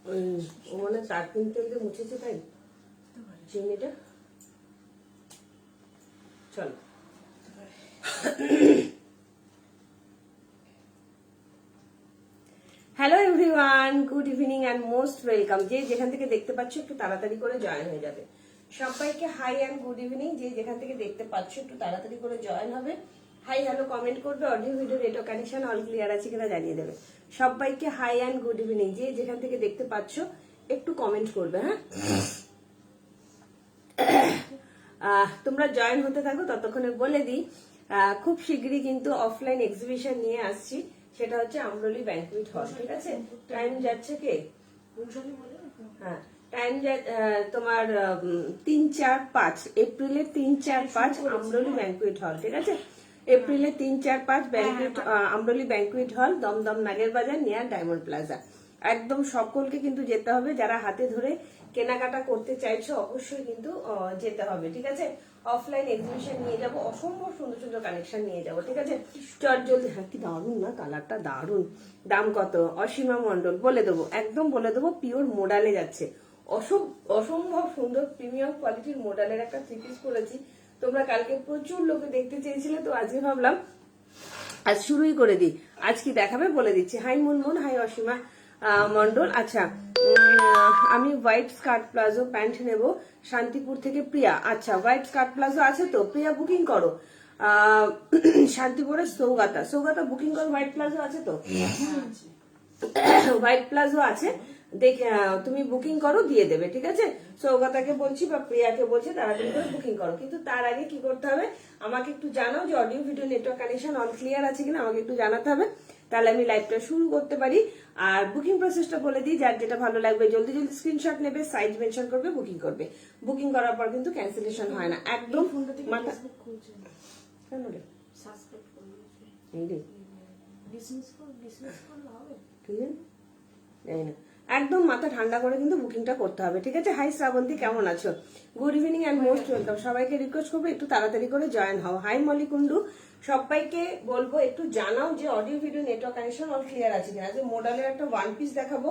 ও মানে তার কিনতে মুছেছে তাই চিমনিটা। চলো hello everyone, good evening and most welcome. যে যেখান থেকে দেখতে পাচ্ছ একটু তাড়াতাড়ি করে জয়েন হয়ে যাবে। সবাইকে হাই অ্যান্ড গুড ইভিনিং। যে যেখান থেকে দেখতে পাচ্ছ একটু তাড়াতাড়ি করে জয়েন হবে। হাই হ্যালো কমেন্ট করবে, audio video network connection all clear আছে কিনা জানিয়ে দেবে। সবাইকে হাই অ্যান্ড গুড ইভিনিং। যে যেখান থেকে দেখতে পাচ্ছ একটু কমেন্ট করবে। হ্যাঁ, তোমরা জয়েন হতে থাকো। ততক্ষণে বলে দিই, খুব শীঘ্রই কিন্তু অফলাইন এক্সিবিশন নিয়ে আসছি। সেটা হচ্ছে আমরলি ব্যাংকুয়েট হল। ঠিক আছে, টাইম যাচ্ছে কে? হ্যাঁ, টাইম তোমার 3-4-5 এপ্রিলের 3-4-5 আমরলি ব্যাংকুয়েট হল। ঠিক আছে, এপ্রিলের 3-4-5 ব্যাংকুয়েট আমরলি ব্যাংকুয়েট হল, দমদম নাগের বাজার নিয়ার ডায়মন্ড প্লাজা। একদম সকলকে কিন্তু যেতে হবে। যারা হাতে ধরে কেনাকাটা করতে চাইছো অবশ্যই কিন্তু যেতে হবে। ঠিক আছে, অফলাইন এক্সিবিশন নিয়ে যাব, অসম্ভব সুন্দর সুন্দর কালেকশন নিয়ে যাব। ঠিক আছে, চট জলদি। হ্যাঁ, কি দারুন না, কালারটা দারুন। দাম কত? অসীমা মন্ডল বলে দেবো, একদম বলে দেবো। পিওর মোডালে যাচ্ছে, অসম্ভব সুন্দর প্রিমিয়াম কোয়ালিটির মোডালের একটা থ্রি পিস করেছি। তোমরা কালকে প্রচুর লোকে দেখতে চেয়েছিলে, তো আজকে ভাবলাম আজ শুরুই করে দিই। আজ কি দেখাবে বলে দিচ্ছি। Hi Munmun, hi Asima Mondal. আচ্ছা, আমি হোয়াইট স্কার্ট প্লাজো প্যান্ট নেব শান্তিপুর থেকে। প্রিয়া, আচ্ছা হোয়াইট স্কার্ট প্লাজো আছে তো? প্রিয়া বুকিং করো। শান্তিপুরের সৌগাতা বুকিং করো। হোয়াইট প্লাজো আছে তো? হোয়াইট প্লাজো আছে, দেখে তুমি বুকিং করো, দিয়ে দেবে। ঠিক আছে, সৌগতাকে বলছি বা প্রিয়াকে বলছি তাড়াতাড়ি করে বুকিং করো। কিন্তু তার আগে কি করতে হবে, আমাকে একটু জানাও যে audio video network connection all clear আছে কিনা, আমাকে একটু জানাতে হবে। তাহলে আমি লাইভটা শুরু করতে পারি। আর বুকিং প্রসেসটা বলে দিই, যার যেটা ভালো লাগবে জলদি জলদি স্ক্রিনশট নেবে, সাইজ মেনশন করবে, বুকিং করবে। বুকিং করার পর কিন্তু ক্যান্সেলেশন হয় না। একদম মাথা কেন রে এই রে একদম মাথা ঠান্ডা করে কিন্তু বুকিংটা করতে হবে। ঠিক আছে, হাই শ্রাবন্তী, কেমন আছো? Good evening and most welcome. সবাইকে রিকোয়েস্ট করবো একটু তাড়াতাড়ি করে জয়েন হও। হাই মলি কুন্ডু, সবাইকে বলবো একটু জানাও যে audio video network connection all clear আছে কিনা। যে মোডালের একটা ওয়ান পিস দেখাবো।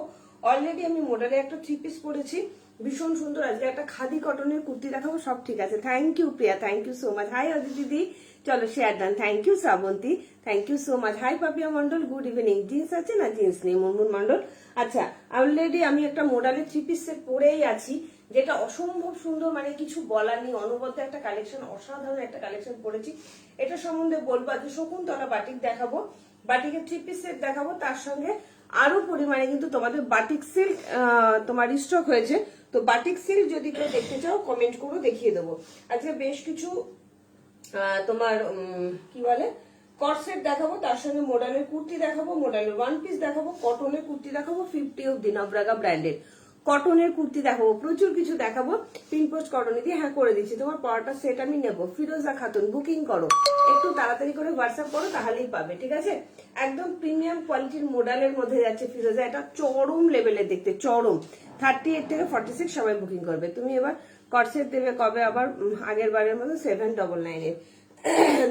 অলরেডি আমি মোডালের একটা থ্রি পিস পরেছি, ভীষণ সুন্দর। আজকে একটা খাদি কটনের কুর্তি দেখাবো, সব ঠিক আছে। Thank you Priya, thank you so much. Hi Aditi দিদি, চলো share done. Thank you Srabanti, thank you so much. Hi Papiya Mondal, good evening. Jeans আছে না? জিন্স নেই। মুনমুন মন্ডল, আচ্ছা অলরেডি আমি একটা মোডালের থ্রি পিস সেট পরেই আছি, যেটা অসম্ভব সুন্দর, মানে কিছু বলার নেই। অনবদ্য একটা কালেকশন, অসাধারণ একটা কালেকশন পরেছি। এটা সম্বন্ধে বলবো। আজকে শকুন্তলা বাটিক দেখাবো, বাটিকের থ্রি পিস সেট দেখাবো। তার সঙ্গে আরো পরিমাণে কিন্তু তোমাদের বাটিক সিল্ক তোমার স্টক হয়েছে। তো বাটিক সিল্ক যদি কেউ দেখতে চাও কমেন্ট করো, দেখিয়ে দেবো। আজকে বেশ কিছু তোমার কি বলে কটসেট দেখাবো, তার সঙ্গে মোডালের কুর্তি দেখাবো, মোডালের ওয়ান পিস দেখাবো, কটনের কুর্তি দেখাবো, 50 অব্দি নবরাগা ব্র্যান্ডের কটনের কুর্তি দেখাবো, প্রচুর কিছু দেখাবো। পিনপোস্ট কটনে দিয়ে হ্যাঁ করে দিচ্ছি। তোমার পরোটা সেট আমি নেবো। ফিরোজা খাতুন, বুকিং করো, একটু তাড়াতাড়ি করে হোয়াটসঅ্যাপ করো, তাহলেই পাবে। ঠিক আছে, একদম প্রিমিয়াম কোয়ালিটির মোডালের মধ্যে যাচ্ছে ফিরোজা। এটা চরম লেভেলের দেখতে, চরম। 38 থেকে 46 সবাই বুকিং করবে। তুমি এবার কটসেট দেবে কবে আবার? আগের বারের মতো 799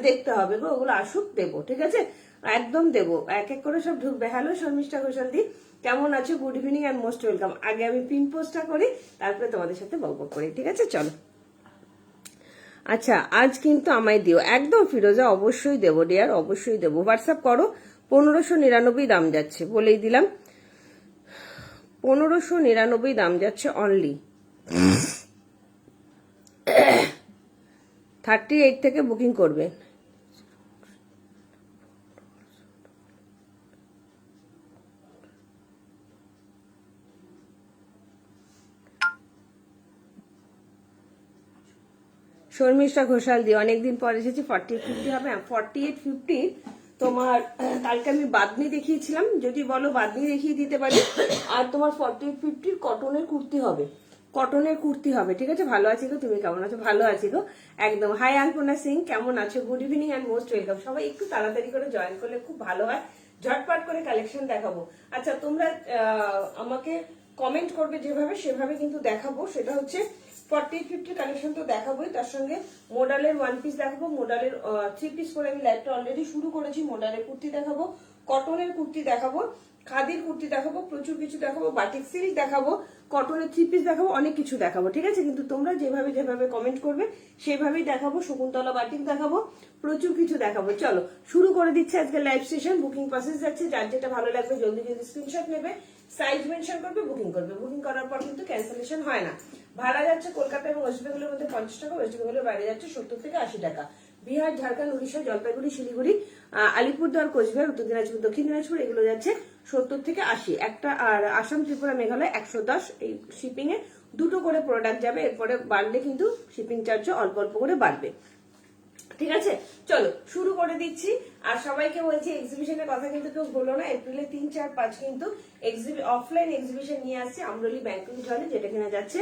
দেখতে হবে গো, ওগুলো আসুক, দেবো। ঠিক আছে, একদম দেবো, এক এক করে সব ঢুকবে। হ্যালো শর্মিষ্ঠা ঘোষাল দি, কেমন আছো? Good evening and most welcome. আগে আমি পিন পোস্টটা করি, তারপরে তোমাদের সাথে বকবক করি। ঠিক আছে, চলো। আচ্ছা, আজ কিন্তু আমায় দিও একদম ফিরোজা, অবশ্যই দেবো ডিয়ার, অবশ্যই দেবো। হোয়াটসঅ্যাপ করো। 1599 দাম যাচ্ছে, বলেই দিলাম। 1599 দাম যাচ্ছে অনলি। 38 থেকে বুকিং করবে। শর্মিষ্ঠা ঘোষাল দি, অনেকদিন পর এসেছি। 4850 হবে। 4850 তোমার কালকে আমি বাদনি দেখিয়েছিলাম, যদি বলো বাদনি দেখিয়ে দিতে পারি। আর তোমার 4850 কটনের কুর্তি হবে, কটনের কুর্তি হবে। ঠিক আছে, ভালো আছি গো, তুমি কেমন আছো? ভালো আছি গো, একদম। হাই আলপনা সিং, কেমন আছো? Good evening and most welcome. সবাই একটু তাড়াতাড়ি করে জয়েন করলে খুব ভালো হয়, ঝটপট করে কালেকশন দেখাবো। আচ্ছা, তোমরা আমাকে কমেন্ট করবে যেভাবে, সেভাবে কিন্তু দেখাবো। সেটা হচ্ছে 4850 কালেকশন তো দেখাবোই, তার সঙ্গে মোডালের ওয়ান পিস দেখাবো, মোডালের থ্রি পিস করে আমি লাইভটা অলরেডি শুরু করেছি। মোডালের কুর্তি দেখাবো, কটনের কুর্তি দেখাবো, খাদির কুর্তি দেখাবো, প্রচুর কিছু দেখাবো, বাটিক সিল্ক দেখাবো, কটনের 3 পিস দেখাবো, অনেক কিছু দেখাবো, ঠিক আছে? কিন্তু তোমরা যেভাবে যেভাবে কমেন্ট করবে সেভাবেই দেখাবো। শকুন্তলা বাটিক দেখাবো, প্রচুর কিছু দেখাবো। চলো শুরু করে দিচ্ছি আজকে লাইভ সেশন। বুকিং প্রসেস যাচ্ছে, যার যেটা ভালো লাগবে জলদি জলদি স্ক্রিনশট নেবে, সাইজ মেনশন করবে, বুকিং করবে। বুকিং করার পর কিন্তু ক্যান্সেলেশন হয় না। ভাড়া যাচ্ছে কলকাতা এবং ওয়েস্ট বেঙ্গলের মধ্যে 50 টাকা, ওয়েস্ট বেঙ্গলের বাইরে যাচ্ছে 70 থেকে 80 টাকা। বিহার, ঝাড়খণ্ড, উড়িষ্যা, জলপাইগুড়ি, শিলিগুড়ি, আলিপুরদুয়ার, কোচবিহার, উত্তর দিনাজপুর, দক্ষিণ দিনাজপুর এগুলো যাচ্ছে 70 থেকে 80 একটা। আর আসাম, ত্রিপুরা, মেঘালয় 110। এই শিপিং এ দুটো করে প্রোডাক্ট যাবে। এরপরে বাড়লে কিন্তু শিপিং চার্জও অল্প অল্প করে বাড়বে, ঠিক আছে? চলো শুরু করে দিচ্ছি। আর সবাইকে বলছি এক্সিবিশনের কথা কিন্তু কেউ বলো না। এপ্রিলে 3, 4, 5 কিন্তু অফলাইন এক্সিবিশন নিয়ে আসছে আমরলি ব্যাংকুয়েট হলে, যেটা কিনা যাচ্ছে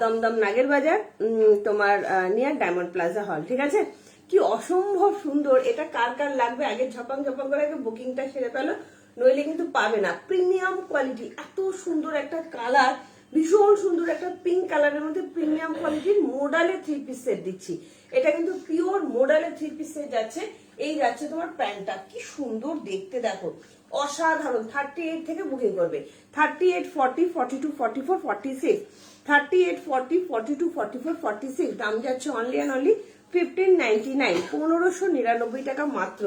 দমদম নাগের বাজার, তোমার নিয়ার ডায়মন্ড প্লাজা হল, ঠিক আছে? কি অসম্ভব সুন্দর। এটা কার কার লাগবে আগে ঝপাং ঝপাং করে আগে বুকিংটা সেরে ফেলো, নইলে কিন্তু পাবে না। প্রিমিয়াম কোয়ালিটি, এত সুন্দর একটা কালার, ভীষণ সুন্দর একটা পিঙ্ক কালারের মধ্যে প্রিমিয়াম কোয়ালিটির মোডালের 3 পিস সেট দিচ্ছি। এটা কিন্তু পিওর মোডালের 3 পিস সেট যাচ্ছে। এই যাচ্ছে তোমার প্যান্টটা, কি সুন্দর দেখতে দেখো, অসাধারণ। 38 থেকে বুকিং করবে, 38, 40, 42, 44, 46, 38, 40, 42, 44, 46। দাম যাচ্ছে অনলি অ্যান্ড অনলি 1599, 1599 টাকা মাত্র।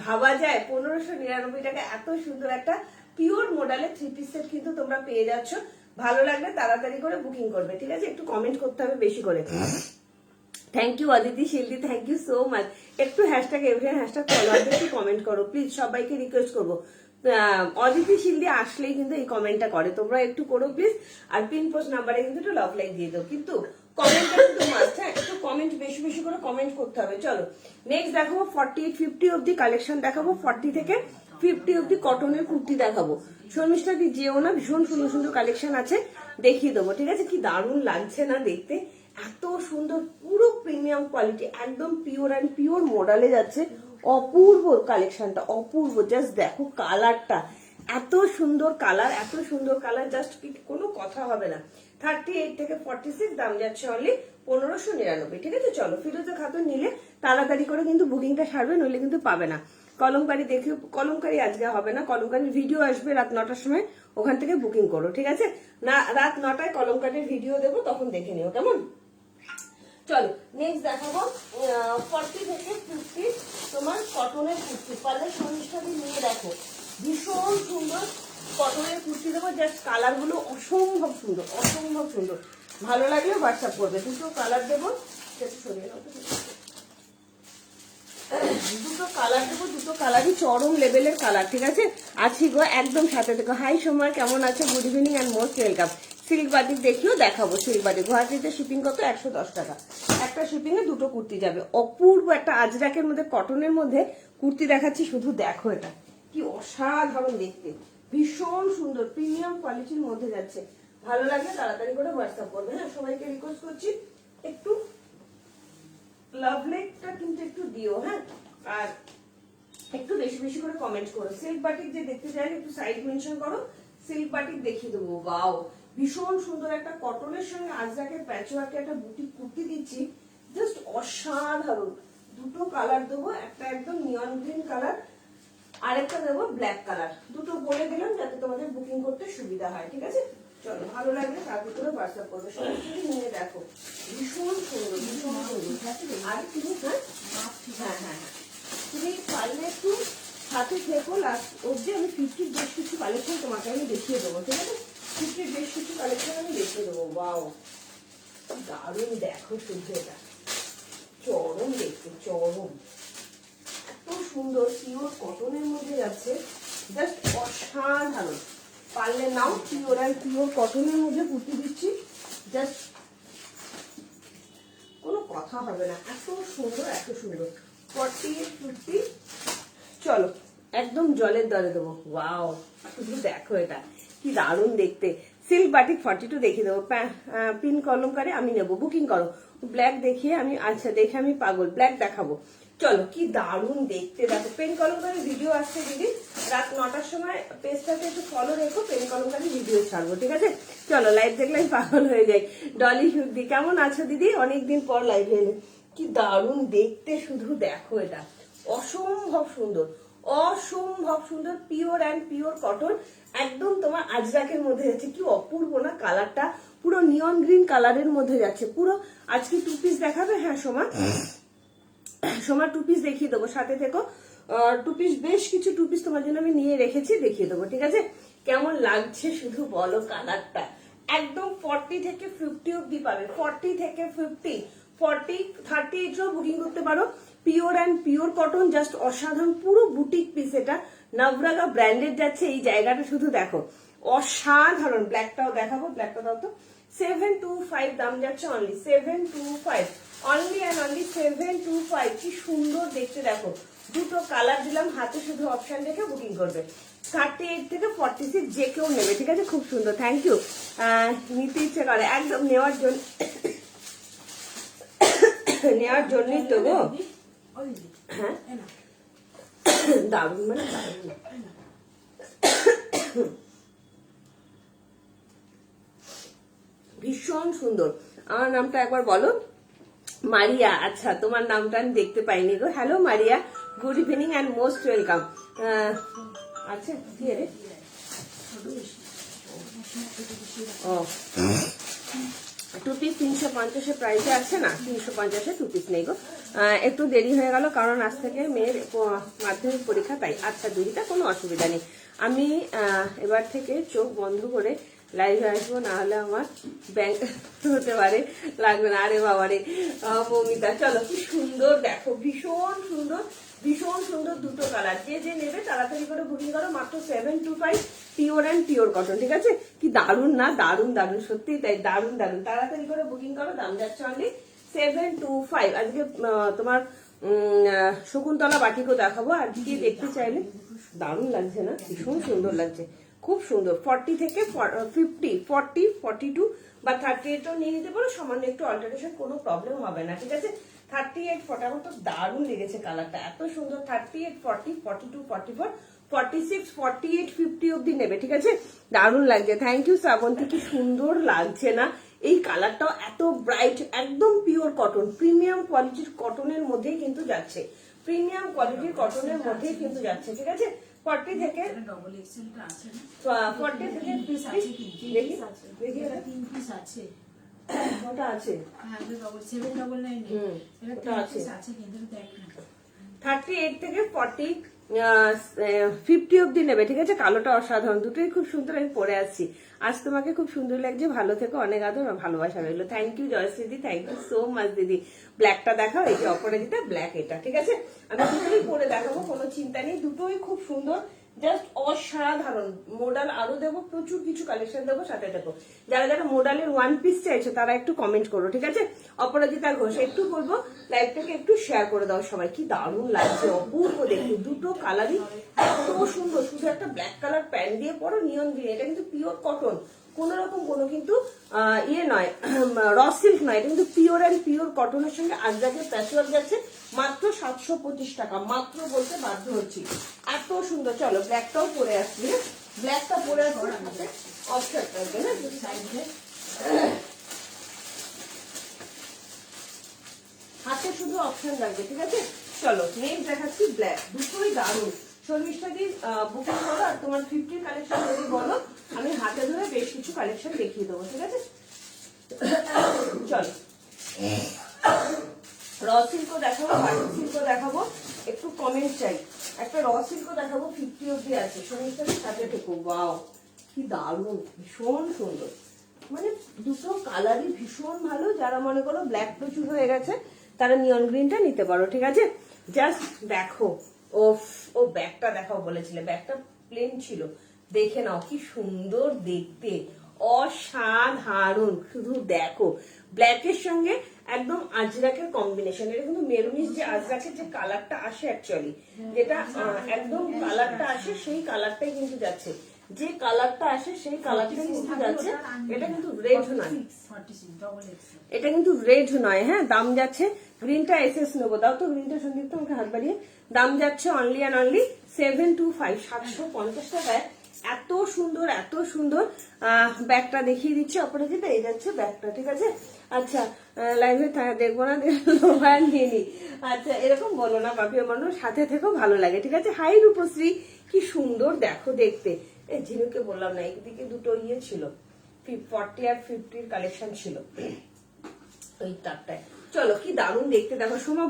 ভাবা যায় 1599 টাকা এত সুন্দর একটা পিওর মোডালের 3 পিস সেট কিন্তু তোমরা পেয়ে যাচ্ছ। ভালো লাগলে তাড়াতাড়ি করে বুকিং করবে, ঠিক আছে? একটু কমেন্ট করতে হবে বেশি করে। থ্যাংক ইউ অদিতি শিল্ডি, থ্যাংক ইউ সো মাচ। একটু হ্যাশট্যাগ এভরিওয়ান হ্যাশট্যাগ ফলোয়ারদের একটু কমেন্ট করো প্লিজ, সবাইকে রিকোয়েস্ট করবো। অদিতি শিল্ডি আসলেই কিন্তু এই কমেন্টটা করে, তোমরা একটু করো প্লিজ। আর পিন পোস্ট নাম্বারে কিন্তু একটু লাভ লাইক দিয়ে দাও, কিন্তু কমেন্টটা কিন্তু মাস্ট। হ্যাঁ, একটু কমেন্ট বেশি বেশি করে কমেন্ট করতে হবে। চলো নেক্সট দেখাবো 48, 50 অব্দি কালেকশন দেখাবো। 40 থেকে 50 অব্দি কটনের কুর্তি দেখাবো। শর্মিষ্ঠা কি যেও না, ভীষণ সুন্দর সুন্দর কালেকশন আছে, দেখিয়ে দেবো, ঠিক আছে? কি দারুণ লাগছে না দেখতে, এত সুন্দর, পুরো প্রিমিয়াম কোয়ালিটি, একদম পিওর অ্যান্ড পিওর মডেলে যাচ্ছে। অপূর্ব কালেকশনটা, অপূর্ব। জাস্ট দেখো কালারটা, এত সুন্দর কালার, এত সুন্দর কালার, জাস্ট কোনো কথা হবে না। 38 থেকে 46, দাম যাচ্ছে অনলি 1599, ঠিক আছে? চলো ফিরোজা খাতুন নিলে তাড়াতাড়ি করে কিন্তু বুকিংটা সারবে, নইলে কিন্তু পাবে না। কলমকারি দেখে, কলমকারি আজকে হবে না, কলমকারির ভিডিও আসবে রাত 9টার সময়, ওখান থেকে বুকিং করো, ঠিক আছে? না, রাত 9টায় কলমকারির ভিডিও দেবো, তখন দেখে নিও, কেমন? চলো নেক্সট দেখাবো 40 থেকে 50 তোমার কটনের কুর্তি। পারলে শর্মিষ্ঠাকে নিয়ে দেখো, ভীষণ সুন্দর কটনের কুর্তি দেবো। জাস্ট কালার গুলো অসম্ভব সুন্দর, অসম্ভব সুন্দর। ভালো লাগলে হোয়াটসঅ্যাপ করবে। দুটো কালার দেবো, দুটো কালার দেবো, দুটো কালারই চরম লেভেলের কালার, ঠিক আছে? আছি গো একদম সাথে দেখো। হাই সময়, কেমন আছে? Good evening and most welcome. Silk batik দেখিও দেখাবো। সিল্ক বাটিক গুয়াহাটিতে শিপিং কত? 110 টাকা। একটা শিপিং এ দুটো কুর্তি যাবে। অপূর্ব একটা আজরাকের মধ্যে, কটনের মধ্যে কুর্তি দেখাচ্ছি, শুধু দেখো এটা কি অসাধারণ দেখতে, ভীষণ সুন্দর প্রিমিয়াম কোয়ালিটির মধ্যে যাচ্ছে। ভালো লাগলে তাড়াতাড়ি করে হোয়াটসঅ্যাপ করবে। হ্যাঁ, সবাইকে রিকোয়েস্ট করছি একটু লাভ লাইকটা কিন্তু একটু দিও, হ্যাঁ, আর একটু বেশি বেশি করে কমেন্ট করো। সিল্ক বাটিক যে দেখতে চাইলে একটু সাইড মেনশন করো, সিল্ক বাটিক দেখিয়ে দেবো। ওয়াও, ভীষণ সুন্দর একটা কটনের সঙ্গে আজরাকের প্যাচওয়ার্কে একটা বুটিক কুর্তি দিচ্ছি, জাস্ট অসাধারণ। দুটো কালার দেবো, একটা একদম নিয়ন গ্রিন কালার, আরেকটা দেবো ব্ল্যাক কালার। দুটো বলে দিলাম যাতে তোমাদের বুকিং করতে সুবিধা হয়, ঠিক আছে? চলো ভালো লাগলে তার ভিতরে হোয়াটসঅ্যাপ করবে। সরাসরি নিয়ে দেখো, ভীষণ সুন্দর, ভীষণ সুন্দর। আর তুমি হ্যাঁ হ্যাঁ হ্যাঁ, তুমি পারলে একটু সাথে থেকো লাস্ট অব্দি। আমি 50 বেশ কিছু কালেকশন তোমাকে আমি দেখিয়ে দেবো, ঠিক আছে? 50 বেশ কিছু কালেকশন আমি দেখিয়ে দেবো। ওয়াও, দারুণ দেখো, শুধু এটা চরম দেখতে, চরম, এত সুন্দর পিওর কটনের মধ্যে যাচ্ছে, জাস্ট অসাধারণ। পারলে নাও, পিওর আর পিওর কটনের মধ্যে কুর্তি দিচ্ছি, জাস্ট কোনো কথা হবে না, এত সুন্দর, এত সুন্দর। 48, 50, চলো একদম জলের দরে দেবো। ওয়াও, শুধু দেখো এটা কি দারুণ দেখতে। সিল্ক বাটিক 42 দেখিয়ে দেবো। পিন কলমকারে আমি নেবো, বুকিং করো। ব্ল্যাক দেখিয়ে আমি, আচ্ছা দেখে আমি পাগল, ব্ল্যাক দেখাবো। চলো কি দারুণ দেখতে দেখো। পেন কলমকারী ভিডিও আসছে দিদি, রাত 9টার সময় পেজটাতে একটু ফলো রেখো, পেন কলমকারী ভিডিও ছাড়বো, ঠিক আছে? চলো লাইভ দেখলে আমি পাগল হয়ে যাই। ডলি সুদি, কেমন আছো দিদি? অনেকদিন পর লাইভে এলে। কি দারুণ দেখতে, শুধু দেখো এটা অসম্ভব সুন্দর, অসম্ভব সুন্দর, পিওর অ্যান্ড পিওর কটন, একদম তোমার আজরাকের মধ্যে যাচ্ছে। কি অপূর্ব না কালারটা, পুরো নিয়ন গ্রিন কালারের মধ্যে যাচ্ছে পুরো। আজকে 2 পিস দেখাবে? হ্যাঁ সোমা, সোমা 2 পিস দেখিয়ে দেবো, সাথে থেকো। 2 পিস, বেশ কিছু 2 পিস তোমার জন্য আমি নিয়ে রেখেছি, দেখিয়ে দেবো, ঠিক আছে? কেমন লাগছে শুধু বলো কালারটা। একদম 40 থেকে 50 অব্দি পাবে, 40 থেকে 50, 40, 38 বুকিং করতে পারো। Pure and pure cotton, just অসাধারণ, পুরো বুটিক পিস। এটা নবরাগা ব্র্যান্ডেড যাচ্ছে। এই জায়গাটা শুধু দেখো, অসাধারণ। ব্ল্যাকটাও দেখাবো, ব্ল্যাকটা দাও তো। 725 দাম যাচ্ছে, অনলি 725, অনলি অ্যান্ড অনলি 725। কি সুন্দর দেখতে দেখো, দুটো কালার দিলাম হাতে, শুধু অপশন দেখে বুকিং করবে। 38 থেকে 46 যে কেউ নেবে, ঠিক আছে? খুব সুন্দর, থ্যাংক ইউ। নিতে ইচ্ছে করে একদম নেওয়ার জন্য, নেওয়ার জন্যই তো গো। হ্যাঁ দারুণ, মানে দারুণ। ভীষণ সুন্দর। আমার নামটা একবার বলো। মারিয়া, আচ্ছা তোমার নামটা আমি দেখতে পাইনি গো। Hello Maria, good evening and most welcome. আচ্ছা কি রে, ও 2 পিস 350 প্রাইসে আছে না, 350 2 পিস নেই গো। একটু দেরি হয়ে গেল কারণ আজ থেকে মেয়ের মাধ্যমিক পরীক্ষা, তাই। আচ্ছা দিদিটা, কোনো অসুবিধা নেই। আমি এবার থেকে চোখ বন্ধ করে লাইভে আসবো, না হলে আমার ব্যাংক হতে পারে, লাগবে না। আরে বাবারে মমিতা, চলো। কি সুন্দর দেখো, ভীষণ সুন্দর, ভীষণ সুন্দর দুটো কালার। যে যে নেবে তাড়াতাড়ি করে বুকিং করো, মাত্র 725, পিওর অ্যান্ড পিওর কটন, ঠিক আছে? কি দারুন না, দারুন দারুন, সত্যি তাই, দারুন দারুন। তাড়াতাড়ি করে বুকিং করো, দাম যাচ্ছে অনলি 725। আজকে তোমার শকুন্তলা বাটিকেও দেখাবো, আর কি দেখতে চাইলে। দারুণ লাগছে না, ভীষণ সুন্দর লাগছে, খুব সুন্দর। 40 থেকে 50, 40, 42 বা 38ও নিয়ে নিতে পারো, সামান্য একটু অল্টারেশন, কোনো প্রবলেম হবে না, ঠিক আছে? 38, 40 আমার তো দারুণ লেগেছে কালারটা, এত সুন্দর। 38, 40, 42, 44, 46, 48, 50 অব্দি নেবে, ঠিক আছে? দারুণ লাগছে, থ্যাংক ইউ শ্রাবন্তী। কি সুন্দর লাগছে না এই কালারটাও, এত ব্রাইট, একদম পিওর কটন, প্রিমিয়াম কোয়ালিটির কটনের মধ্যেই কিন্তু যাচ্ছে, প্রিমিয়াম কোয়ালিটির কটনের মধ্যেই কিন্তু যাচ্ছে, ঠিক আছে? 40 থেকে 40 থেকে 50, দেখি দেখি ওটা আছে, ওটা আছে। 38 থেকে 40, 50 অব্দি নেবে, ঠিক আছে? কালোটা অসাধারণ, দুটোই খুব সুন্দর। আমি পরে আসছি, আজ তোমাকে খুব সুন্দর লাগছে, ভালো থেকো, অনেক আদর ভালোবাসা রইলো। থ্যাংক ইউ জয়শ্রী দিদি, থ্যাংক ইউ সো মাচ দিদি। ব্ল্যাকটা দেখাও, এই যে অপরাজিতা ব্ল্যাক, এটা ঠিক আছে? আমি দুটোই পরে দেখাবো, কোনো চিন্তা নেই, দুটোই খুব সুন্দর, জাস্ট অসাধারণ। মোডাল আরো দেবো, প্রচুর কিছু কালেকশন দেবো, সাথে দেখো। যারা যারা মোডালের 1 পিস চাইছো তারা একটু কমেন্ট করো, ঠিক আছে? অপরাজিতা ঘোষ, একটু বলবো লাইভটাকে একটু শেয়ার করে দাও সবাই। কি দারুণ লাগছে, অপূর্ব দেখতে, দুটো কালারই এত সুন্দর। শুধু একটা ব্ল্যাক কালার প্যান্ট দিয়ে পরো, নিয়ন গ্রিন, এটা কিন্তু পিওর কটন, কোন রকম কোনো কিন্তু ইয়ে নয়, র সিল্ক নয়, এটা কিন্তু পিওর অ্যান্ড পিওর কটনের সঙ্গে আজরাকের প্যাচওয়ার্ক যাচ্ছে, মাত্র 725 টাকা, মাত্র বলতে বাধ্য হচ্ছি, এত সুন্দর। চলো ব্ল্যাকটাও পরে আসছি, হ্যাঁ ব্ল্যাকটা পরে আসবো, হাতে অপশনটা হ্যাঁ সাইডে, হাতে শুধু অপশন লাগবে, ঠিক আছে? চলো নেক্সট দেখাচ্ছি ব্ল্যাক, দুটোই দারুণ। শর্মিষ্ঠা দি বুকিং করো, আর তোমার 50 কালেকশন যদি বলো, আমি হাতে ধরে বেশ কিছু কালেকশন দেখিয়ে দেবো, ঠিক আছে? চলো র সিল্কও দেখাবো, বাটিক সিল্কও দেখাবো, একটু কমেন্ট চাই। একটা র সিল্কও দেখাবো, 50 অব্দি আছে, শর্মিষ্ঠা দির সাথে থেকো। ওয়াও কি দারুণ, ভীষণ সুন্দর, মানে দুটো কালারই ভীষণ ভালো। যারা মনে করো ব্ল্যাক প্রচুর হয়ে গেছে তারা নিয়ন গ্রিনটা নিতে পারো, ঠিক আছে? জাস্ট দেখো, ও ব্যাগটা দেখাও বলেছিলে, ব্যাগটা প্লেন ছিল, দেখে নাও কি সুন্দর দেখতে, অসাধারণ। শুধু দেখো ব্ল্যাকের সঙ্গে একদম আজরাকের কম্বিনেশন, এটা কিন্তু মেরুনিশ যে আজরাকের যে কালারটা আসে অ্যাকচুয়ালি, যেটা একদম কালারটা আসে সেই কালারটাই কিন্তু যাচ্ছে, যে কালারটা আসে সেই কালারটাই কিন্তু যাচ্ছে। এটা কিন্তু রেড নয়, এটা কিন্তু রেড নয়, হ্যাঁ। দাম যাচ্ছে, গ্রিনটা এসএস নেবো, দাও তো গ্রিনটা সন্দীপ, তোমাকে হাত বাড়িয়ে। দাম যাচ্ছে অনলি অ্যান্ড অনলি 725, 750 টাকায় এত সুন্দর এত সুন্দর। ব্যাগটা দেখিয়ে দিচ্ছি অপরাজিতা, এই যাচ্ছে ব্যাগটা, ঠিক আছে? আচ্ছা লাইভে দেখবো না লোহার নিয়ে নি, আচ্ছা এরকম বলো না পাপিয়া মানুষ, সাথে থেকেও ভালো লাগে, ঠিক আছে? হাই রূপশ্রী, কি সুন্দর দেখো দেখতে। এই ঝিনুকে বললাম না, একদিকে দুটো ইয়ে ছিল, 40 আর 50 কালেকশন ছিল ওই তারটায়। চলো কি দারুণ দেখতে, দেখো সময়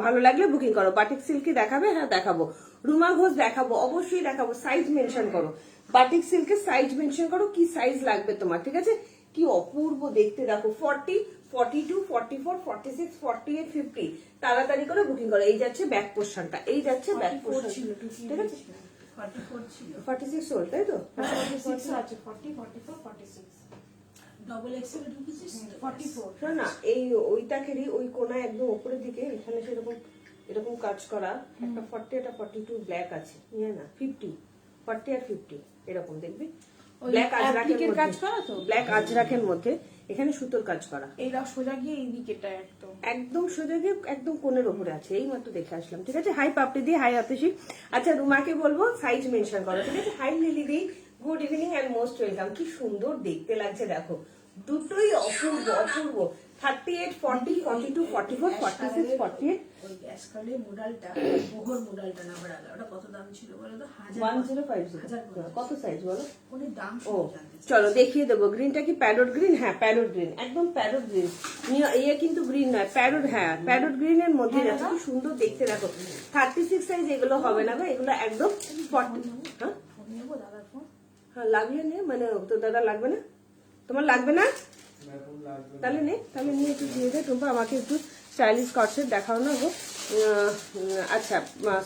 ভালো লাগলে বুকিং করো। বাটিক সিল্কি দেখাবে? হ্যাঁ দেখাবো। রুমা ঘোষ দেখাবো, অবশ্যই দেখাবো। সাইজ মেনশন করো, বাটিক সিল্কের সাইজ মেনশন করো, কি সাইজ লাগবে তোমার, ঠিক আছে? কি অপূর্ব দেখতে দেখো। 40, 42, 44, 46, 48, 50 তাড়াতাড়ি করে বুকিং করো। এই যাচ্ছে ব্যাক পোর্শনটা, এই যাচ্ছে ব্যাক পোর্শন, ঠিক আছে? 46 সোল, তাই তো? 46 আছে, 40, 44, 46 ডবল এক্সেল ঢুকেছিস 44 শোন না, এই ওইটাকেরই ওই কোনা একদম উপরের দিকে এখানে সেরকম এরকম কাজ করা একটা 40 একটা 42 ব্ল্যাক আছে, নিয়ে না 50, 40 আর 50 এরকম দেখবি, ব্ল্যাক আজরাকের কাজ করা, তো ব্ল্যাক আজরাকের মধ্যে এখানে সুতোর কাজ করা। এই রাখ সোজা গিয়ে এই দিকেটা একদম একদম সোজা গিয়ে একদম কোণের উপরে আছে, এই মাত্র দেখে আসলাম, ঠিক আছে? হাই পাপড়ি দি, হাই আতিশি। আচ্ছা রুমাকে বলবো সাইজ মেনশন করো, ঠিক আছে? হাই লিলি দি, good evening and most welcome. কি সুন্দর দেখতে লাগছে দেখো, দুটোই অপূর্ব অপূর্ব। 38, 40, 42, 44, 46, 48 ওই গ্যাস কালের মডেলটা, মোহর মডেলটা না বড়ালা, ওটা কত দাম ছিল বলো তো? 1050। কত সাইজ বলো? ওর দাম ও শুনে জানতে চাই। চলো দেখিয়ে দেবো। গ্রিনটা কি প্যারট গ্রিন? হ্যাঁ প্যারট গ্রিন, একদম প্যারট গ্রিন। ইয়ে কিন্তু গ্রিন নয়, প্যারট, হ্যাঁ প্যারট গ্রিনের মধ্যে যাচ্ছে, কি সুন্দর দেখতে দেখো। 36 সাইজ এগুলো হবে না গো, এগুলো একদম 40। হ্যাঁ ফোন নেবো দাদার ফোন? হ্যাঁ লাগলে নে, মানে তোর দাদা লাগবে না? তোমার লাগবে না? তাহলে নে, তাহলে নিয়ে একটু দিয়ে দে। তোমরা আমাকে একটু স্টাইলিশ কটসেট দেখাও না গো। আচ্ছা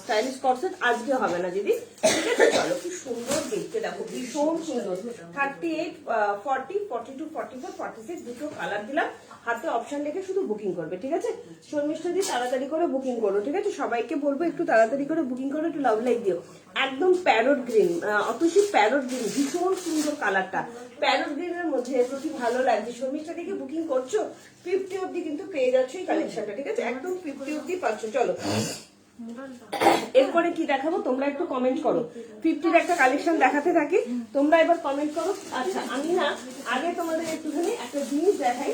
স্টাইলিশ কটসেট আজকে হবে না দিদি, ঠিক আছে? চলো কি সুন্দর দেখতে দেখো, ভীষণ সুন্দর। 38, 40, 42, 44, 46 দুটো কালার দিলাম, হাতে অপশন রেখে শুধু বুকিং করবে, ঠিক আছে? শর্মিষ্ঠা দি তাড়াতাড়ি করে বুকিং করো, ঠিক আছে? সবাইকে বলবো একটু তাড়াতাড়ি করে বুকিং করো, একটু লাভ লাইক দিও। একদম parrot green, Atasi parrot green, ভীষণ সুন্দর কালারটা। প্যারট গ্রিনের মধ্যে কি ভালো লাগছে। শর্মিষ্ঠা দিকে বুকিং করছো, 50 অব্দি কিন্তু পেয়ে যাচ্ছ এই কালেকশনটা, ঠিক আছে? একদম 50 অব্দি পাচ্ছ। চলো এরপরে কি দেখাবো তোমরা একটু কমেন্ট করো। 50-র একটা কালেকশন দেখাতে থাকি, তোমরা এবার কমেন্ট করো। আচ্ছা আমি না আগে তোমাদের একটুখানি একটা জিনিস দেখাই,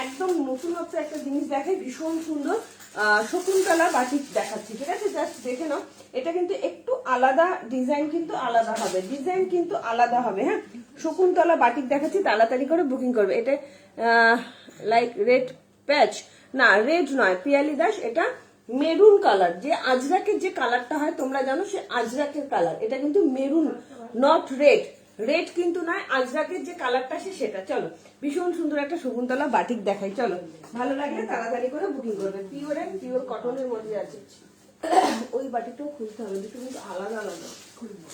একদম নতুনত্ব একটা জিনিস দেখাই, ভীষণ সুন্দর শকুন্তলা বাটিক দেখাচ্ছি, ঠিক আছে? জাস্ট দেখে নাও, এটা কিন্তু একটু আলাদা ডিজাইন, কিন্তু আলাদা হবে, ডিজাইন কিন্তু আলাদা হবে। হ্যাঁ শকুন্তলা বাটিক দেখাচ্ছি, তাড়াতাড়ি করে বুকিং করবে। এটা লাইক রেড প্যাচ, না রেড নয় পিয়ালি দাস, এটা মেরুন কালার, যে আজরাকের যে কালারটা হয় তোমরা জানো, সে আজরাকের কালার। এটা কিন্তু মেরুন, নট রেড, রেড কিন্তু নয়, আজরাকের যে কালারটা সেটা। চলো ভীষণ সুন্দর একটা শকুন্তলা বাটিক দেখাই, চলো ভালো লাগলে তাড়াতাড়ি করে বুকিং করবে। পিওর এন্ড পিওর কটনের মধ্যে আছে। ওই বাটিকটাও খুলতে হবে, দুটো কিন্তু আলাদা আলাদা খুলবো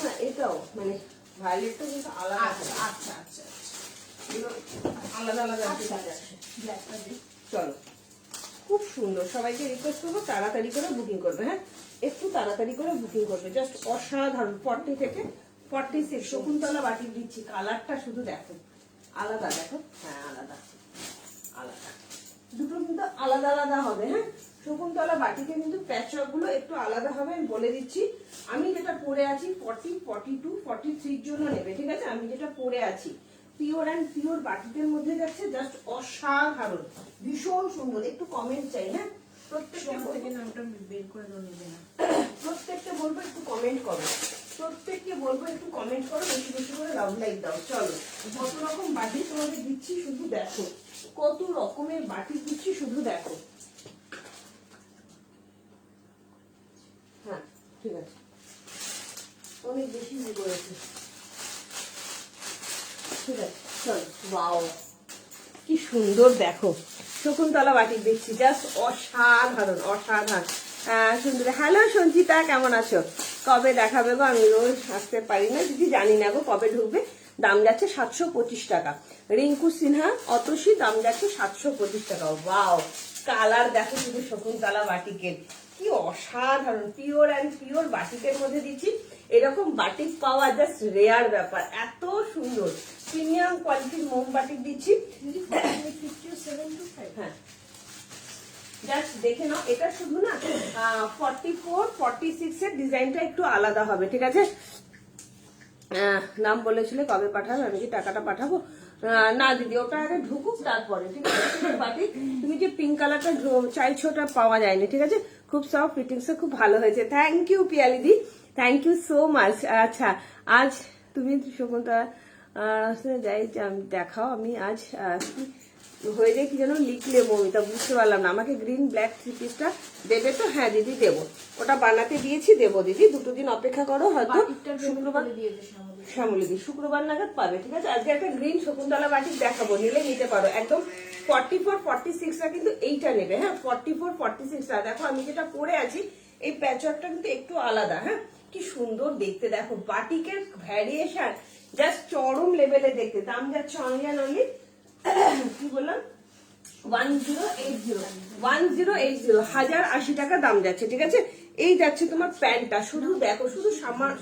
না, এটাও মানে ভায়োলেটটা কিন্তু আলাদা। আচ্ছা আচ্ছা আচ্ছা আলাদা আলাদা ব্ল্যাকটা দিই। চলো খুব সুন্দর, সবাইকে রিকোয়েস্ট করবো তাড়াতাড়ি করে বুকিং করবে। হ্যাঁ একটু তাড়াতাড়ি করে বুকিং করবে, জাস্ট অসাধারণ। 40 থেকে 46 শকুন্তলা বাটিক দিচ্ছি, কালারটা শুধু দেখো, আলাদা দেখো, হ্যাঁ আলাদা আলাদা, দুটো কিন্তু আলাদা আলাদা হবে। হ্যাঁ শকুন্তলা বাটিকে কিন্তু প্যাচওয়ার্ক গুলো একটু আলাদা হবে, আমি বলে দিচ্ছি। আমি যেটা পরে আছি 40, 42, 43 জন্য নেবে, ঠিক আছে? আমি যেটা পরে আছি পিওর অ্যান্ড পিওর বাটিকের মধ্যে যাচ্ছে, জাস্ট অসাধারণ, ভীষণ সুন্দর। একটু কমেন্ট চাই, হ্যাঁ থেকে নামটা বের করে দাও, নেবে না। প্রত্যেককে বলবো একটু কমেন্ট করো, প্রত্যেককে বলবো একটু কমেন্ট করো, বেশি বেশি করে লাভ লাইক দাও। চলো কত রকম বাটি তোমাদের দিচ্ছি শুধু দেখো, কত রকমের বাটি দিচ্ছি শুধু দেখো। হ্যাঁ ঠিক আছে, অনেক বেশি করেছে, ঠিক আছে? চলো ওয়াও কি সুন্দর দেখো, শকুন্তলা বাটিক দেখছি, জাস্ট অসাধারণ অসাধারণ সুন্দর। হ্যালো সঞ্চিতা, কেমন আছো? কবে দেখাবে গো? আমি রোজ আসতে পারি না দিদি, জানি না গো কবে ঢুকবে। দাম যাচ্ছে 725 টাকা। রিঙ্কু সিনহা, অতসী, দাম যাচ্ছে 725 টাকা। ওয়াও কালার দেখো শুধু শকুন্তলা বাটিকের, কি অসাধারণ। পিওর অ্যান্ড পিওর বাটিকের মধ্যে দিচ্ছি, এরকম বাটিক পাওয়া জাস্ট রেয়ার ব্যাপার, এত সুন্দর প্রিমিয়াম কোয়ালিটির মোম বাটিক দিচ্ছি। হ্যাঁ জাস্ট দেখে নাও, এটা শুধু না 44 46 এর ডিজাইনটা একটু আলাদা হবে, ঠিক আছে? নাম বলেছিলে কবে পাঠাবে, আমি কি টাকাটা পাঠাবো? না দিদি, ওটা আগে ঢুকুক তারপরে, ঠিক আছে? বাটিক তুমি যে পিঙ্ক কালারটা চাইছো ওটা পাওয়া যায়নি, ঠিক আছে? খুব সফট, ফিটিংস খুব ভালো হয়েছে। থ্যাংক ইউ পিয়ালিদি, থ্যাংক ইউ সো মাচ। আচ্ছা, আজ তুমি শকুন্তলা যাই দেখাও, আমি আজ হয়ে যায় কি যেন লিখলে মমিতা, বুঝতে পারলাম না। আমাকে গ্রিন ব্ল্যাক থ্রি পিসটা দেবে তো? হ্যাঁ দিদি দেবো, ওটা বানাতে দিয়েছি, দেবো দিদি, 2 দিন অপেক্ষা করো, হয়তো শুক্রবার, শ্যামলিদি শুক্রবার নাগাদ পাবে, ঠিক আছে? আজকে একটা গ্রিন শকুন্তলা বাটিক দেখাবো, নিলে নিতে পারো। একদম 44 46টা কিন্তু এইটা নেবে, হ্যাঁ 44 46টা। দেখো আমি যেটা পরে আছি এই প্যাচওয়ার্কটা কিন্তু একটু আলাদা, হ্যাঁ কি সুন্দর দেখতে, দেখো বাটিকের ভ্যারিয়েশন জাস্ট চরম লেভেলে দেখতে। দাম যাচ্ছে অনলি অনলি কি বললাম 1080 1080 টাকা দাম যাচ্ছে, ঠিক আছে? এই যাচ্ছে তোমার প্যান্টটা, শুধু দেখো, শুধু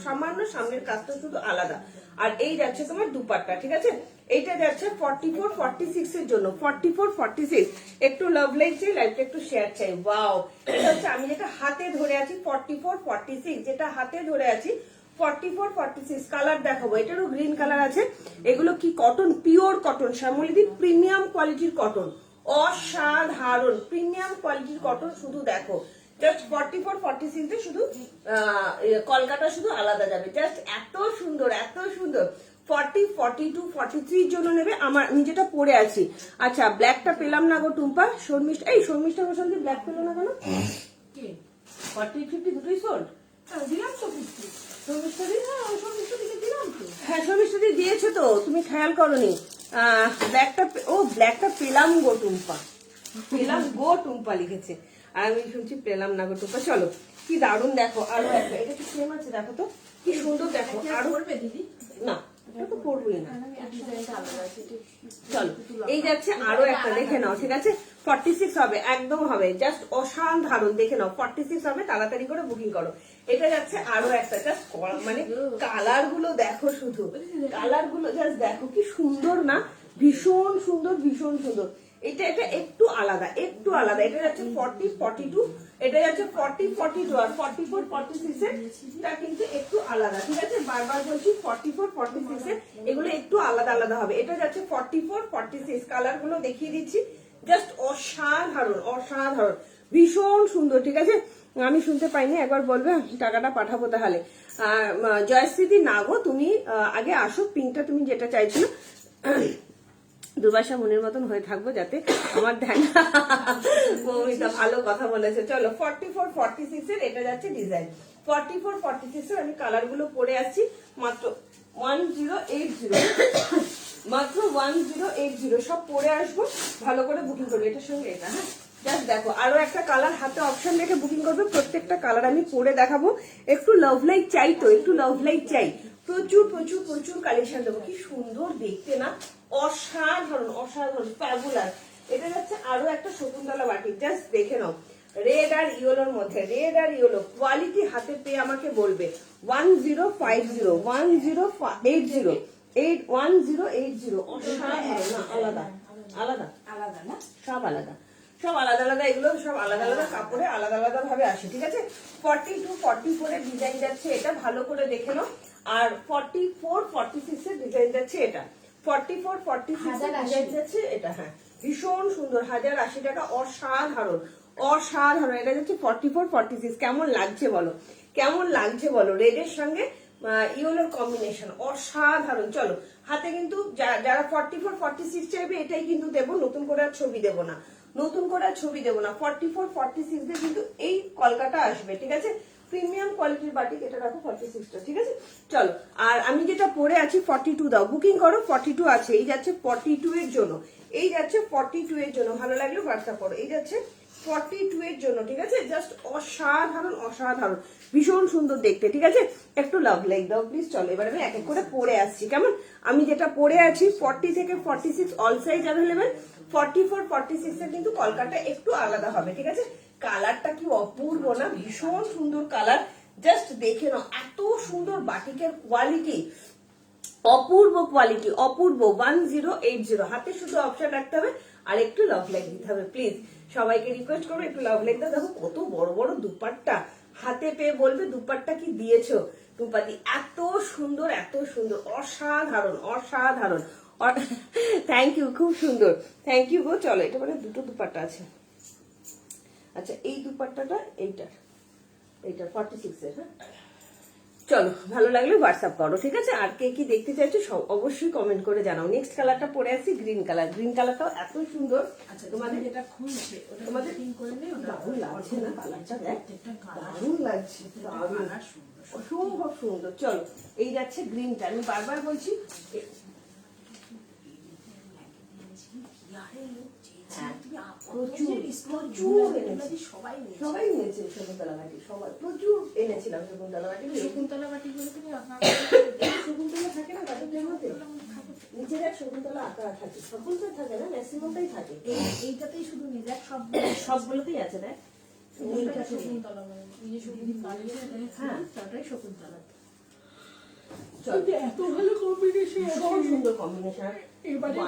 সামান্য সামনের কাজটা শুধু আলাদা, আর এই যাচ্ছে তোমার দুপাট্টা, ঠিক আছে? এইটা যাচ্ছে 44 46 এর জন্য, 44 46। একটু লাভ লাইক চাই, লাইভটা একটু শেয়ার চাই। ওয়াও, এটা হচ্ছে আমি যেটা হাতে ধরে আছি 44 46, যেটা হাতে ধরে আছি 44 46। কালার দেখাবো, এটারও গ্রিন কালার আছে। এগুলো কি কটন, পিওর কটন, শ্যামলিদি প্রিমিয়াম কোয়ালিটির কটন, অসাধারণ প্রিমিয়াম কোয়ালিটির কটন। শুধু দেখো জাস্ট 44 46 এ শুধু কলকাতা শুধু আলাদা যাবে, জাস্ট এত সুন্দর এত সুন্দর। 40 42 43 জন্য নেবে। আমি যেটা পরে আছি, আচ্ছা ব্ল্যাকটা পেলাম না গো টুম্পা, শর্মিষ্ঠা, এই শর্মিষ্ঠা বসন্তি ব্ল্যাক পেলো না কেন? 40 50 দুটোই সোল্ড, দিলাম তো 50 শর্মিষ্ঠা দি, দিলাম তো। হ্যাঁ শর্মিষ্ঠা দি দিয়েছো তো, তুমি খেয়াল করোনি। ব্ল্যাকটা পেলাম গো টুম্পা, পেলাম গো টুম্পা লিখেছে, আর আমি শুনছি পেলাম না গো টুম্পা। চলো কি দারুণ, দেখো আরো একটা, এটা কি সেম আছে, দেখো তো কি সুন্দর, দেখো আরো করবে দিদি না, এটা তো করবোই না। চলো এই যাচ্ছে আরো একটা, দেখে নাও, ঠিক আছে? 46 হবে, একদম হবে, জাস্ট অসাধারণ, দেখে নাও 46 হবে, তাড়াতাড়ি করে বুকিং করো। এটা যাচ্ছে আরো একটা, জাস্ট মানে কালার গুলো দেখো, শুধু কালার গুলো জাস্ট দেখো কি সুন্দর না, ভীষণ সুন্দর ভীষণ সুন্দর। এটা একটু আলাদা, একটু আলাদা। এটা যাচ্ছে 40 42, এটা যাচ্ছে 40 42 আর 44 46 এটা কিন্তু একটু আলাদা, ঠিক আছে? বারবার বলছি 44 46 এগুলো একটু আলাদা আলাদা হবে। এটা যাচ্ছে 44 46, কালার গুলো দেখিয়ে দিচ্ছি, জাস্ট অসাধারণ অসাধারণ, ভীষণ সুন্দর, ঠিক আছে? আমি শুনতে পাইনি, একবার বলবে, টাকাটা পাঠাবো তাহলে। জয়শ্রীদি না গো, তুমি আগে আসো, পিঙ্কটা তুমি যেটা চাইছিল, দুর্বাসা মনের মতন হয়ে থাকবো যাতে আমার ধ্যান। মৌমিতা ভালো কথা বলেছে। চলো 44 46 এর এটা যাচ্ছে ডিজাইন, 44 46 এর আমি কালার গুলো পরে আসছি, মাত্র 1080, মাত্র 1080, সব পরে আসবো, ভালো করে বুকিং করবে এটার সঙ্গে এটা, হ্যাঁ জাস্ট দেখো আরো একটা কালার হাতে অপশন রেখে বুকিং করবে। প্রত্যেকটা কালার আমি পরে দেখাবো। একটু লাভ লাইট চাই তো, একটু লাভ লাইট চাই, প্রচুর প্রচুর প্রচুর কালেকশন দেবো। কি সুন্দর দেখতে না, অসাধারণ অসাধারণ ফ্যাবুলাস। এটা যাচ্ছে আরো একটা শকুন্তলা বাটিক, জাস্ট দেখে নাও, রেড আর ইয়েলোর মধ্যে, রেড আর ইয়েলো, কোয়ালিটি হাতে পেয়ে আমাকে বলবে। 1050 1080 1080, অসাধারণ না, আলাদা আলাদা আলাদা না, সব আলাদা, সব আলাদা আলাদা, এগুলো সব আলাদা আলাদা কাপড়ে আলাদা আলাদা ভাবে আসে, ঠিক আছে? 42 44 এর ডিজাইন যাচ্ছে এটা, ভালো করে দেখে নাও। আর 44 46 এর ডিজাইন যাচ্ছে এটা, 44 46 এর ডিজাইন যাচ্ছে এটা, হ্যাঁ ভীষণ সুন্দর, 1080 টাকা, অসাধারণ অসাধারণ। এটা যাচ্ছে 44 46। কেমন লাগছে বলো, কেমন লাগছে বলো? রেডের সঙ্গে ইয়েলোর কম্বিনেশন অসাধারণ। চলো হাতে কিন্তু যারা 44 46 চাইবে এটাই কিন্তু দেবো, নতুন করে আর ছবি দেবো না, নতুন করে আর ছবি দেবো না। 44 46 দিয়ে কিন্তু এই কলকাতা আসবে, ঠিক আছে? প্রিমিয়াম কোয়ালিটির বাটিক, এটা রাখো 46টা, ঠিক আছে? চলো, আর আমি যেটা পরে আছি 42 দাও, বুকিং করো। 42 আছে, এই যাচ্ছে 42 এর জন্য, এই যাচ্ছে 42 এর জন্য, ভালো লাগলে হোয়াটসঅ্যাপ করো। এই যাচ্ছে 42 এর জন্য, ঠিক আছে? জাস্ট অসাধারণ অসাধারণ, ভীষণ সুন্দর দেখতে, ঠিক আছে? একটু লাভ লাইক দাও প্লিজ। চলো এবার আমি এক এক করে পরে আসছি, কেমন? আমি যেটা পরে আছি 40 থেকে 46 অল সাইজ অ্যাভেলেবেল, 44 46 এর কিন্তু কলকাতা একটু আলাদা হবে, ঠিক আছে? কালারটা কি অপূর্ব না, ভীষণ সুন্দর কালার, জাস্ট দেখে নাও, এত সুন্দর বাটিকের কোয়ালিটি, অপূর্ব কোয়ালিটি, অপূর্ব। 1080, হাতে শুধু অপশন রাখতে হবে আর একটু লাভ লাইক দিতে হবে প্লিজ। সবাইকে রিকোয়েস্ট করবো একটু লাভ লাইক দাও। দেখো কত বড় বড় দুপাট্টা, হাতে পেয়ে বলবে দুপাট্টা কি দিয়েছো রূপাদি, এত সুন্দর এত সুন্দর, অসাধারণ অসাধারণ। থ্যাংক ইউ, খুব সুন্দর, থ্যাংক ইউ গো। চলো এটা মানে দুটো দুপাট্টা আছে। আচ্ছা এই দুপাট্টাটা এইটার 46 এর। হ্যাঁ চলো, ভালো লাগলে হোয়াটসঅ্যাপ করো, ঠিক আছে? আর কে কি দেখতে চাইছো সব অবশ্যই কমেন্ট করে জানাও। নেক্সট কালারটা পরে আসি গ্রিন কালার। গ্রিন কালারটাও এত সুন্দর। আচ্ছা তোমাদের যেটা খুলছে ওটা তোমাদের পিন করে নিয়ে ওটা দারুণ লাগছে না কালারটা? দেখ প্রত্যেকটা দারুণ লাগছে, দারুণ কালার সুন্দর। অসম্ভব সুন্দর। চলো এই যাচ্ছে গ্রিনটা, আমি বারবার বলছি সবাই নিয়েছে শকুন্তলা বাটি, সবাই প্রচুর এনেছিলাম শকুন্তলা বাটি। শকুন্তলা বাটি করে তুমি শকুন্তলা থাকে না গাছের মধ্যে, নিচে দেখ শকুন্তলা আঁকা থাকে, সকলটাই থাকে না, ম্যাক্সিমামটাই থাকে। এইটাতেই শুধু নিয়ে দেখ সবগুলোতেই আছে দেখ। শকুন্তলা মানে এই যে শকুন্তলা হ্যাঁ তাটাই শকুন্তলা। এত ভালো কম্বিনেশন, ভীষণ সুন্দর কম্বিনেশন, এবারে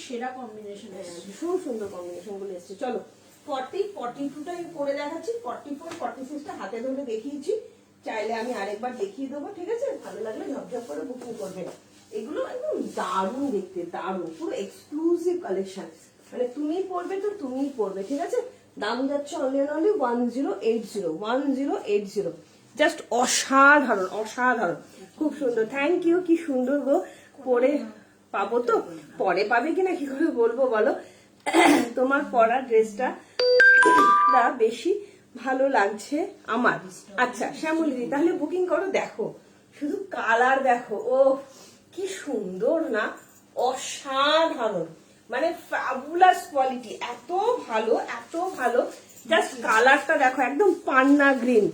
সেরা কম্বিনেশন, ভীষণ সুন্দর কম্বিনেশন গুলো এসছে। চলো 40 42টা পরে দেখাচ্ছি, 44 46টা হাতে ধরে দেখিয়েছি, চাইলে আমি আরেকবার দেখিয়ে দেবো, ঠিক আছে? ভালো লাগলে ঝপঝপ করে বুকিং করবে। এগুলো একদম দারুণ দেখতে, দারুণ, পুরো এক্সক্লুসিভ কালেকশন, মানে তুমি পরবে তো তুমিই পরবে, ঠিক আছে? দাম যাচ্ছে অনলি 1080 জাস্ট অসাধারণ অসাধারণ, খুব সুন্দর। থ্যাংক ইউ, কি সুন্দর গো। পরে পাবো তো, পরে পাবে কিনা কি করে বলবো বলো? তোমার পরা ড্রেসটা বেশি ভালো লাগছে আমার। আচ্ছা শ্যামলী, তাহলে বুকিং করো। দেখো শুধু কালার দেখো, ও কি সুন্দর না, অসাধারণ, মানে ফ্যাবুলাস কোয়ালিটি, এত ভালো এত ভালো। জাস্ট কালারটা দেখো, একদম পান্না গ্রিন,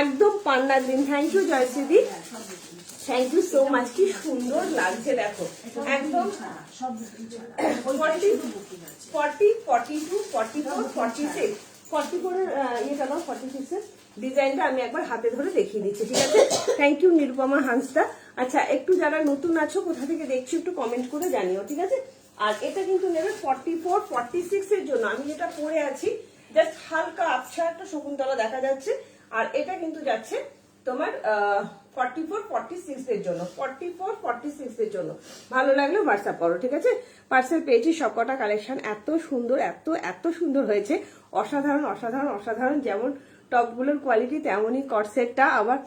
একদম পান্না গ্রিন। থ্যাংক ইউ জয়শ্রীদি, থ্যাংক ইউ সো মাচ, কি সুন্দর লাগছে দেখো, একদম 40 42 44 46 44 এর ইয়েটা দাও, 46 এর ডিজাইনটা আমি একবার হাতে ধরে দেখিয়ে দিচ্ছি, ঠিক আছে? Thank you Nirupama Hansda. আচ্ছা একটু যারা নতুন আছো কোথা থেকে দেখছো একটু কমেন্ট করে জানিও, ঠিক আছে? আর এটা কিন্তু নেবে 44 46 এর জন্য। আমি যেটা পরে আছি জাস্ট হালকা আবছা একটা শকুন্তলা দেখা যাচ্ছে, আর এটা কিন্তু যাচ্ছে তোমার 44 46 এর জন্য, 44 46 এর জন্য। ভালো লাগলে হোয়াটসঅ্যাপ করো, ঠিক আছে? পার্সেল পেয়েছি সবকটা কালেকশন, এত সুন্দর এত এত সুন্দর হয়েছে, অসাধারণ অসাধারণ অসাধারণ। যেমন টপগুলোর কোয়ালিটি তেমনই কটসেটটা, আবার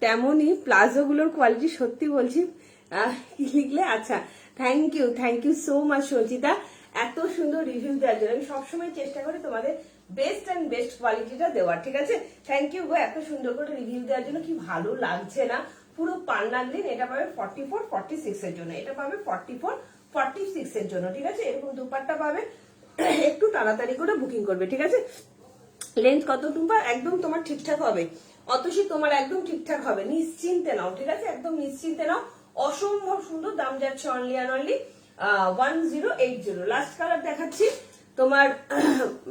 তেমনই প্লাজোগুলোর কোয়ালিটি। সত্যি বলছি, কি লিখলে? আচ্ছা thank you so much Sanchita, এত সুন্দর রিভিউ দেওয়ার জন্য। আমি সবসময় চেষ্টা করি তোমাদের বেস্ট অ্যান্ড বেস্ট কোয়ালিটিটা দেওয়ার, ঠিক আছে? থ্যাংক ইউ গো, এত সুন্দর করে রিভিউ দেওয়ার জন্য। কি ভালো লাগছে না, পুরো পান্না গ্রিন। এটা পাবে 44 46 এর জন্য, এটা পাবে 44 46 এর জন্য, ঠিক আছে? এরকম দুপাট্টা পাবে, একটু তাড়াতাড়ি করে বুকিং করবে, ঠিক আছে? লেন্থ কত টুম্পা? একদম তোমার ঠিকঠাক হবে, অতসী তোমার একদম ঠিকঠাক হবে, নিশ্চিন্তে নাও, ঠিক আছে? একদম নিশ্চিন্তে নাও, অসম্ভব সুন্দর। দাম যাচ্ছে অনলি 1080। লাস্ট কালার দেখাচ্ছি তোমার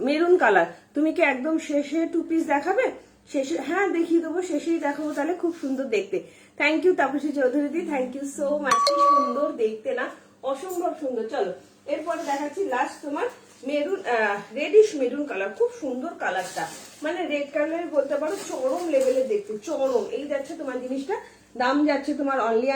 মেরুন কালার। তুমি কি একদম শেষে 2 পিস দেখাবে? শেষে? হ্যাঁ দেখিয়ে দেবো, শেষেই দেখাবো, তাহলে খুব সুন্দর দেখতে। থ্যাংক ইউ তাপসী চৌধুরী দি, থ্যাংক ইউ সো মাচ, কি সুন্দর দেখতে না, অসম্ভব সুন্দর। চলো এরপরে দেখাচ্ছি লাস্ট তোমার মেরুন, রেডিশ মেরুন কালার, খুব সুন্দর কালারটা, মানে রেড কালার বলতে পারো, চরম লেভেলের দেখতে, চরম। এই যাচ্ছে তোমার জিনিসটা, দাম যাচ্ছে তোমার অনলি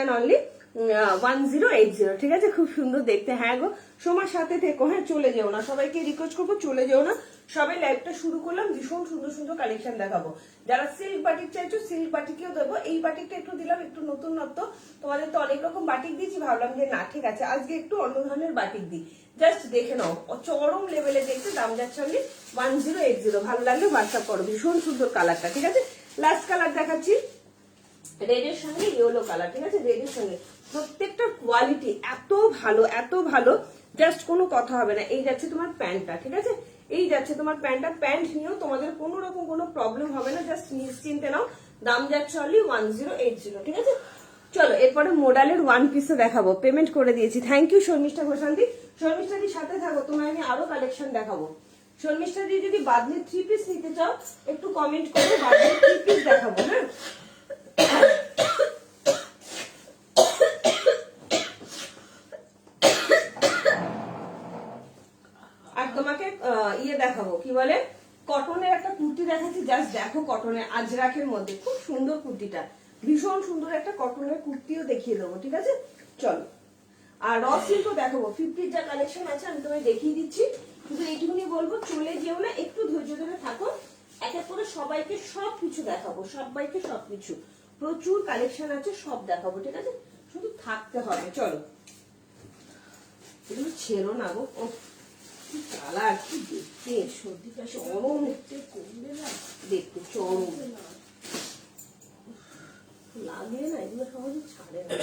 1080, ঠিক আছে? খুব সুন্দর দেখতে। হ্যাঁ গো সময় সাথে থেকো, হ্যাঁ চলে যেও না, সবাইকে রিকোয়েস্ট করবো চলে যেও না। সবাই লাইভটা শুরু করলাম, ভীষণ সুন্দর সুন্দর কালেকশন দেখাবো। যারা সিল্ক বাটিক চাইছো সিল্ক বাটিকেও দেবো, এই বাটিকটা একটু দিলাম, একটু নতুনত্ব। তোমাদের তো অনেক রকম বাটিক দিয়েছি, ভাবলাম যে না ঠিক আছে আজকে একটু অন্য ধরনের বাটিক দিই, জাস্ট দেখে নাও, চরম লেভেলে দেখতে। দাম যাচ্ছে অনলি 1080। ভালো লাগলে হোয়াটসঅ্যাপ করো, ভীষণ সুন্দর কালারটা, ঠিক আছে? লাস্ট কালার দেখাচ্ছি রেডের সঙ্গে ইয়েলো কালার, ঠিক আছে? রেডের সঙ্গে প্রত্যেকটা কোয়ালিটি এত ভালো এত ভালো, জাস্ট কোনো কথা হবে না। এই যাচ্ছে তোমার প্যান্টটা, ঠিক আছে? এই যাচ্ছে তোমার প্যান্টটা, প্যান্ট নিয়েও তোমাদের কোনো রকম কোনো প্রবলেম হবে না, জাস্ট নিশ্চিন্তে নাও। দাম যাচ্ছে অনলি 1080, ঠিক আছে? চলো এরপরে মোডালের 1 পিসে দেখাবো, পেমেন্ট করে দিয়েছি। থ্যাংক ইউ শর্মিষ্ঠা ঘোষালদি। শর্মিষ্ঠাদির সাথে থাকো, তোমায় আমি আরো কালেকশন দেখাবো। শর্মিষ্ঠাদি যদি বাদলি 3 পিস নিতে চাও একটু কমেন্ট করো, বাদলি 3 পিস দেখাবো, হ্যাঁ? আর তোমাকে ইয়ে দেখাবো, কি কি বলে কটনের একটা কুর্তি দেখাচ্ছি, জাস্ট দেখো কটনের আজরাকের মধ্যে খুব সুন্দর কুর্তিটা, ভীষণ সুন্দর একটা কটনের কুর্তিও দেখিয়ে দেবো, ঠিক আছে চলো। আর র সিল্কও দেখাবো, 50 যা কালেকশন আছে আমি তোমায় দেখিয়ে দিচ্ছি, শুধু এইটুকুনি বলবো চলে যেও না, একটু ধৈর্য ধরে থাকো, এক এক করে সবাইকে সবকিছু দেখাবো, সবাইকে সবকিছু, প্রচুর কালেকশন আছে, সব দেখাবো, ঠিক আছে শুধু থাকতে হবে। চলো এগুলো ছেড়ো না গো, ও কি কালার, কি দেখতে সর্দিটা চরম দেখতে কমবে না, দেখতে চরম লাগে না, এগুলো সহজে ছাড়ে না।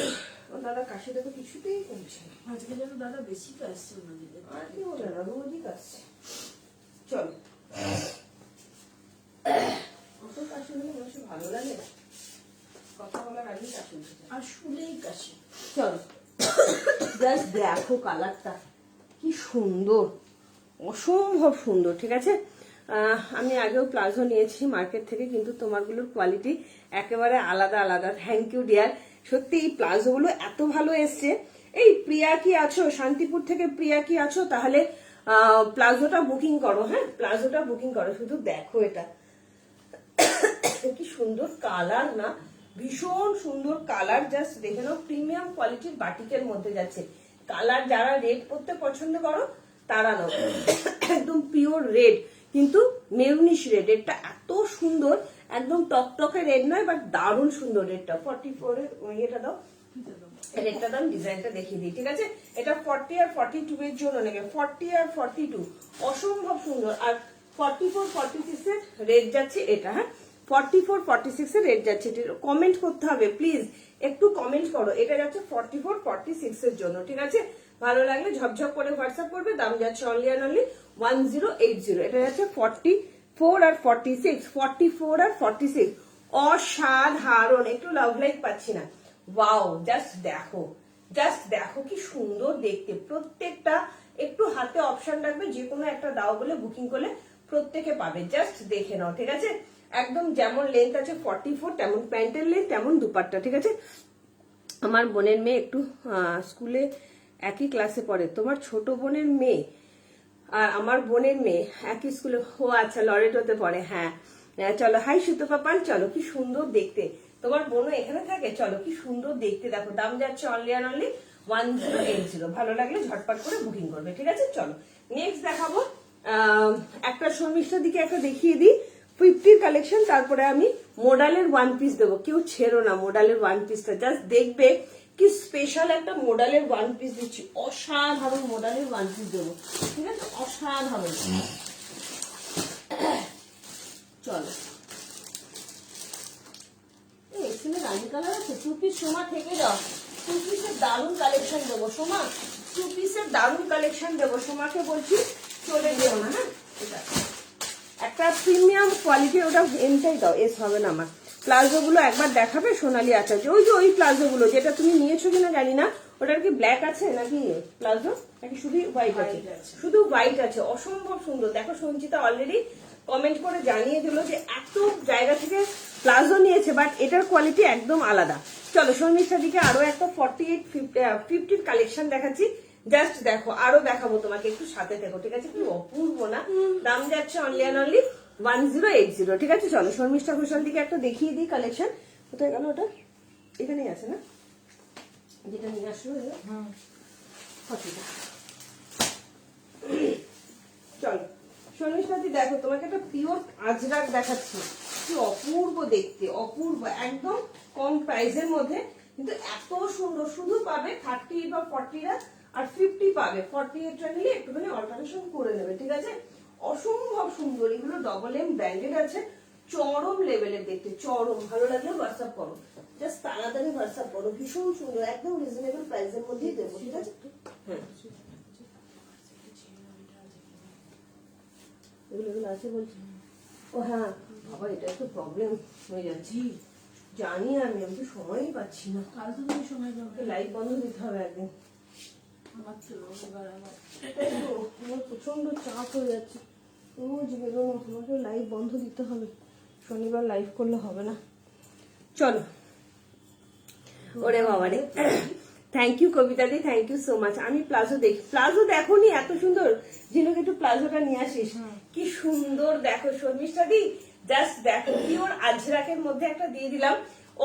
আমার দাদা কাশিটা তো কিছুতেই কমছে না, আজকে যেন দাদা বেশি কাশছে ওনাদের। আর কি বলে না, রোজই কাশছে। চলো অত কাশি হলে মানুষের ভালো লাগে না, কথা বলার আগেই কাশি উঠে যায়। আর শুলেই কাশি। চলো জাস্ট দেখো কালারটা কি সুন্দর, অসম্ভব সুন্দর, ঠিক আছে। আমি আগেও প্লাজো নিয়েছি মার্কেট থেকে, কিন্তু তোমারগুলোর কোয়ালিটি একেবারে আলাদা আলাদা। থ্যাংক ইউ ডিয়ার, সত্যি এই প্লাজোগুলো এত ভালো এসছে। এই প্রিয়া কি আছো, শান্তিপুর থেকে প্রিয়া কি আছো, তাহলে প্লাজোটা বুকিং করো, হ্যাঁ প্লাজোটা বুকিং করো। শুধু দেখো এটা কি সুন্দর কালার না, ভীষণ সুন্দর কালার, জাস্ট দেখে নাও, প্রিমিয়াম কোয়ালিটির বাটিকের মধ্যে যাচ্ছে কালার। যারা রেড পরতে পছন্দ করো তারা নাও, একদম পিওর রেড, কিন্তু মেরুনিশ রেড, এটা এত সুন্দর, একদম টকটকে রেড নয়, বাট দারুণ সুন্দর রেডটা। 44 এর ইয়েটা দাও, রেডটা দাম, ডিজাইনটা দেখিয়ে দিই, ঠিক আছে। এটা 40 আর 42 এর জন্য নেবে, 40 আর 42 অসম্ভব সুন্দর। আর 44 46 এর রেড যাচ্ছে এটা, হ্যাঁ 44 46 এর রেড যাচ্ছে, কমেন্ট করতে হবে প্লিজ, একটু কমেন্ট করো, এটা যাচ্ছে 44 46 এর জন্য, ঠিক আছে। ভালো লাগলে ঝপঝপ করে হোয়াটসঅ্যাপ করবে, দাম যাচ্ছে অনলি অ্যান্ড অনলি 1080। এটা যাচ্ছে 44 আর 46, 44 আর 46 অসাধারণ, একটু লাভ লাইক পাচ্ছি না, ওয়াও জাস্ট দেখো কি সুন্দর দেখতে, প্রত্যেকটা একটু হাতে অপশন রাখবে, যে কোনো একটা দাও বলে বুকিং করলে প্রত্যেকে পাবে, জাস্ট দেখে নাও, ঠিক আছে। একদম যেমন লেন্থ আছে 44 তেমন প্যান্টের লেন্থ, তেমন দুপাট্টা, ঠিক আছে। আমার বোনের মেয়ে একটু স্কুলে একই ক্লাসে পড়ে, তোমার ছোট বোনের মেয়ে আর আমার বোনের মেয়ে একই স্কুলে, ও আচ্ছা লরেটোতে পড়ে, হ্যাঁ চলো হাই সুতপা পান, চলো কি সুন্দর দেখতে, তোমার বোনও এখানে থাকে, চলো কি সুন্দর দেখতে, দেখো দাম যাচ্ছে অনলি অ্যান্ড অনলি 1080। ভালো লাগলে ঝটপট করে বুকিং করবে, ঠিক আছে চলো। নেক্সট দেখাবো একটা শর্মিষ্ঠার দিকে একটা দেখিয়ে দিই, 50 কালেকশন, তারপরে আমি মোডালের ওয়ান পিস দেবো, কেউ ছেড়ো না মোডালের ওয়ান পিসটা, জাস্ট দেখবে কি স্পেশাল একটা মোডালের ওয়ান পিস দিচ্ছি, অসাধারণ মোডালের ওয়ান পিস দেবো, ঠিক আছে অসাধারণ। চলো এখানে রানী কালার আছে, 2 পিস সোমা থেকে যাও, 2 পিসের দারুণ কালেকশন দেবো সোমা, 2 পিসের দারুণ কালেকশন দেবো, সোমাকে বলছি চলে যেও না, হ্যাঁ ঠিক আছে। একটা প্রিমিয়াম কোয়ালিটির, ওটা এমটাই দাও, এস হবে না আমার। প্লাজো গুলো একবার দেখাবে সোনালী আচার্য, ওই যে ওই প্লাজো গুলো যেটা তুমি নিয়েছো কিনা জানি না, ওটার কি ব্ল্যাক আছে নাকি প্লাজো, নাকি শুধু হোয়াইট আছে? শুধু হোয়াইট আছে, অসম্ভব সুন্দর। দেখো সঞ্চিতা অলরেডি কমেন্ট করে জানিয়ে দিল যে এত জায়গা থেকে প্লাজো নিয়েছে, বাট এটার কোয়ালিটি একদম আলাদা। চলো শর্মিষ্ঠার দিকে আরো একটা 48 50 কালেকশন দেখাচ্ছি, জাস্ট দেখো, আরো দেখাবো তোমাকে, একটু সাথে দেখো, ঠিক আছে। কি অপূর্ব না, দাম যাচ্ছে অনলি অ্যান্ড অনলি 1080, ঠিক আছে। চলো শর্মিষ্ঠা ঘোষাল দিকে একটা দেখিয়ে দিই কালেকশন, কোথায় গেল ওটা, এখানেই আছে না, যেটা নিয়ে আসলো চলো শর্মিষ্ঠাদি দেখো, তোমাকে একটা পিওর আজরাক দেখাচ্ছি, কি অপূর্ব দেখতে, অপূর্ব, একদম কম প্রাইসের মধ্যে, কিন্তু এত সুন্দর। শুধু পাবে 30 বা 40 আর 50 পাবে, 48 নিলে একটুখানি অল্টারেশন করে নেবে, ঠিক আছে। অসম্ভব সুন্দর, এগুলো ডবল এম ব্র্যান্ডেড আছে, চরম লেভেলের দেখতে, চরম। ভালো লাগলে হোয়াটসঅ্যাপ করো, জাস্ট তাড়াতাড়ি হোয়াটসঅ্যাপ করো, ভীষণ সুন্দর, একদম রিজনেবল প্রাইসের মধ্যেই দেবো, ঠিক আছে। হ্যাঁ এগুলো আছে বলছি, ও হ্যাঁ বাবা এটা একটু প্রবলেম হয়ে যাচ্ছে, জানি আমি তো সময়ই পাচ্ছি না, কাল তো তুমি সময় পাবে, লাইভ বন্ধ দিতে হবে একদিন, আমার তো রবিবার আমার প্রচন্ড চাপ হয়ে যাচ্ছে, রোজ বেরোনো, তোমাকে লাইভ বন্ধ দিতে হবে, শনিবার লাইভ করলে হবে না। চলো ওরে বাবা রে, থ্যাংক ইউ কবিতা দি, থ্যাংক ইউ সো মাচ। আমি প্লাজো দেখি, প্লাজো দেখো নি এত সুন্দর, ঝিনুক একটু প্লাজোটা নিয়ে আসিস, কি সুন্দর দেখো শর্মিষ্ঠা দি, জাস্ট দেখো পিওর আজরাকের মধ্যে একটা দিয়ে দিলাম,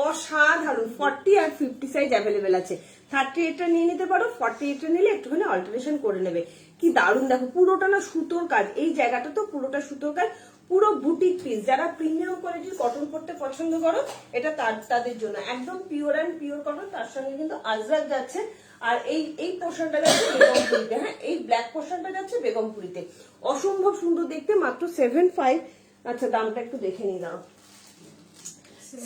অসাধারণ। 40 আর 50 সাইজ অ্যাভেলেবেল আছে, 38টা নিয়ে নিতে পারো, 48টা নিলে একটুখানি অল্টারেশন করে নেবে। কি দারুণ দেখো, পুরোটা না সুতোর কাজ, এই জায়গাটা তো পুরোটা সুতোর কাজ, পুরো বুটিক পিস। যারা প্রিমিয়াম কোয়ালিটির কটন পরতে পছন্দ করো, এটা তাদের জন্য একদম পিওর অ্যান্ড পিওর কটন, তার সঙ্গে কিন্তু আজরাক যাচ্ছে। আর এই পোর্শনটা যাচ্ছে বেগমপুরিতে, হ্যাঁ এই ব্ল্যাক পোর্শনটা যাচ্ছে বেগমপুরিতে, অসম্ভব সুন্দর দেখতে, মাত্র 7.5। আচ্ছা দামটা একটু দেখে নিই দাও,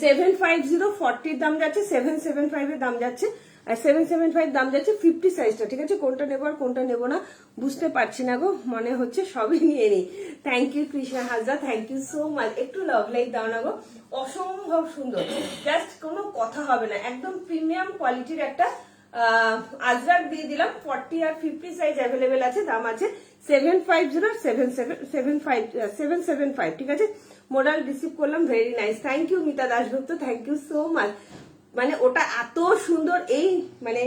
750, 40 দাম যাচ্ছে, 775 এর দাম যাচ্ছে, আর 775 দাম যাচ্ছে 50 সাইজটা। ঠিক আছে, কোনটা নেবো আর কোনটা নেবো না বুঝতে পারছি না গো, মনে হচ্ছে সবই নিয়ে নিই। Thank you Krishna Hazra, thank you so much. একটু লাভ লাইক দাও না গো, অসম্ভব সুন্দর, জাস্ট কোনো কথা হবে না, একদম প্রিমিয়াম কোয়ালিটির একটা আজরাক দিয়ে দিলাম। 40 আর 50 সাইজ অ্যাভেলেবেল আছে, দাম আছে 750, 775। ঠিক আছে, মডেল রিসিভ করলাম, very nice, thank you Mita Dasgupta, thank you so much. মানে ওটা এত সুন্দর, এই মানে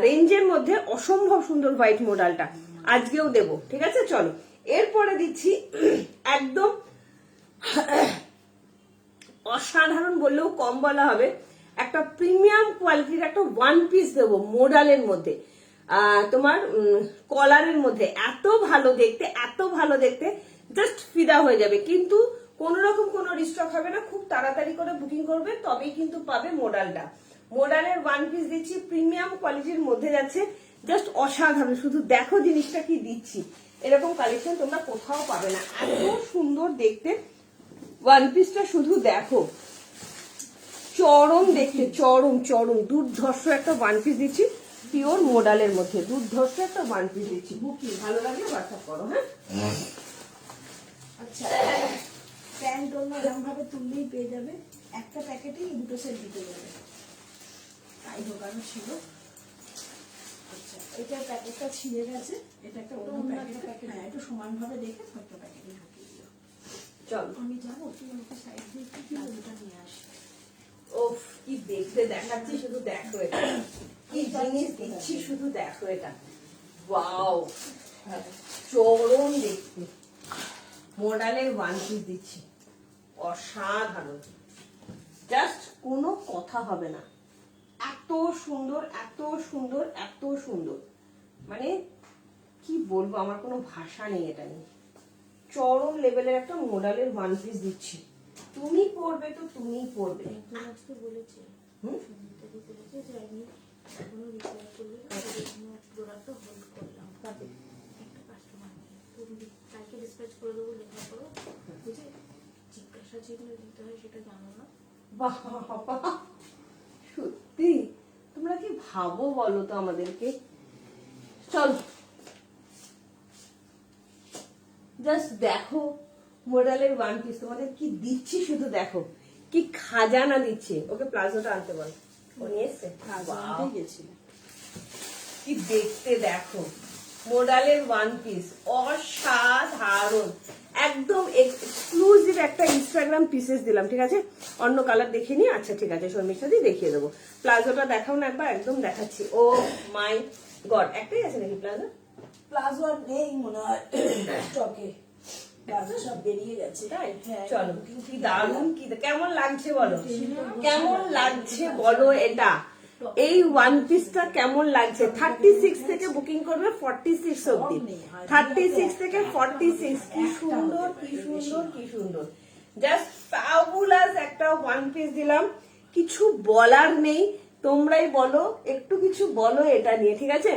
রেঞ্জের মধ্যে অসম্ভব সুন্দর হোয়াইট মডেলটা আজকেও দেবো। ঠিক আছে, চলো এরপরে দিচ্ছি একদম অসাধারণ বললেও কম বলা হবে, একটা প্রিমিয়াম কোয়ালিটির একটা ওয়ান পিস দেবো মোডালের মধ্যে, তোমার কলারের মধ্যে, এত ভালো দেখতে, এত ভালো দেখতে, জাস্ট ফিদা হয়ে যাবে। কিন্তু কোন রকম কোনো রিস্টক হবে না, খুব তাড়াতাড়ি করে বুকিং করবে তবেই কিন্তু পাবে মোডালটা। মোডালের ওয়ান পিস দিচ্ছি, প্রিমিয়াম কোয়ালিটির মধ্যে যাচ্ছে, জাস্ট অসাধারণ। শুধু দেখো জিনিসটা কি দিচ্ছি, এরকম কালেকশন তোমরা কোথাও পাবে না, এত সুন্দর দেখতে ওয়ান পিসটা, শুধু দেখো চরম দেখতে, চরম চরম দুর্ধর্ষ একটা ওয়ান পিস দিচ্ছি, পিওর মোডালের মধ্যে দুর্ধর্ষ একটা ওয়ান পিস দিচ্ছি। বুকিং ভালো লাগলে হোয়াটসঅ্যাপ করো। হ্যাঁ আচ্ছা, প্যান্ট অন্য এরকম ভাবে তুললেই পেয়ে যাবে, একটা প্যাকেটেই দুটো সেট দিতে যাবে, তাই ঢোকানো ছিল। আচ্ছা, এটার প্যাকেটটা ছিঁড়ে গেছে, এটা একটা অন্য প্যাকেট, হ্যাঁ একটু সমানভাবে দেখে একটা প্যাকেটে ঢুকিয়ে দিও। চল আমি যাবো, তুই আমাকে সাইড দিয়ে একটু প্লাজোটা নিয়ে আসি। ওফ কি দেখতে দেখাচ্ছি, শুধু দেখো এটা কি জিনিস দিচ্ছি, শুধু দেখো এটা, ওয়াও চরম দেখতে মোডালের ওয়ান পিস দিচ্ছি, অসাধারণ, জাস্ট কোনো কথা হবে না, এত সুন্দর এত সুন্দর এত সুন্দর, মানে কি বলবো, আমার কোনো ভাষা নেই এটা নিয়ে। চরম লেভেলের একটা মোডালের ওয়ান পিস দিচ্ছি, তুমি পড়বে তো তুমিই পড়বে। একজন আজকে বলেছে, সুমিতাদি বলেছে যে আমি এখনো রিপেয়ার করলে প্রোডাক্টটা হোল্ড করলাম, তাদের একটা কাস্টমার তুমি কালকে ডিসপ্যাচ করে দেবো, লেখা করো, বুঝে জিজ্ঞাসা যেগুলো দিতে হয় সেটা জানো না। বাবা সত্যি তোমরা কি ভাবো বলো তো আমাদেরকে। চল জাস্ট দেখো মোডালের ওয়ান পিস তোমাদের কি দিচ্ছি, শুধু দেখো কি খাজানা দিচ্ছে। ওকে প্লাজোটা আনতে বল, ও নিয়ে এসছে, গেছিল কি দেখতে দেখো মোডালের ওয়ান পিস, অসাধারণ, একদম এক্সক্লুসিভ একটা ইনস্টাগ্রাম পিসেস দিলাম। ঠিক আছে, অন্য কালার দেখিনি, আচ্ছা ঠিক আছে শর্মিষ্ঠা দিয়ে দেখিয়ে দেবো। প্লাজোটা দেখাও না একবার, একদম দেখাচ্ছি। ও মাই গড, একটাই আছে নাকি প্লাজো? প্লাজো আর নেই মনে হয় স্টকে, প্লাজো সব বেরিয়ে গেছে। তাই হ্যাঁ, চলো, কি দারুণ, কি কেমন লাগছে বলো, কেমন লাগছে বলো, এটা এই ওয়ান পিসটা কেমন লাগছে। 36 থেকে বুকিং করবে 46 অব্দি, 36 থেকে 46, কি সুন্দর কি সুন্দর কি সুন্দর, জাস্ট ফ্যাবুলাস একটা ওয়ান পিস দিলাম, কিছু বলার নেই, তোমরাই বলো, একটু কিছু বলো এটা নিয়ে। ঠিক আছে,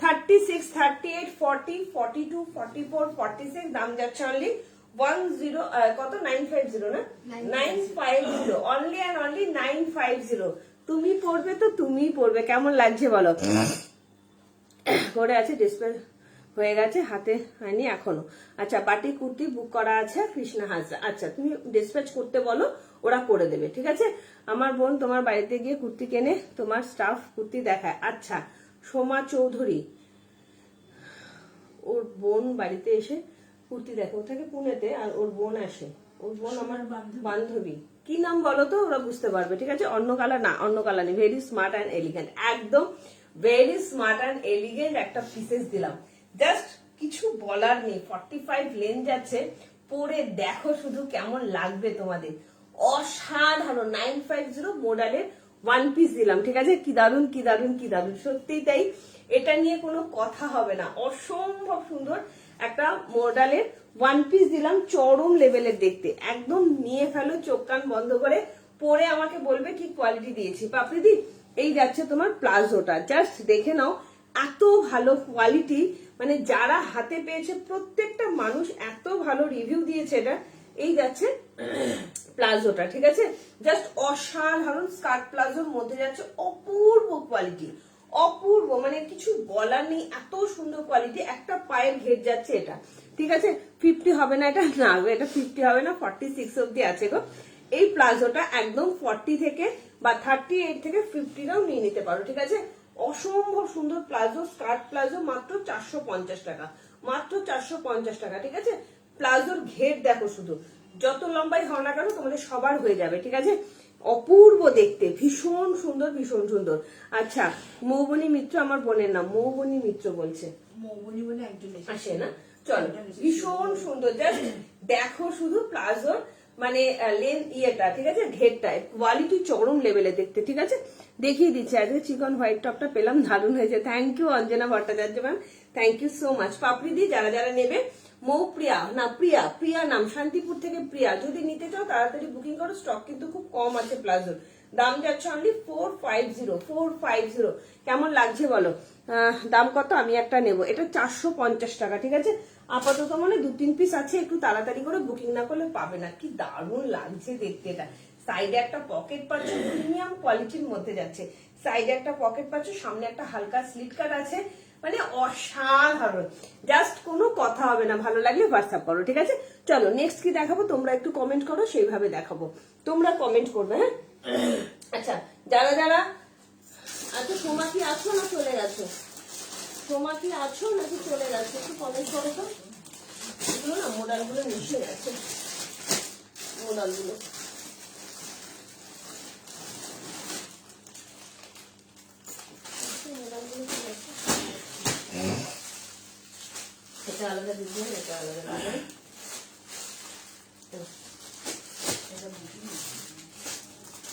36, 38, 40, 42, 44, 46, দাম যাচ্ছে অনলি 950 না, 950, অনলি অ্যান্ড অনলি 950। তুমি পড়বে তো তুমিই পড়বে, কেমন লাগছে বলো। করে আছে, ডিসপ্লে হয়ে গেছে, হাতে হয়নি এখনো। আচ্ছা, বাটি কুর্তি বুক করা আছে কৃষ্ণা হাজরা, আচ্ছা তুমি ডিসপ্যাচ করতে বলো, ওরা করে দেবে। ঠিক আছে, আমার বোন তোমার বাড়িতে গিয়ে কুর্তি কেনে, তোমার স্টাফ কুর্তি দেখায়। আচ্ছা, সোমা চৌধুরী, ওর বোন বাড়িতে এসে কুর্তি দেখে, ও থাকে পুনেতে, আর ওর বোন আসে, ওর বোন আমার বান্ধবী, কি নাম বলো তো, ওরা বুঝতে পারবে। ঠিক আছে, অন্য কালার না, অন্য কালার নেই, ভেরি স্মার্ট অ্যান্ড এলিগেন্ট, একদম ভেরি স্মার্ট অ্যান্ড এলিগেন্ট একটা পিসেস দিলাম। জাস্ট কিছু বলার নেই। 45 লেন যাচ্ছে, পরে দেখো শুধু কেমন লাগবে তোমাদের। অসাধারণ 950 মডেলের ওয়ান পিস দিলাম, ঠিক আছে? কি দারুন কি দারুন কি দারুন, সত্যিই তাই। এটা নিয়ে কোনো কথা হবে না, অসম্ভব সুন্দর একটা মডেলের ওয়ান পিস দিলাম, চরম লেভেলের দেখতে। একদম নিয়ে ফেলো, চোখ কান বন্ধ করে পরে আমাকে বলবে কি কোয়ালিটি দিয়েছি। পাপড়িদি, এই যাচ্ছে তোমার প্লাজোটা, জাস্ট দেখে নাও, এত ভালো কোয়ালিটি। মানে যারা হাতে পেয়েছে প্রত্যেকটা মানুষ এত ভালো রিভিউ দিয়েছে এটা। এই যাচ্ছে প্লাজোটা, ঠিক আছে? জাস্ট অসাধারণ স্কার্ট প্লাজোর মধ্যে যাচ্ছে, অপূর্ব কোয়ালিটি, অপূর্ব, মানে কিছু বলার নেই, এত সুন্দর কোয়ালিটি। একটা পায়ের ঘের যাচ্ছে এটা, ঠিক আছে? 50 হবে না এটা, না গো, এটা 50 হবে না, 46 অব্দি আছে গো। এই প্লাজোটা একদম 40 থেকে বা 38 থেকে 50টাও নিয়ে নিতে পারো, ঠিক আছে? অসম্ভব সুন্দর প্লাজো, স্কার্ট প্লাজো, মাত্র 450 টাকা, মাত্র 450 টাকা, ঠিক আছে? প্লাজোর ঘের দেখো শুধু, যত লম্বাই হও না কেন তোমাদের সবার হয়ে যাবে, ঠিক আছে? অপূর্ব দেখতে, ভীষণ সুন্দর, ভীষণ সুন্দর। আচ্ছা, মৌবনী মিত্র, আমার বোনের নাম মৌবনী মিত্র বলছে, মৌবনি বলে একজন আসে না? চলো, ভীষণ সুন্দর, জাস্ট দেখো শুধু প্লাজোর মানে লেন্থ ইয়েটা, ঠিক আছে? ঘেরটা কোয়ালিটি চরম লেভেলে দেখতে, ঠিক আছে? দেখিয়ে দিচ্ছি। আজকে চিকন হোয়াইট টপটা পেলাম, দারুণ হয়েছে। Thank you Anjana Bhattacharya ma'am, thank you so much. Papri di, যারা যারা নেবে, মৌপ্রিয়া না প্রিয়া, প্রিয়া নাম, শান্তিপুর থেকে প্রিয়া, যদি নিতে চাও তাড়াতাড়ি বুকিং করো, স্টক কিন্তু খুব কম আছে প্লাজোর। দাম যাচ্ছে অনলি 450। কেমন লাগছে বলো? দাম কত? আমি একটা নেব, এটা 450 টাকা, ঠিক আছে? আপাতত মানে 2-3 পিস আছে, একটু তাড়াতাড়ি করে বুকিং না করলে পাবে না। কি দারুণ লাগছে দেখতে এটা। সাইডে একটা পকেট পাচ্ছ, প্রিমিয়াম কোয়ালিটির মধ্যে যাচ্ছে। সাইডে একটা পকেট পাচ্ছ, সামনে একটা হালকা স্লিট কাট আছে, মানে অসাধারণ, জাস্ট কোনো কথা হবে না। ভালো লাগলে হোয়াটসঅ্যাপ করো, ঠিক আছে? চলো নেক্সট কি দেখাবো, তোমরা একটু কমেন্ট করো, সেইভাবে দেখাবো। তোমরা কমেন্ট করবে, হ্যাঁ? আচ্ছা, যারা যারা, আচ্ছা সোমা কি আছো না চলে গেছো? সোমা কি আছো নাকি চলে গেছো? একটু কমেন্ট করো তো। এগুলো না মোডালগুলো মিশে গেছে, মোডালগুলো। এটা আলাদা ডিজাইন, এটা আলাদা ডিজাইন।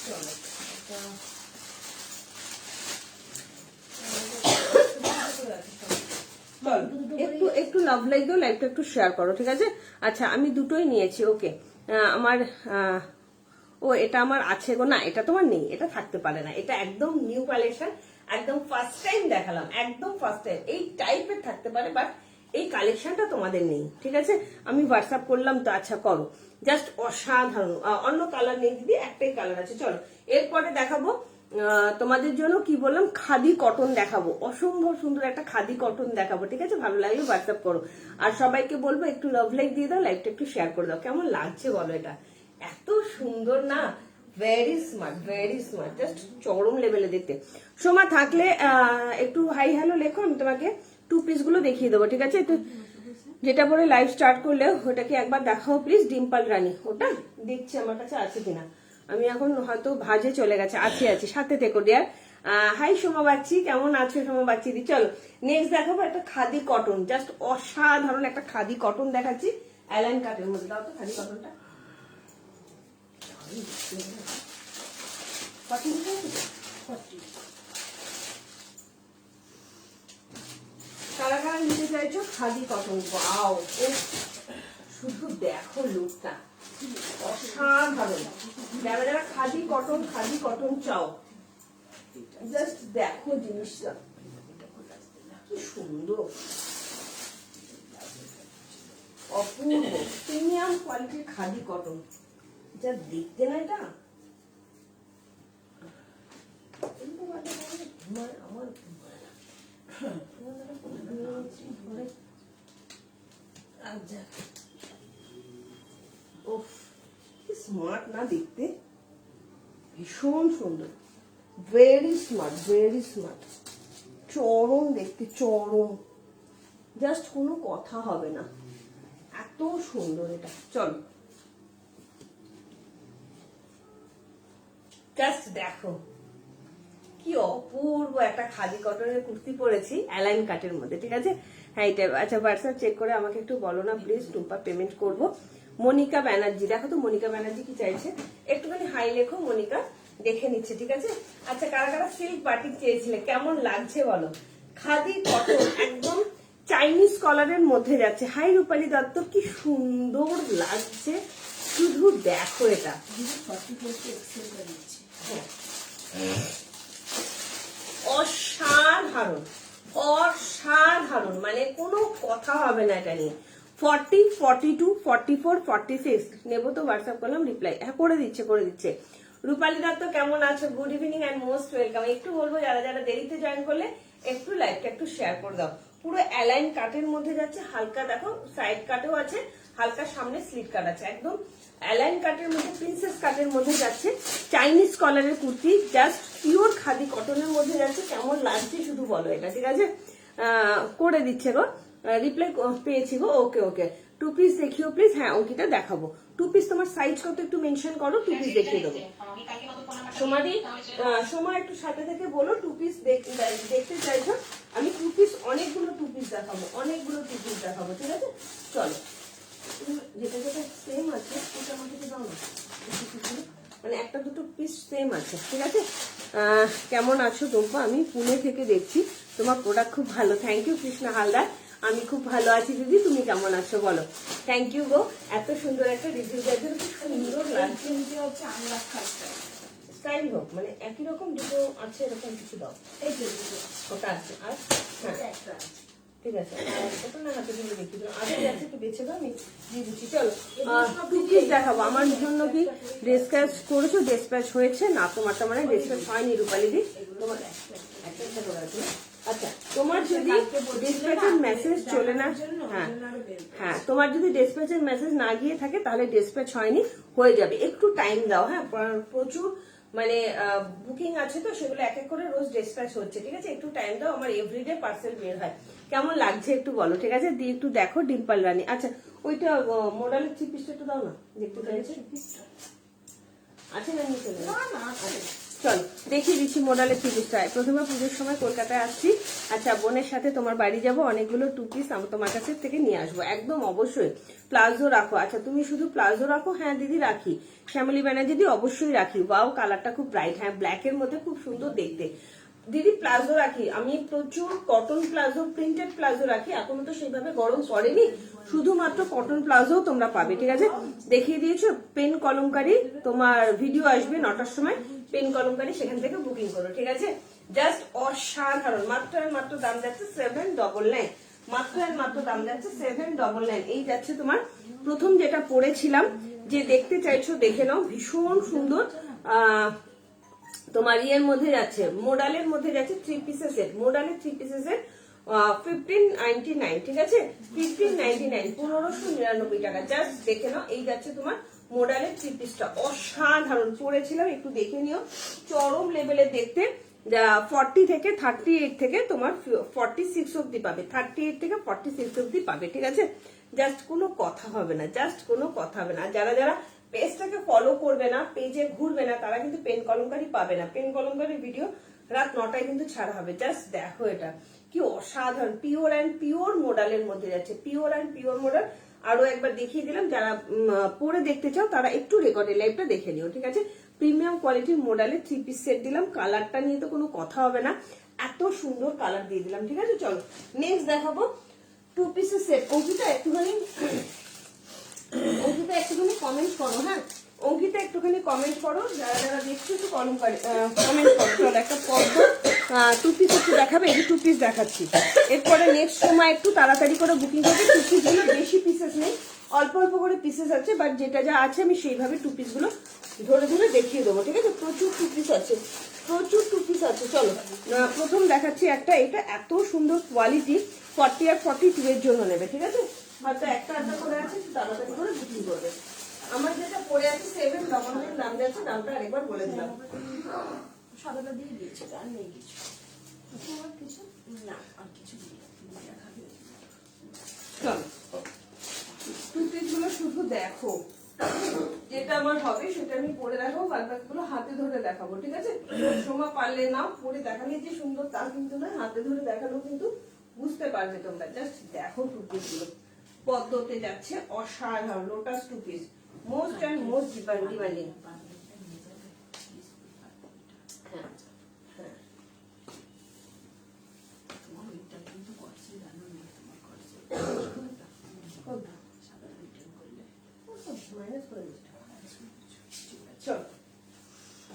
চলো, একটু একটু লাভ লাইক দাও, লাইভটা একটু শেয়ার করো, ঠিক আছে? আচ্ছা, আমি দুটোই নিয়েছি, ওকে। আমার ও এটা আমার আছে গো, না এটা তোমার নেই, এটা থাকতে পারে না, এটা একদম নিউ কালেকশন, একদম ফার্স্ট টাইম দেখালাম, একদম ফার্স্ট টাইম। এই টাইপের থাকতে পারে, বাট এই কালেকশনটা তোমাদের নেই, ঠিক আছে? আমি হোয়াটসঅ্যাপ করলাম তো, আচ্ছা করো। জাস্ট অসাধারণ, অন্য কালার নেই দিদি, একটাই কালার আছে। চলো এরপরে দেখাবো তোমাদের জন্য, কি বললাম, খাদি কটন দেখাবো, অসম্ভব সুন্দর একটা খাদি কটন দেখাবো, ঠিক আছে? ভালো লাগলে হোয়াটসঅ্যাপ করো। আর সবাইকে বলবো একটু লাভ লাইক দিয়ে দাও, লাইকটা একটু শেয়ার করে দাও। কেমন লাগছে বলো এটা? এত সুন্দর না, very smart, very smart, just চরম লেভেলে দেখতে। সোমা থাকলে একটু হাই হ্যালো লেখো, আমি তোমাকে 2 পিস গুলো দেখিয়ে দেবো, ঠিক আছে? একটু যেটা পরে লাইভ স্টার্ট করলে ওটাকে একবার দেখাও প্লিজ। ডিম্পল রানী, ওটা দেখছি আমার কাছে আছে কিনা। আমি এখন হয়তো ভাজে চলে গেছে, আছে আছে, সাথে থেকো ডিয়ার। হাই সোমা বাচ্চি, কেমন আছো সোমা বাচ্চি দি? চলো নেক্সট দেখাবো একটা খাদি কটন, জাস্ট অসাধারণ একটা খাদি কটন দেখাচ্ছি, অ্যালাইন কাটের মধ্যে। দাও তো খাদি কটনটা। কারা কারা নিতে চাইছো খাদি কটন? ওয়াও, শুধু দেখো লুকটা, অসাধারণ। যারা যারা খাদি কটন চাও, জাস্ট দেখো জিনিসটা কি সুন্দর, অপূর্ব প্রিমিয়াম কোয়ালিটির খাদি কটন, যা দেখতে না এটা। আমার স্মার্ট না দেখতে, ভীষণ সুন্দর, ভেরি স্মার্ট, ভেরি স্মার্ট, চরম দেখতে, চরম, জাস্ট কোনো কথা হবে না, এত সুন্দর এটা। চলো জাস্ট দেখো কি অপূর্ব একটা খাদি কটনের কুর্তি পরেছি অ্যালাইন কাটের মধ্যে, ঠিক আছে। হ্যাঁ এটা আচ্ছা হোয়াটসঅ্যাপ চেক করে আমাকে একটু বলো না প্লিজ, টুম্পা পেমেন্ট করবো। মনিকা ব্যানার্জি, দেখো তো মনিকা ব্যানার্জি কি চাইছে, একটুখানি হাই লেখো মনিকা, দেখে নিচ্ছে, ঠিক আছে। আচ্ছা কারা কারা সিল্ক বাটিক চেয়েছিলে, কেমন লাগছে বলো, খাদি কটন একদম চাইনিজ কলারের মধ্যে যাচ্ছে। হাই রূপালী দত্ত, কি সুন্দর লাগছে, শুধু দেখো এটা, অসাধারণ অসাধারণ, মানে কোনো কথা হবে না এটা নিয়ে। 40, 42, 44, 46 নেবো তো হোয়াটসঅ্যাপ করলাম, রিপ্লাই হ্যাঁ করে দিচ্ছে। রূপালী দত্ত কেমন আছো, good evening and most welcome. একটু বলবো যারা যারা দেরিতে জয়েন করলে একটু লাইভটা একটু শেয়ার করে দাও। পুরো অ্যালাইন কাটের মধ্যে যাচ্ছে, হালকা দেখো সাইড কাটেও আছে, হালকা সামনে স্লিট কাট আছে, একদম অ্যালাইন কাটের মধ্যে প্রিন্সেস কাটের মধ্যে যাচ্ছে, চাইনিজ কলারের কুর্তি, জাস্ট পিওর খাদি কটনের মধ্যে যাচ্ছে। কেমন লাগছে শুধু বলো এটা, ঠিক আছে। করে দিচ্ছে গো, রিপ্লাই পেয়েছি গো, ওকে ওকে। টু পিস দেখিও প্লিজ, হ্যাঁ অঙ্কিতা দেখাবো। টু পিস তোমার সাইজ কত একটু মেনশন করো, টু পিস দেখিয়ে দেবো। সময় একটু সাথে থেকে বলো টু পিস দেখতে চাইছো, আমি টু পিস অনেকগুলো টু পিস দেখাবো, ঠিক আছে। চলো যেটা যেটা সেম আছে সেটা আমাকে দাও না, মানে একটা দুটো পিস সেম আছে, ঠিক আছে। কেমন আছো টুম্পা, আমি পুনে থেকে দেখছি, তোমার প্রোডাক্ট খুব ভালো, থ্যাংক ইউ কৃষ্ণা হালদার। আমি খুব ভালো আছি দিদি, তুমি কেমন আছো বলো। থ্যাংক ইউ গো, এত সুন্দর একটা রিভিউ দেওয়ার জন্য, খুব সুন্দর লাগছে। হচ্ছে আংলা খাস্তা স্টাইল হোক, মানে একই রকম দুটো আছে এরকম কিছু দাও, এই যে ওটা আছে। আর হ্যাঁ একটা ঠিক আছে, ওটা না হাতে দিলে দেখি দাও, আগে যাচ্ছে একটু বেছে দাও, আমি দিয়ে দিচ্ছি। চলো টু পিস দেখাবো। আমার জন্য কি ড্রেস প্যাচ করেছো, ড্রেস প্যাচ হয়েছে না তোমারটা, মানে ড্রেস প্যাচ হয়নি রূপালী দি, তোমার একটা একটা করে আছে। আচ্ছা তোমার যদি ডিসপ্যাচের মেসেজ চলে না, হ্যাঁ তোমার যদি ডিসপ্যাচের মেসেজ না গিয়ে থাকে তাহলে ডিসপ্যাচ হয়নি, হয়ে যাবে, একটু টাইম দাও। হ্যাঁ প্রচুর মানে বুকিং আছে তো, সেগুলো এক এক করে রোজ ডিসপ্যাচ হচ্ছে, ঠিক আছে, একটু টাইম দাও, আমার এভরিডে পার্সেল বের হয়। কেমন লাগছে একটু বলো, ঠিক আছে। দিয়ে একটু দেখো ডিম্পল রানী, আচ্ছা ওইটা মডেলের থ্রি পিসটা একটু দাও না, দেখতে চাইছে আছে না নিচে, চল দেখিয়ে দিচ্ছি মডেলের থ্রি পিসটা। প্রথমে পুজোর সময় কলকাতায় আসছি, আচ্ছা বোনের সাথে তোমার বাড়ি যাব, অনেকগুলো টু পিস তোমার কাছে থেকে নিয়ে আসবো, একদম অবশ্যই। প্লাজো রাখো, আচ্ছা তুমি শুধু প্লাজো রাখো, হ্যাঁ দিদি রাখি। শ্যামলী ব্যানার্জি দিদি অবশ্যই রাখি, ওয়াও কালারটা খুব ব্রাইট, হ্যাঁ ব্ল্যাকের মধ্যে খুব সুন্দর দেখতে। দিদি প্লাজো রাখি, আমি প্রচুর কটন প্লাজো, প্রিন্টেড প্লাজো রাখি, এখনো তো সেইভাবে গরম পড়েনি, শুধুমাত্র কটন প্লাজো তোমরা পাবে, ঠিক আছে। দেখিয়ে দিয়েছো পেন কলমকারি, তোমার ভিডিও আসবে 9টার সময়, পেন কলমকারি সেখান থেকে বুকিং করো, ঠিক আছে। জাস্ট অসাধারণ, মাত্র আর মাত্র দাম যাচ্ছে 799, মাত্র আর মাত্র দাম যাচ্ছে 799। এই যাচ্ছে তোমার প্রথম যেটা পরেছিলাম, যে দেখতে চাইছো দেখে নাও, ভীষণ সুন্দর। তোমার ইয়ের মধ্যে যাচ্ছে, মোডালের মধ্যে যাচ্ছে, থ্রি পিসের সেট, মোডালের থ্রি পিসের সেট 1599, ঠিক আছে, 1599, 1599 টাকা। জাস্ট দেখে নাও, এই যাচ্ছে তোমার মোডালের থ্রি পিসটা, অসাধারণ পরেছিলাম, একটু দেখে নিও, চরম লেভেলের দেখতে। 40 থেকে 38 থেকে তোমার 46 অব্দি পাবে, 38 থেকে 46 অব্দি পাবে, ঠিক আছে। জাস্ট কোনো কথা হবে না, জাস্ট কোনো কথা হবে না। যারা যারা পেজটাকে ফলো করবে না, পেজে ঘুরবে না, তারা কিন্তু পেন কলমকারি পাবে না। পেন কলমকারি ভিডিও রাত 9টায় কিন্তু ছাড়া হবে। জাস্ট দেখো এটা কি অসাধারণ, পিওর অ্যান্ড পিওর মডেলের মধ্যে যাচ্ছে, পিওর অ্যান্ড পিওর মডেল। আরো একবার দেখিয়ে দিলাম, যারা পরে দেখতে চাও তারা একটু রেকর্ডের লাইভটা দেখে নিও, ঠিক আছে। প্রিমিয়াম কোয়ালিটির মডেলের থ্রি পিস সেট দিলাম, কালারটা নিয়ে তো কোনো কথা হবে না, এত সুন্দর কালার দিয়ে দিলাম, ঠিক আছে। চলো নেক্সট দেখাবো টু পিসের সেট। অঙ্কিতা একটুখানি কমেন্ট করো, হ্যাঁ অঙ্কিতা একটুখানি কমেন্ট করো, যারা যারা দেখছো একটু কমেন্ট করো। চলো একটা পদ্ম টু পিস একটু দেখাবে, এই টু পিস দেখাচ্ছি, এরপরে নেক্সট সময় একটু তাড়াতাড়ি করে বুকিং করবে। টু পিস গুলো বেশি পিসেস নেই, অল্প অল্প করে পিসেস আছে, বাট যেটা যা আছে আমি সেইভাবে টু পিস গুলো ধরে ধরে দেখিয়ে দেবো, ঠিক আছে। প্রচুর টু পিস আছে, প্রচুর টু পিস আছে। চলো প্রথম দেখাচ্ছি একটা, এটা এত সুন্দর কোয়ালিটি, 40 আর 42 এর জন্য নেবে, ঠিক আছে। হয়তো একটা আধা করে আছে, তাড়াতাড়ি করে বিক্রি করবে। আমার যেটা পরে আছে 799 দাম যাচ্ছে, দামটা আরেকবার বলে দিলাম। সাদাটা দিয়ে দিয়েছে, আর নেই কিছু, আর কিছু না, আর কিছু চলো টু পিস গুলো শুধু দেখো, যেটা আমার হবে সেটা আমি পরে দেখাবো, বাদবাকিগুলো হাতে ধরে দেখাবো, ঠিক আছে? সোমা পারলে না পরে দেখালে যে সুন্দর তা কিন্তু না, হাতে ধরে দেখালেও কিন্তু বুঝতে পারবে তোমরা। জাস্ট দেখো টু পিস গুলো পদ্মতে যাচ্ছে, অসাধারণ lotus two piece, most and most demanding. হ্যাঁ হ্যাঁ তোমার ওইটা কিন্তু করছে জানো না, তোমার করছে সাদা রিটার্ন করলে মাইনাস করে দিচ্ছি। চল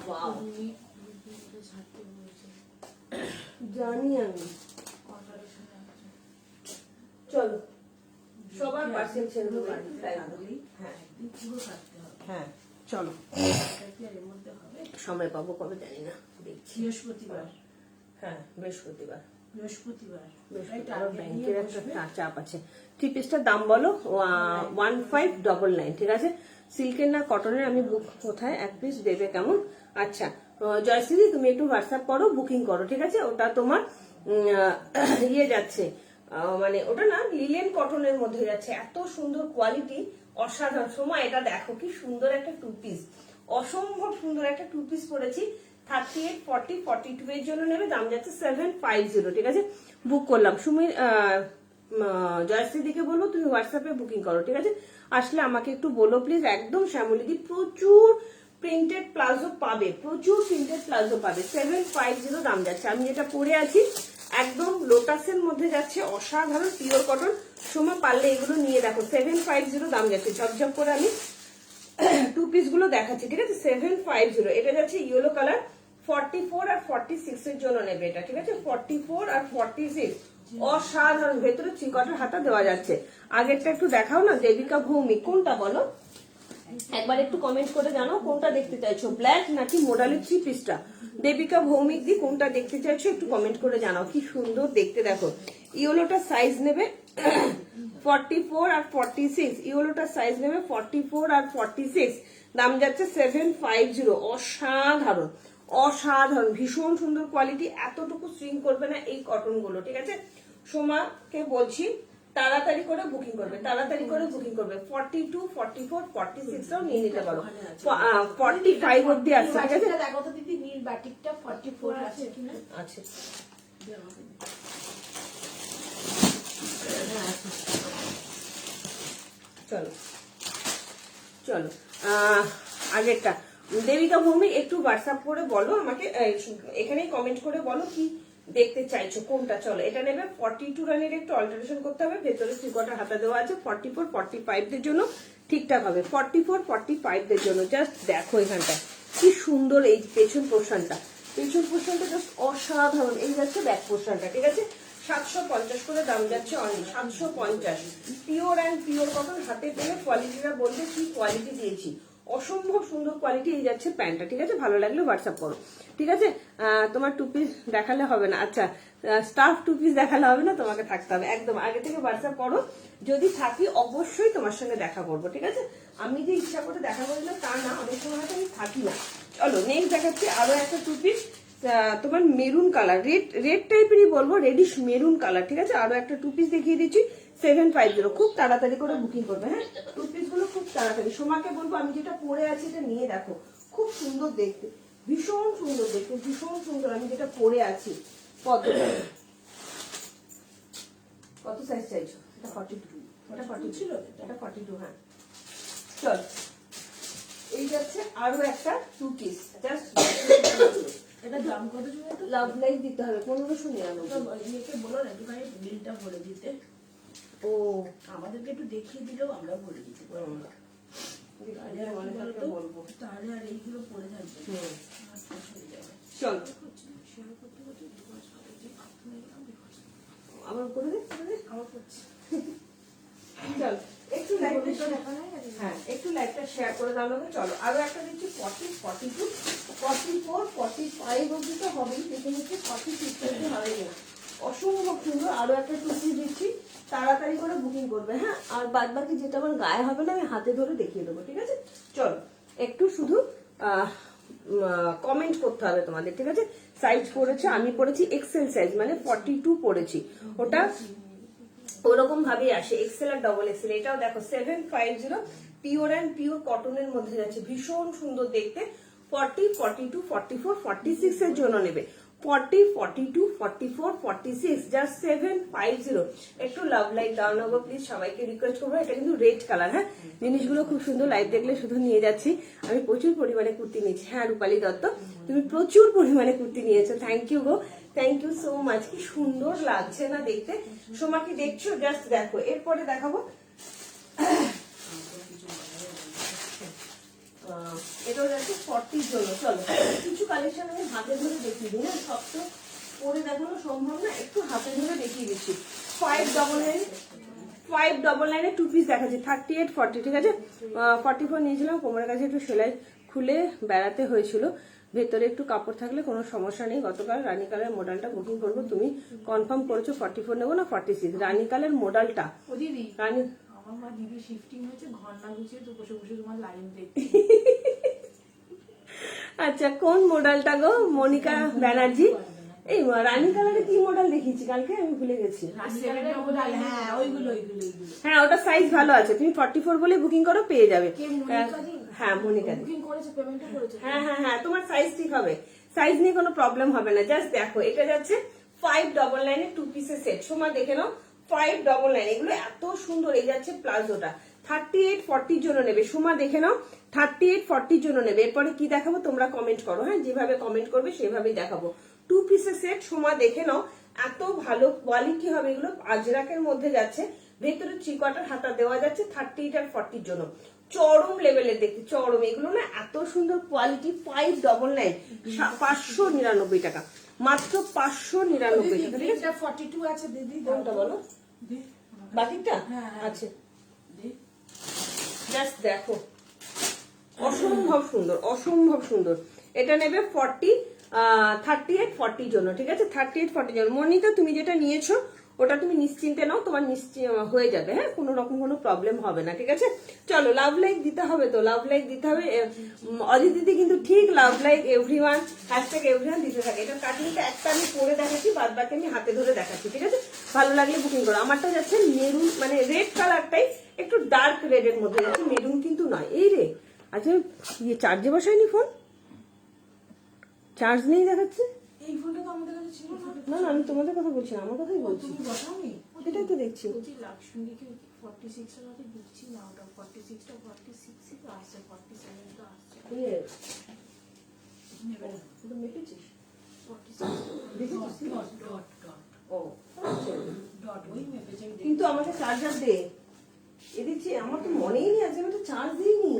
ওয়াও, ছাড়তে বলছে জানি আমি। অপারেশনে আছে। চলো সবার পাশে ছেড়ে দেবো একটু বাড়িতে time থাকলেই হ্যাঁ একদিন পুরো কাটতে হবে। হ্যাঁ চলো, এটা কি আর এর মধ্যে হবে? সময় পাবো কবে জানি না, দেখছি। বৃহস্পতিবার হ্যাঁ বৃহস্পতিবার, বৃহস্পতিবার আরো ব্যাংকের একটা চাপ আছে। থ্রি পিসটার দাম বলো 1599, ঠিক আছে? সিল্কের না কটনের, আমি বুক কোথায় এক পিস দেবে কেমন? আচ্ছা জয়শ্রী তুমি একটু হোয়াটসঅ্যাপ করো, বুকিং করো, ঠিক আছে? ওটা তোমার ইয়ে যাচ্ছে, মানে ওটা না লিলেন কটনের মধ্যে যাচ্ছে, এত সুন্দর কোয়ালিটি, অসাধারণ। সময় এটা দেখো কি সুন্দর একটা টু পিস, অসম্ভব সুন্দর একটা টু পিস পরেছি। 38, 40, 42 এর জন্য নেবে, দাম যাচ্ছে 750, ঠিক আছে? বুক করলাম। সুমির জয়শ্রী দিকে বলবো তুমি হোয়াটসঅ্যাপে বুকিং করো, ঠিক আছে? আসলে আমাকে একটু বলো প্লিজ। একদম শ্যামলীদি প্রচুর প্রিন্টেড প্লাজো পাবে, প্রচুর প্রিন্টেড প্লাজো পাবে। 750 দাম যাচ্ছে। আমি যেটা পরে আছি একদম লোটাসের মধ্যে যাচ্ছে, অসাধারণ পিওর কটন। সময় পারলে এগুলো নিয়ে দেখো, 750 দাম যাচ্ছে। ঝপঝপ করে আমি টু পিস গুলো দেখাচ্ছি, ঠিক আছে? 750, এটা যাচ্ছে ইয়েলো কালার। 44 আর 46 এর জন্য নেবে এটা, ঠিক আছে? 44 আর 46 অসাধারণ, ভেতরে চিকটের হাতা দেওয়া যাচ্ছে। আগেরটা একটু দেখাও না, দেবিকা ভৌমিক, কোনটা বলো একবার একটু কমেন্ট করে জানাও কোনটা দেখতে চাইছো, ব্ল্যাক নাকি মোডালের থ্রি পিসটা? দেবিকা ভৌমিক দি কোনটা দেখতে চাইছো একটু কমেন্ট করে জানাও। কি সুন্দর দেখতে দেখো। ইয়েলোটা সাইজ নেবে 44 আর 46, ইয়েলোটা সাইজ নেবে 44 আর 46, দাম যাচ্ছে 750। অসাধারণ অসাধারণ, ভীষণ সুন্দর কোয়ালিটি, এতটুকু সুইং করবে না এই কটন গুলো, ঠিক আছে? সোমাকে বলছি তাড়াতাড়ি করে বুকিং করবে, তাড়াতাড়ি করে বুকিং করবে। 42, 44, 46 নিয়ে নিতে পারো, 45 অব্দি আছে, ঠিক আছে? দেখো তো দিদি, নীল বাটিকটা 44 আছে কিনা? আছে। চলো চলো আগেরটা দেবিকা ভৌমিক একটু হোয়াটসঅ্যাপ করে বলো আমাকে, এখানেই কমেন্ট করে বলো কি দেখতে চাইছো কোনটা। চলো এটা নেবে। 42 রানের একটু অল্টারেশন করতে হবে, ভেতরে ত্রিকোটা হাতা দেওয়া আছে। 44, 45 দের জন্য ঠিকঠাক হবে, 44, 45 দের জন্য। জাস্ট দেখো এখানটা কি সুন্দর, এই পেছন পোর্শনটা, পেছন পোর্শনটা জাস্ট অসাধারণ। এই যাচ্ছে ব্যাক পোর্শনটা, ঠিক আছে? 750 করে দাম যাচ্ছে, only 750। Pure and pure cotton, হাতে পেলে কোয়ালিটিটা বলবে কি কোয়ালিটি দিয়েছি, অসম্ভব সুন্দর কোয়ালিটি। এই যাচ্ছে প্যান্টটা, ঠিক আছে? ভালো লাগলে হোয়াটসঅ্যাপ করো, ঠিক আছে? তোমার টু পিস দেখালে হবে না, আচ্ছা স্টাফ টু পিস দেখালে হবে না, তোমাকে থাকতে হবে। একদম আগে থেকে হোয়াটসঅ্যাপ করো, যদি থাকি অবশ্যই তোমার সঙ্গে দেখা করবো, ঠিক আছে? আমি যে ইচ্ছা করে দেখা করি না তা না, অনেক সময় হয়তো আমি থাকি না। চলো নেক্সট দেখাচ্ছি আরো একটা টু পিস, তোমার মেরুন কালার, রেড টাইপেরই বলবো, রেডিশ মেরুন কালার, ঠিক আছে? আরো একটা টু পিস দেখিয়ে দিচ্ছি, 750। খুব তাড়াতাড়ি করে বুকিং করবে, হ্যাঁ? টু পিস গুলো খুব তাড়াতাড়ি। সোমাকে বলবো আমি যেটা পরে আছি এটা নিয়ে দেখো, খুব সুন্দর দেখতে, ভীষণ সুন্দর দেখতে, ভীষণ সুন্দর। আমি যেটা পরে আছি কত সাইজ চাইছো? এটা 42, ওটা 42 ছিল, এটা 42, হ্যাঁ। চল এই যাচ্ছে আরো একটা টু পিস, জাস্ট এটা দাম কত ছিল? লাভ লাইফ দিতে হবে 1599। মেয়েকে বলো না একটুখানি বিলটা বলে দিতে, ও আমাদেরকে একটু দেখিয়ে দিলেও আমরা বলে দিতে পারবো। বলবো, তাহলে আর এইগুলো পড়ে থাকবে, চল আবার করে দে, আমার করছি। চল একটু লাইভটা হ্যাঁ একটু লাইভটা শেয়ার করে দাও না। চলো আরো একটা দিচ্ছি 40, 42, 44, 45 অব্দি তো হবেই, দেখে নিচ্ছি 46 হবে না। অসম্ভব সুন্দর আরো একটা টু পিস দিচ্ছি, তাড়াতাড়ি করে বুকিং করবে, হ্যাঁ? আর বাদ বাকি যেটা আমার গায়ে হবে না আমি হাতে ধরে দেখিয়ে দেবো, ঠিক আছে? চলো একটু শুধু কমেন্ট করতে হবে তোমাদের, ঠিক আছে? সাইজ পড়েছে, আমি পড়েছি এক্সেল সাইজ, মানে 42 পড়েছি, ওটা ওরকম ভাবেই আসে, এক্সেল আর ডবল এক্সেল। এটাও দেখো 750, পিওর অ্যান্ড পিওর কটনের মধ্যে যাচ্ছে, ভীষণ সুন্দর দেখতে। 40, 42, 44, 46 এর জন্য নেবে। 40, 42, 44, 46, জাস্ট 750। একটু লাভ লাইক দাও না গো প্লিজ, সবাইকে রিকোয়েস্ট করবো। এটা কিন্তু রেড কালার, হ্যাঁ জিনিসগুলো খুব সুন্দর, লাইভ দেখলে শুধু নিয়ে যাচ্ছি। আমি প্রচুর পরিমাণে কুর্তি নিয়েছি। হ্যাঁ রূপালী দত্ত, তুমি প্রচুর পরিমাণে কুর্তি নিয়েছো, থ্যাংক ইউ গো, থ্যাংক ইউ সো মাচ। কি সুন্দর লাগছে না দেখতে। সোমা কি দেখছো? জাস্ট দেখো। এরপরে দেখাবো, এটাও যাচ্ছে 40 জন্য। চলো কিছু কালেকশন আমি হাতে ধরে দেখিয়ে দিই, হ্যাঁ সব তো পরে দেখানো সম্ভব না, একটু হাতে ধরে দেখিয়ে দিচ্ছি। 599 টু পিস দেখাচ্ছি, 38, 40, ঠিক আছে। 44 নিয়েছিলাম, কোমরের কাছে একটু সেলাই খুলে বেড়াতে হয়েছিল, ভেতরে একটু কাপড় থাকলে কোনো সমস্যা নেই। গতকাল রানী কালের মডেলটা বুকিং করবো, তুমি কনফার্ম করেছো 44 নেবো না 46? রানী কালের মডেলটা, রানী আমার মা দিদি শিফটিং হয়েছে, ঘর না গুছিয়ে তো বসে বসে তোমার লাইন দেখতে। আচ্ছা কোন মডেলটা গো? মনিকা ব্যানার্জি। এই রানী কালারে কি মডেল দেখিয়েছি কালকে, আমি ভুলে গেছি। হ্যাঁ ওইগুলো ওইগুলো ওইগুলো। হ্যাঁ ওটা সাইজ ভালো আছে, তুমি 44 বলে বুকিং করো, পেয়ে যাবে। হ্যাঁ মনিকা দি। বুকিং করেছে, পেমেন্টও করেছে। হ্যাঁ হ্যাঁ হ্যাঁ, তোমার সাইজ ঠিক হবে, সাইজ নিয়ে কোনো প্রবলেম হবে না। জাস্ট দেখো, এটা যাচ্ছে 599 টু পিসের সেট। সোমা দেখে নাও, 599, এগুলো এত সুন্দর। এই যাচ্ছে প্লাজোটা, 38, 40 জন্য নেবে। সোমা দেখে নাও, 38, 40 জন্য নেবে। এরপরে কি দেখাবো তোমরা কমেন্ট করো, হ্যাঁ যেভাবে কমেন্ট করবে সেভাবেই দেখাবো। টু পিসের সেট, সোমা দেখে নাও, এত ভালো কোয়ালিটি হবে এগুলো। আজরাকের মধ্যে যাচ্ছে, ভেতরে 3 কোয়ার্টার হাতা দেওয়া যাচ্ছে, 38 আর 40 জন্য। চরম লেভেলের দেখতে, চরম এগুলো না, এত সুন্দর কোয়ালিটি। 599, 599 টাকা, মাত্র 599 টাকা, ঠিক আছে। 42 আছে দিদি, কোনটা বলো? বাকিটা? হ্যাঁ, হ্যাঁ। আছে, জাস্ট দেখো, অসম্ভব সুন্দর, অসম্ভব সুন্দর। এটা নেবে 38, 40 জন্য, ঠিক আছে। 38, 40 জন্য। মনিকা তুমি যেটা নিয়েছো ওটা তুমি নিশ্চিন্তে নাও, তোমার হয়ে যাবে, হ্যাঁ কোনো রকম কোনো প্রবলেম হবে না, ঠিক আছে। চলো লাভ লাইক দিতে হবে তো, লাভ লাইক দিতে হবে। অজিত দিদি কিন্তু ঠিক love like everyone, hashtag everyone দিতে থাকে। এটা কাটিংটা একটা আমি পরে দেখাচ্ছি, বাদ বাকি আমি হাতে ধরে দেখাচ্ছি, ঠিক আছে। ভালো লাগলে বুকিং করো। আমারটা যাচ্ছে মেরুন, মানে রেড কালারটাই একটু ডার্ক রেড এর মধ্যে যাচ্ছে, মেরুন কিন্তু নয়। এই রে, আচ্ছা ইয়ে চার্জে বসায়নি ফোন, চার্জ নেই দেখাচ্ছে। এই ফোনটা তো আমাদের কাছে ছিল না। না না, আমি তোমাদের কথা বলছি না, আমার কথাই বলছি। তুমি বসাওনি? সেটাই তো দেখছি। বলছি লাক্সমিকে 46 এর মধ্যে বুঝছি না, ওটা 46 টা 46 ই আসছে, 47 টা আসছে। ইয়ে, নেবে না। ওটা মেপেছিস? 46 দেখেছিস? ডট ডট ডট ও আচ্ছা। ডট ওই মেপেছে। কিন্তু আমাকে চার্জার দে, এ দিচ্ছি, আমার তো মনেই নেই আজকে আমি তো চার্জ দিইনি।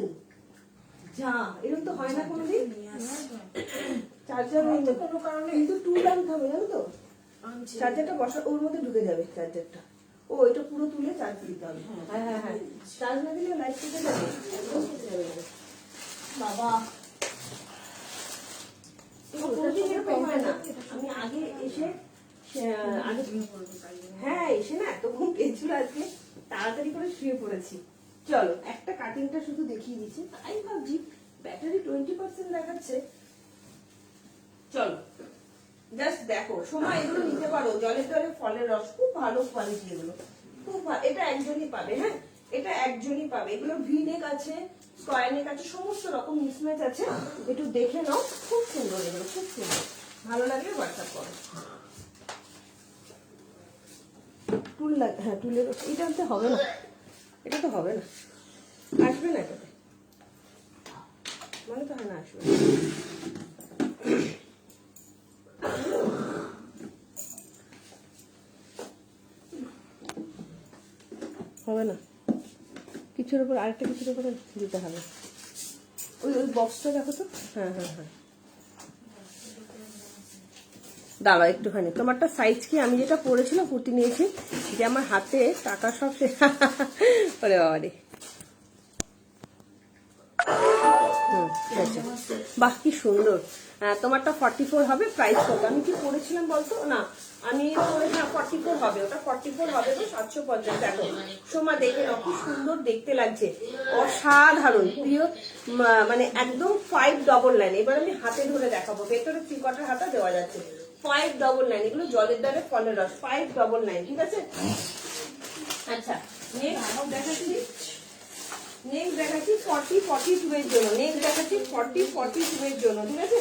যা, এরকম তো হয় না কোনোদিন। নিয়ে আসবে। চার্জার কোনো কারণে কিন্তু টুল আনতে হবে, জানো তো। আনছি। চার্জারটা বসা, ওর মধ্যে ঢুকে যাবে চার্জারটা। ও এটা পুরো তুলে চার্জ দিতে হবে। হ্যাঁ হ্যাঁ হ্যাঁ, চার্জ না দিলে লাইট কেটে যাবে, একদম কেটে যাবে। বাবা আমি আগে এসে আগে, হ্যাঁ এসে না এত ঘুম পেয়েছিল আজকে, তাড়াতাড়ি করে শুয়ে পড়েছি। চলো একটা কাটিংটা শুধু দেখিয়ে দিচ্ছি, তাই ভাবছি ব্যাটারি 20% দেখাচ্ছে। চলো জাস্ট দেখো, সময় এগুলো নিতে পারো, জলের দরে ফলের রস, খুব ভালো কোয়ালিটি এগুলো, খুব ভালো। এটা একজনই পাবে, হ্যাঁ এটা একজনই পাবে। এগুলো ভি নেক আছে, স্কয়ার নেক আছে, সমস্ত রকম মিসম্যাচ আছে, একটু দেখে নাও। খুব সুন্দর এগুলো, খুব সুন্দর। ভালো লাগলে হোয়াটসঅ্যাপ করো। টুল লাগে, হ্যাঁ টুলের, এটা তো হবে না, এটা তো হবে না, আসবে না এটাতে, মনে তো হয় না আসবে। হবে না, কিছুর উপর আরেকটা কিছুর উপরে দিতে হবে। ওই ওই বক্সটা দেখো তো। হ্যাঁ হ্যাঁ হ্যাঁ, দাঁড়াও একটুখানি, তোমারটা সাইজ কি? আমি যেটা পরেছিলাম কুর্তি নিয়েছি, যে আমার হাতে টাকা সব ওরে বাবা রে। ঠিক আছে, বাহ কি সুন্দর। তোমারটা 44 হবে, প্রাইস কত? আমি কি পরেছিলাম বলতো? না আমি 44 হবে, ওটা 44 হবে তো 750। দেখো সোমা দেখে নাও, কি সুন্দর দেখতে লাগছে, অসাধারণ প্রিয়, মানে একদম 599। এবার আমি হাতে ধরে দেখাবো, ভেতরে 3 কোয়ার্টার হাতা দেওয়া যাচ্ছে, 599। এগুলো জলের দ্বারে ফলের রস, 599, ঠিক আছে। আচ্ছা নেক্সট দেখাচ্ছি, নেক্সট দেখাচ্ছি 40-42 এর জন্য, নেক্সট দেখাচ্ছি 40-42 এর জন্য, ঠিক আছে।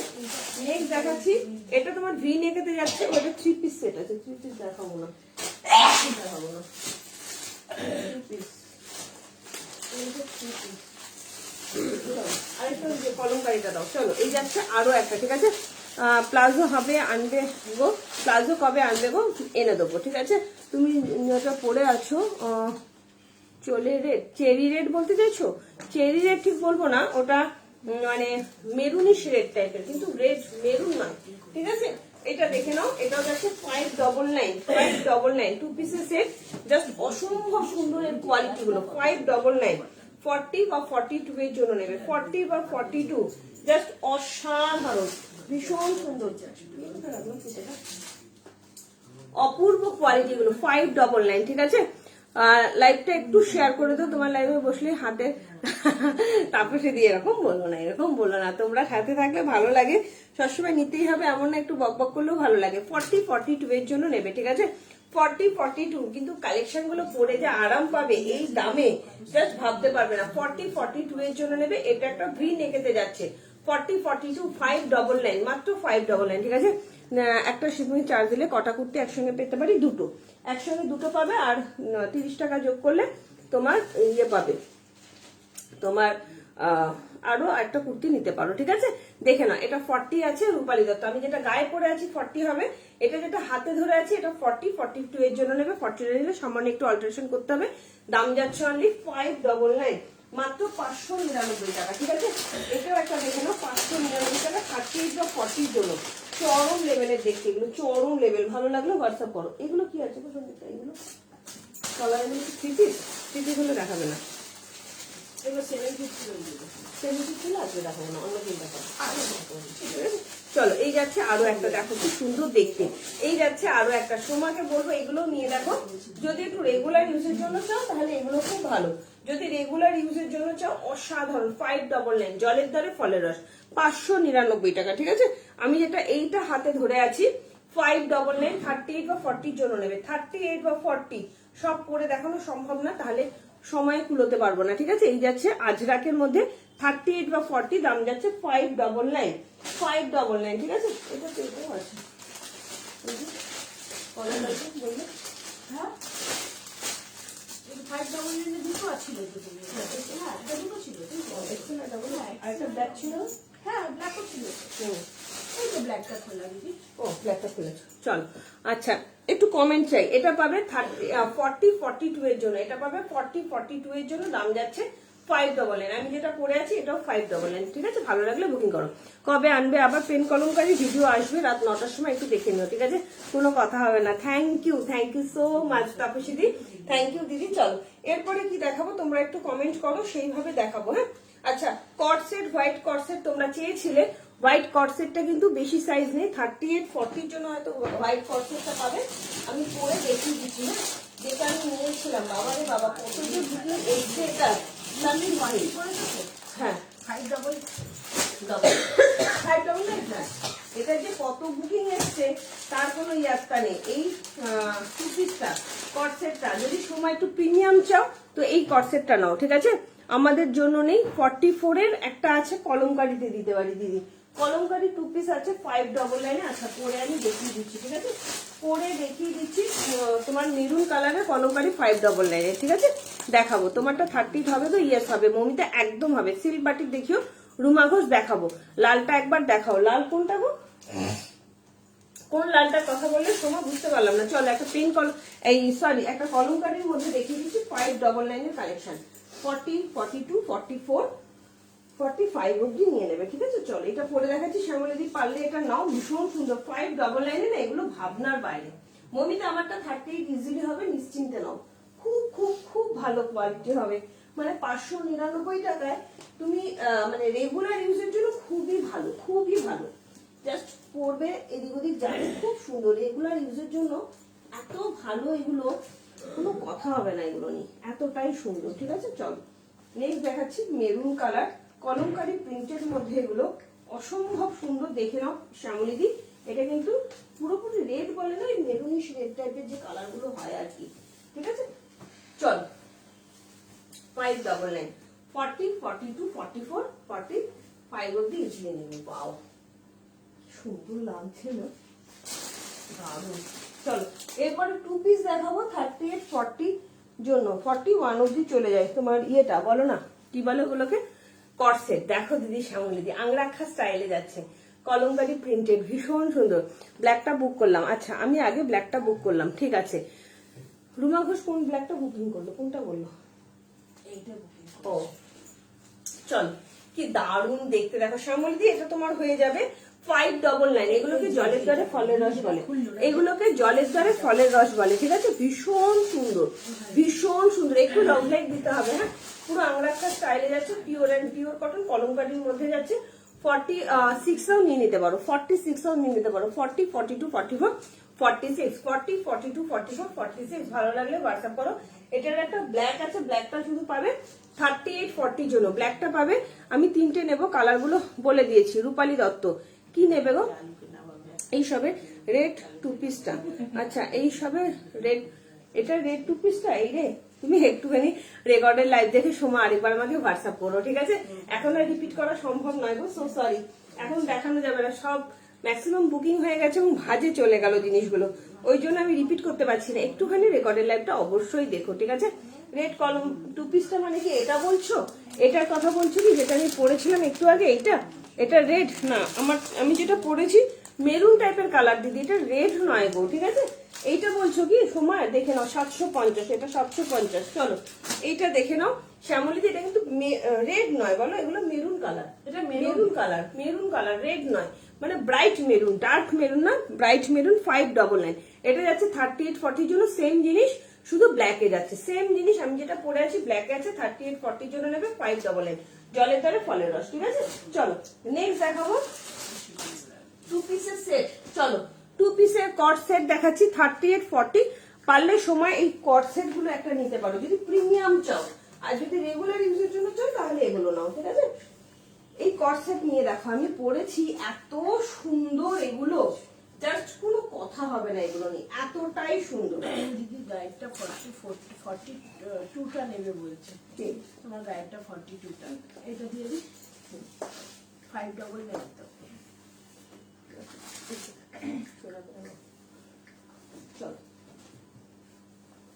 নেক্সট দেখাচ্ছি, এটা তোমার ভি নেকেতে যাচ্ছে, ওটা 3 পিস সেট আছে, 3 পিস দেখাবো না, দেখাবো না, 3 পিস, আরেকটা ওই যে কলমকারিটা দাও। চলো এই যাচ্ছে আরো একটা, ঠিক আছে। প্লাজো হবে, আনবে গো, প্লাজো কবে আনবে গো, এনে দেবো, ঠিক আছে। তুমি ওটা পরে আছো চলে রেড, চেরি রেড বলতে চাইছো? চেরি রেড ঠিক বলবো না, ওটা মানে মেরুনিশ রেড টাইপের, কিন্তু রেড মেরুন না, ঠিক আছে। এটা দেখে নাও, এটাও যাচ্ছে 599, 2 পিসের সেট, জাস্ট অসম্ভব সুন্দর এর কোয়ালিটি গুলো। 599, 40 বা 42 এর জন্য নেবে, 40 বা 42, জাস্ট অসাধারণ, ভীষণ সুন্দর, অপূর্ব কোয়ালিটি গুলো। 599, ঠিক আছে। লাইভটা একটু শেয়ার করে দাও, তোমার লাইভে বসলে হাতে তাপসে দিয়ে, এরকম বলো না, এরকম বলো না, তোমরা সাথে থাকলে ভালো লাগে, সবসময় নিতেই হবে এমন না, একটু বক বক করলেও ভালো লাগে। 40-42 এর জন্য নেবে, ঠিক আছে। 40-42, কিন্তু কালেকশন গুলো পরে যে আরাম পাবে এই দামে জাস্ট ভাবতে পারবে না। 40-42 এর জন্য নেবে, এটা একটা ভি নেকেতে যাচ্ছে। 40-42, 599, মাত্র 599, ঠিক আছে। একটা শিপিং চার্জ দিলে কটা কুর্তি একসঙ্গে পেতে পারি? দুটো, একসঙ্গে দুটো পাবে, আর 30 টাকা যোগ করলে তোমার ইয়ে পাবে, তোমার আরো একটা কুর্তি নিতে পারো, ঠিক আছে। দেখে না, এটা 40 আছে রূপালী দত্ত, আমি যেটা গায়ে পরে আছি 40 হবে, এটা যেটা হাতে ধরে আছে এটা 40-42 এর জন্য নেবে। 40 নিলে সামান্য একটু অল্টারেশন করতে হবে। দাম যাচ্ছে অনলি 599, মাত্র 599 টাকা, ঠিক আছে। এটাও একটা দেখে নাও, 599 টাকা, 38 বা 40 জন্য, চরম লেভেলের দেখতে এগুলো, চরম লেভেল। ভালো লাগলো হোয়াটসঅ্যাপ করো। এগুলো কি আছে সঙ্গীতা? এগুলো কলার, এগুলো কি 3 পিস? 3 পিস হলে দেখাবে না, এগুলো 750 আসবে, দেখাবো না, অন্য দিন দেখাবো। চলো এই যাচ্ছে আরো একটা, দেখো কি সুন্দর দেখতে। এই যাচ্ছে আরো একটা, সোমাকে বলবো এগুলো নিয়ে দেখো, যদি একটু রেগুলার ইউজের জন্য চাও তাহলে এগুলো খুব ভালো, যদি রেগুলার ইউজের জন্য চাও অসাধারণ। 599, জলের দরে ফলের রস, 599 টাকা, ঠিক আছে। আমি যেটা এইটা হাতে ধরে আছি 599, 38 বা 40 জন্য নেবে। 38 বা 40 সব করে দেখানো সম্ভব না, তাহলে সময় কুলোতে পারবো না, ঠিক আছে। এই যাচ্ছে আজরাকের মধ্যে 38 বা 40, দাম যাচ্ছে 599, 599, ঠিক আছে। এটা তো এটাও আছে, বললে হ্যাঁ 599 দুটো আছিল, হ্যাঁ এটা দুটো ছিল, আরেকটা ব্ল্যাক ছিল, হ্যাঁ ব্ল্যাকও ছিল, এই তো ব্ল্যাকটা খোলা দিদি। ও ব্ল্যাকটা খুলেছো, চল। আচ্ছা একটু কমেন্ট চাই, এটা পাবে 40-42 এর জন্য, এটা পাবে 40-42 এর জন্য, দাম যাচ্ছে 599। আমি যেটা পরে আছি এটাও 599, ঠিক আছে। ভালো লাগলে বুকিং করো। কবে আনবে আবার পেন কলমকারী? ভিডিও আসবে রাত 9টার সময়, একটু দেখে নিও, ঠিক আছে। কোনো কথা হবে না। Thank you so much Tapasi দি, থ্যাংক ইউ দিদি। চলো এরপরে কি দেখাবো তোমরা একটু কমেন্ট করো, সেইভাবে দেখাবো, হ্যাঁ। আচ্ছা কটসেট, হোয়াইট কটসেট তোমরা চেয়েছিলে, হোয়াইট কটসেটটা কিন্তু বেশি সাইজ নেই, 38-40 জন্য হয়তো হোয়াইট কটসেটটা পাবে। আমি পরে দেখিয়ে দিচ্ছি, হ্যাঁ, যেটা আমি নিয়েছিলাম। বাবারে বাবা কত যে ভিডিও এসছে, এটা আমি হোয়াইট করে দেবো, হ্যাঁ 599, হ্যাঁ। এটা যে কত বুকিং এসছে তার কোনো ইয়াত্তা নেই। এই টু পিসটা কটসেটটা যদি সময় একটু প্রিমিয়াম চাও তো এই কটসেটটা নাও, ঠিক আছে। আমাদের জন্য নেই। 44 এর একটা আছে, কলমকারিতে দিতে পারি দিদি, কলমকারি 2 পিস আছে 599। আচ্ছা পরে আমি দেখিয়ে দিচ্ছি, ঠিক আছে, পরে দেখিয়ে দিচ্ছি। তোমার মেরুন কালারের কলমকারি 599, ঠিক আছে। দেখাবো তোমারটা 30 হবে তো? ইয়েস হবে মমিতা, একদম হবে। সিল্ক বাটিক দেখিও, রুমা ঘোষ দেখাবো। লালটা একবার দেখাও, লাল কোনটা গো? কোন লালটার কথা বললে তোমার বুঝতে পারলাম না। চলো একটা পেন কলম, এই সরি একটা কলমকারির মধ্যে দেখিয়ে দিচ্ছি 599 এর কালেকশন। 40, 42, 44, 45 অব্দি নিয়ে নেবে, ঠিক আছে। চলো এটা পরে দেখাচ্ছি। শ্যামলীদি পারলে এটা নাও, ভীষণ সুন্দর। 599 না, এগুলো ভাবনার বাইরে। মমিতা আমারটা 38 ইজিলি হবে, নিশ্চিন্তে নাও। খুব খুব খুব ভালো কোয়ালিটি হবে, মানে 599 টাকায় তুমি মানে রেগুলার ইউজের জন্য খুবই ভালো, খুবই ভালো। জাস্ট পরবে, এদিক ওদিক যাবে, খুব সুন্দর। রেগুলার ইউজের জন্য এত ভালো, এগুলো কোনো কথা হবে না এগুলো নিয়ে, এতটাই সুন্দর, ঠিক আছে। চলো নেক্সট দেখাচ্ছি মেরুন কালার, কলমকারি প্রিন্টের মধ্যে, এগুলো অসম্ভব সুন্দর। দেখে নাও শ্যামলীদি, এটা কিন্তু পুরোপুরি রেড বলে না, মেরুনিশ রেড টাইপের যে কালার গুলো হয় আর কি, ঠিক আছে। চল 599, 40, 42, 44, 45 অব্দি ইজিলি নেবে। পাও সুন্দর লাগছে না, দারুণ। চলো এরপরে 2 পিস দেখাবো 38, 40 জন্য। 41 অব্দি চলে যায় তোমার ইয়েটা, বলো না কি বলে ওগুলোকে, কর্সেট। দেখো দিদি, শ্যামলী দিদি আংরাক্ষা স্টাইলে যাচ্ছে, কলমকারি প্রিন্টেড, ভীষণ সুন্দর। ব্ল্যাকটা বুক করলাম। আচ্ছা আমি আগে ব্ল্যাকটা বুক করলাম, ঠিক আছে। রুমা ঘোষ কোন ব্ল্যাকটা বুকিং করলো, কোনটা বললো? এইটা বুকিং। ও চল, কি দারুণ দেখতে। দেখো শ্যামলী দি, এটা তোমার হয়ে যাবে 599। এগুলোকে জলের দ্বারে ফলের রস বলে, এগুলোকে জলের দ্বারে ফলের রস বলে, ঠিক আছে। ভীষণ সুন্দর, ভীষণ সুন্দর। একটু লং লাইট দিতে হবে, হ্যাঁ। পুরো আংরাক্ষা স্টাইলে যাচ্ছে, পিওর অ্যান্ড পিওর কটন, কলমকারির মধ্যে যাচ্ছে। 46ও নিয়ে নিতে পারো, 46ও নিয়ে নিতে পারো, 40, 42, 44, 46, 40, 42, 44, 46। ভালো লাগলে হোয়াটসঅ্যাপ করো। এটার একটা ব্ল্যাক আছে, ব্ল্যাকটা শুধু পাবে 38, 40 জন্য। ব্ল্যাকটা পাবে, আমি 3টে নেবো, কালারগুলো বলে দিয়েছি। রূপালী দত্ত কি নেবে গো? এই সবে রেড 2 পিসটা। আচ্ছা এই সবে রেড, এটা রেড 2 পিসটা। এই রে, তুমি একটুখানি রেকর্ডের লাইভ দেখে সময় আরেকবার আমাকে হোয়াটসঅ্যাপ করো, ঠিক আছে। এখন আর রিপিট করা সম্ভব নয় গো, সো সরি। এখন দেখানো যাবে না, সব ম্যাক্সিমাম বুকিং হয়ে গেছে এবং ভাজে চলে গেল জিনিসগুলো, ওই জন্য আমি রিপিট করতে পারছি না। একটুখানি রেকর্ডের লাইভটা অবশ্যই দেখো, ঠিক আছে। রেড কলম 2 পিসটা মানে কি এটা বলছো? এটার কথা বলছো কি, যেটা আমি পরেছিলাম একটু আগে? এইটা, এটা রেড না, আমি যেটা পরেছি মেরুন টাইপের কালার দিদি, এটা রেড নয় গো, ঠিক আছে। এইটা বলছো কি সময়? দেখে নাও 750, এটা 750। চলো এইটা দেখে নাও শ্যামলী দি, এটা কিন্তু রেড নয়, বলো এগুলো মেরুন কালার। এটা maroon colour, maroon colour, red নয়, মানে ব্রাইট মেরুন, ডার্ক মেরুন না, ব্রাইট মেরুন। 599। এটা যাচ্ছে 38, 40 জন্য। সেম জিনিস, শুধু ব্ল্যাকে যাচ্ছে, সেম জিনিস আমি যেটা পরে আছি ব্ল্যাকে আছে। 38, 40 জন্য নেবে 599, জলের দ্বারে ফলের রস, ঠিক আছে। চলো নেক্সট দেখাবো 2 পিসের সেট। চলো 2 পিসের কট সেট দেখাচ্ছি 38, 40। পারলে সময় এই কট সেট গুলো একটা নিতে পারো যদি প্রিমিয়াম চাও, আর যদি রেগুলার ইউজের জন্য চাও তাহলে এগুলো নাও, ঠিক আছে। এই কট সেট নিয়ে দেখো, আমি পরেছি, এত সুন্দর এগুলো, জাস্ট কোনো কথা হবে না এগুলো নিয়ে, এতটাই সুন্দর। দিদি গাইডটা 42টা নেবে বলছে, ঠিক, তোমার গাইডটা 42টা, এটা দিয়ে দিই 599 তো। চলো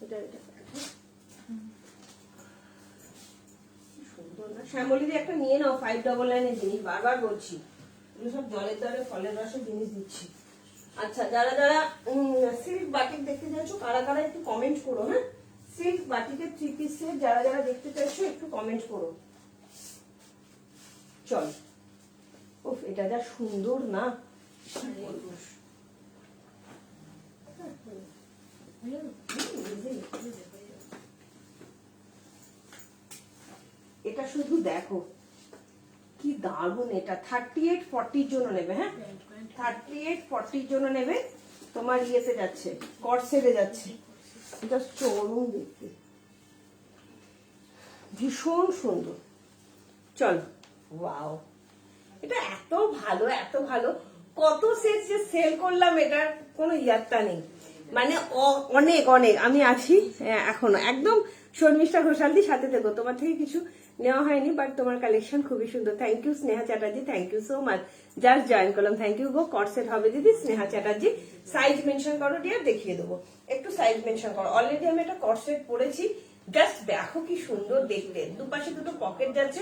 এটা সুন্দর না শ্যামলীদি, একটা নিয়ে নাও 599 এর জিনিস, বারবার বলছি, এগুলো সব জলের দ্বারে ফলের রসের জিনিস দিচ্ছি। আচ্ছা যারা যারা সিল্ক বাটিক দেখতে চাইছো, কারা কারা একটু কমেন্ট করো, হ্যাঁ। সিল্ক বাটিকের 3 পিস সেট যারা যারা দেখতে চাইছো একটু কমেন্ট করো। চল, ওফ এটা যা সুন্দর না, এটা শুধু দেখো কি দারুণ। এটা 38, 40 জন্য নেবে, হ্যাঁ। 38, 40 জন্য নেবে, তোমার ইয়েতে যাচ্ছে, কট সেটে যাচ্ছে। এটা চরম দেখতে, ভীষণ সুন্দর। চলো, ওয়াও, এটা এত ভালো, এত ভালো। কত সেট যে সেল করলাম, এটার কোনো ইয়ারটা নেই, মানে অনেক অনেক। আমি আছি এখনো একদম শর্মিষ্ঠা ঘোষালদি, সাথে থেকো। তোমার থেকে কিছু নেওয়া হয়নি, বাট তোমার কালেকশন খুবই সুন্দর। Thank you Sneha Chatterjee, thank you so much. Just join করলাম, থ্যাংক ইউ গো। কট সেট হবে দিদি, স্নেহা চ্যাটার্জি। সাইজ মেনশন করো ডিয়ার, দেখিয়ে দেবো। একটু সাইজ মেনশন করো। অলরেডি আমি একটা কট সেট পরেছি, জাস্ট দেখো কি সুন্দর দেখতে। দুপাশে দুটো পকেট যাচ্ছে।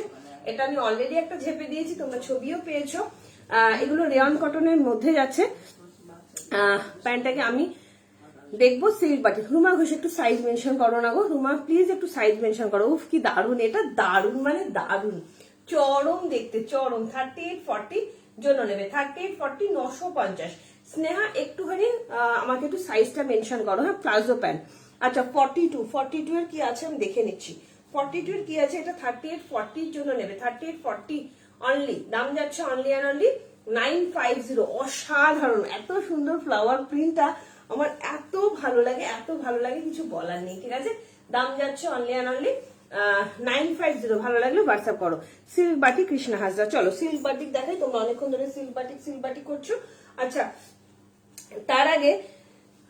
এটা আমি অলরেডি একটা ঝেপে দিয়েছি, তোমরা ছবিও পেয়েছো। এগুলো রেয়ন কটনের মধ্যে যাচ্ছে। প্যান্টটাকে আমি দেখবো সিল্ক বাটিক। রুমা ঘোষ একটু সাইজ মেনশন করো না গো, রুমা প্লিজ একটু সাইজ মেনশন করো। উফ কি দারুন, এটা দারুন মানে দারুন, চরম দেখতে, চরম। 38, 40 জন্য নেবে, 38, 40, 950। স্নেহা একটুখানি আমাকে একটু সাইজটা মেনশন করো, হ্যাঁ। Palazzo pant. আচ্ছা 42 এর কি আছে আমি দেখে নিচ্ছি। 42 এর কি আছে, এটা 38, 40 জন্য নেবে, 38, 40 অনলি। দাম যাচ্ছে অনলি অ্যান্ড অনলি 950। অসাধারণ, এত সুন্দর ফ্লাওয়ার প্রিন্টটা আমার এত ভালো লাগে, এত ভালো লাগে, কিছু বলার নেই, ঠিক আছে। দাম যাচ্ছে অনলি অ্যান্ড অনলি 950। ভালো লাগলে হোয়াটসঅ্যাপ করো। Silk batik Krishna Hazra. চলো সিল্ক বাটিক দেখাই, তোমরা অনেকক্ষণ ধরে সিল্ক বাটিক করছো। আচ্ছা তার আগে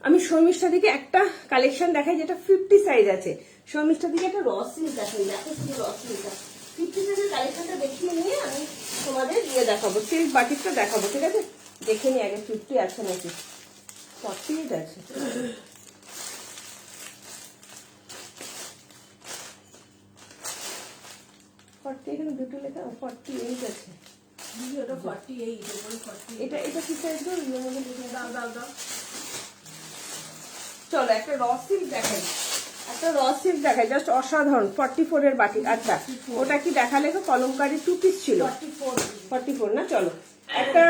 আমি শর্মিষ্ঠা দিকে একটা কালেকশন দেখাই যেটা 50 সাইজ আছে। শর্মিষ্ঠা দিকে একটা র সিল্ক দেখাই, দেখো শুধু র সিল্কটা 50 সাইজের কালেকশনটা দেখিয়ে নিয়ে আমি তোমাদের ইয়ে দেখাবো, সিল্ক বাটিকটা দেখাবো, ঠিক আছে? দেখে নি আগে 50 আছে নাকি, 48 আছে। এখানে দুটো লেখা 48 আছে। ওটা 48, ওপরে 48। এটা এটা কি সাইজ গো? এর মধ্যে লিখে দাও দাও দাও। চলো একটা র সিল্ক দেখাই, একটা র সিল্ক দেখাই, জাস্ট অসাধারণ। 44 এর বাটি। আচ্ছা ওটা কি দেখালে গো? কলমকারি 2 পিস ছিল, 44 না? চলো একটা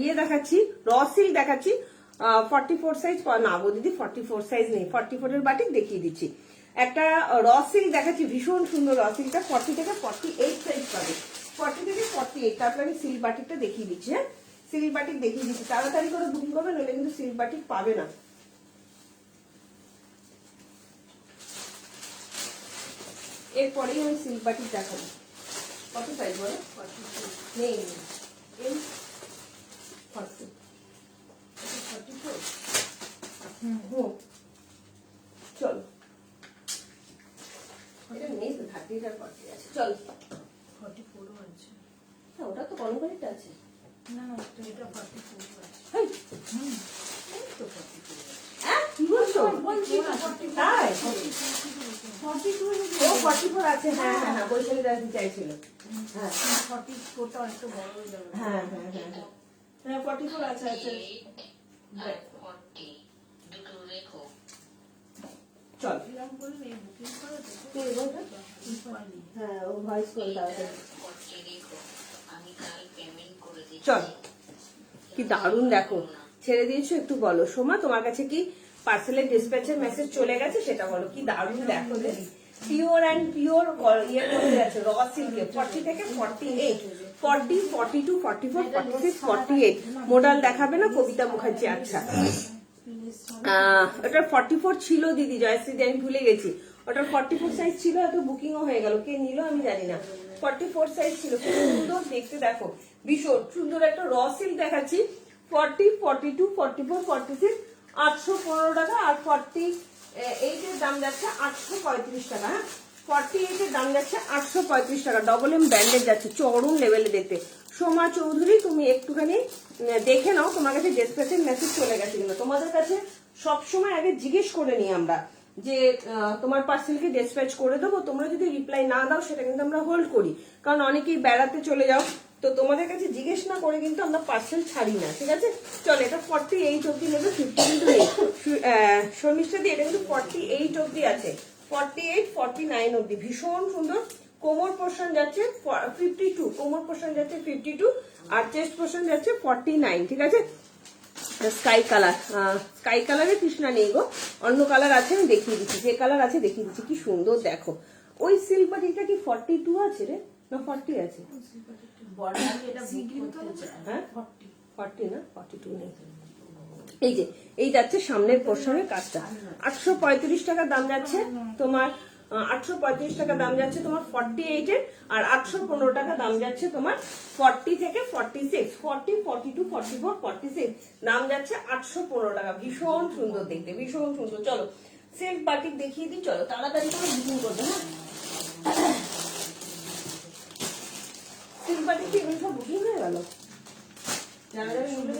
ইয়ে দেখাচ্ছি, র সিল্ক দেখাচ্ছি, 44 সাইজ না গো দিদি, 44 সাইজ নেই, 44 এর বাটি দেখিয়ে দিচ্ছি। একটা র সিল্ক দেখাচ্ছি, ভীষণ সুন্দর র সিল্কটা, 40 থেকে 48 সাইজ পাবে, 40 থেকে 48। তারপরে আমি সিল্ক বাটিকটা দেখিয়ে দিচ্ছি। হ্যাঁ সিল্ক বাটিক দেখিয়ে দিচ্ছি, তাড়াতাড়ি করে বুকিং করবে, নইলে কিন্তু সিল্ক বাটিক পাবে না। এরপরেই আমি সিল্ক বাটিক দেখাবো। কত সাইজ বলো? নেই এই 40, 44। চলো এটা নেই তো, 30 আর 40 আছে। চলো 44 আছে। হ্যাঁ ওটা তো কলমকারিটা আছে। না না এটা 44 আছে। হেই, এই তো 44 আছে। হ্যাঁ কি বলছো? তাই? 42 ও 44 আছে। হ্যাঁ হ্যাঁ হ্যাঁ, বৈশালী দাদি চাইছিল। হ্যাঁ 44 টা একটু বড় হয়ে যাবে। হ্যাঁ হ্যাঁ হ্যাঁ হ্যাঁ হ্যাঁ 44 আছে আছে। চল এরকম করে এই বুকিং করে কে বলবে? হ্যাঁ ও ভয়েস কল দাও। চল কি দারুণ দেখো, ছেড়ে দিয়েছো, একটু বলো সোমা তোমার কাছে কি পার্সেলের ডিসপ্যাচের মেসেজ চলে গেছে সেটা বলো। কি দারুণ দেখো দিদি, পিওর অ্যান্ড পিওর ইয়ের মধ্যে আছে, র সিল্কে 40 থেকে 48, 40, 42, 44, 46, 48। মোডাল দেখাবে না কবিতা মুখার্জি? আচ্ছা ওটা 44 ছিল দিদি, জয়শ্রী, আমি ভুলে গেছি। ওটার 44 সাইজ ছিল, এত বুকিংও হয়ে গেল, কে নিল আমি জানি না। 44 সাইজ ছিল, খুব সুন্দর দেখতে, দেখো ভীষণ সুন্দর একটা র সিল্ক দেখাচ্ছি। 40, 42, 44, 46, 815 টাকা। আর 48 এর দাম যাচ্ছে 835 টাকা। হ্যাঁ 48 এর দাম যাচ্ছে 835 টাকা, ডবল এম ব্র্যান্ডেড যাচ্ছে, চরম লেভেলে দেখতে। সোমা চৌধুরী তুমি একটুখানি দেখে নাও তোমার কাছে ডেসপ্যাচের মেসেজ চলে গেছে কিনা। তোমাদের কাছে সবসময় আগে জিজ্ঞেস করে নিই আমরা যে তোমার পার্সেলকে ডেসপ্যাচ করে দেবো, তোমরা যদি রিপ্লাই না দাও সেটা কিন্তু আমরা হোল্ড করি, কারণ অনেকেই বেড়াতে চলে যাও, তো তোমাদের কাছে জিজ্ঞেস না করে কিন্তু আমরা পার্সেল ছাড়ি না, ঠিক আছে? চলো এটা 48 অব্দি নেবে, 50 কিন্তু নেই। শর্মিষ্ঠা দি এটা কিন্তু 48 অব্দি আছে, 48, 49 অব্দি, ভীষণ সুন্দর। কোমর পোর্শন যাচ্ছে 52, কোমর পোর্শন যাচ্ছে 52, আর চেস্ট পোর্শন যাচ্ছে 49, ঠিক আছে? স্কাই কালার, স্কাই কালারের কৃষ্ণা নেই গো, অন্য কালার আছে, আমি দেখিয়ে দিচ্ছি, যে কালার আছে দেখিয়ে দিচ্ছি। কি সুন্দর দেখো, ওই সিল্ক বাটিটা কি 42 আছে রে না 40 আছে? হ্যাঁ 40 না, 42 নেই। এই যে এই যাচ্ছে সামনের পোর্শনের কাজটা, 835 টাকা দাম যাচ্ছে তোমার, 835 টাকা দাম যাচ্ছে তোমার 48 এর, আর 815 টাকা দাম যাচ্ছে তোমার 40 থেকে 46, 40, 42, 44, 46 দাম যাচ্ছে 815 টাকা। ভীষণ সুন্দর দেখতে, ভীষণ সুন্দর। চলো সিল্ক বাটিক দেখিয়ে দিই, চলো তাড়াতাড়ি করে বুকিং করবে। হ্যাঁ সিল্ক বাটিক কি এগুলো সব বুকিং হয়ে গেল? যারা যারা নিবে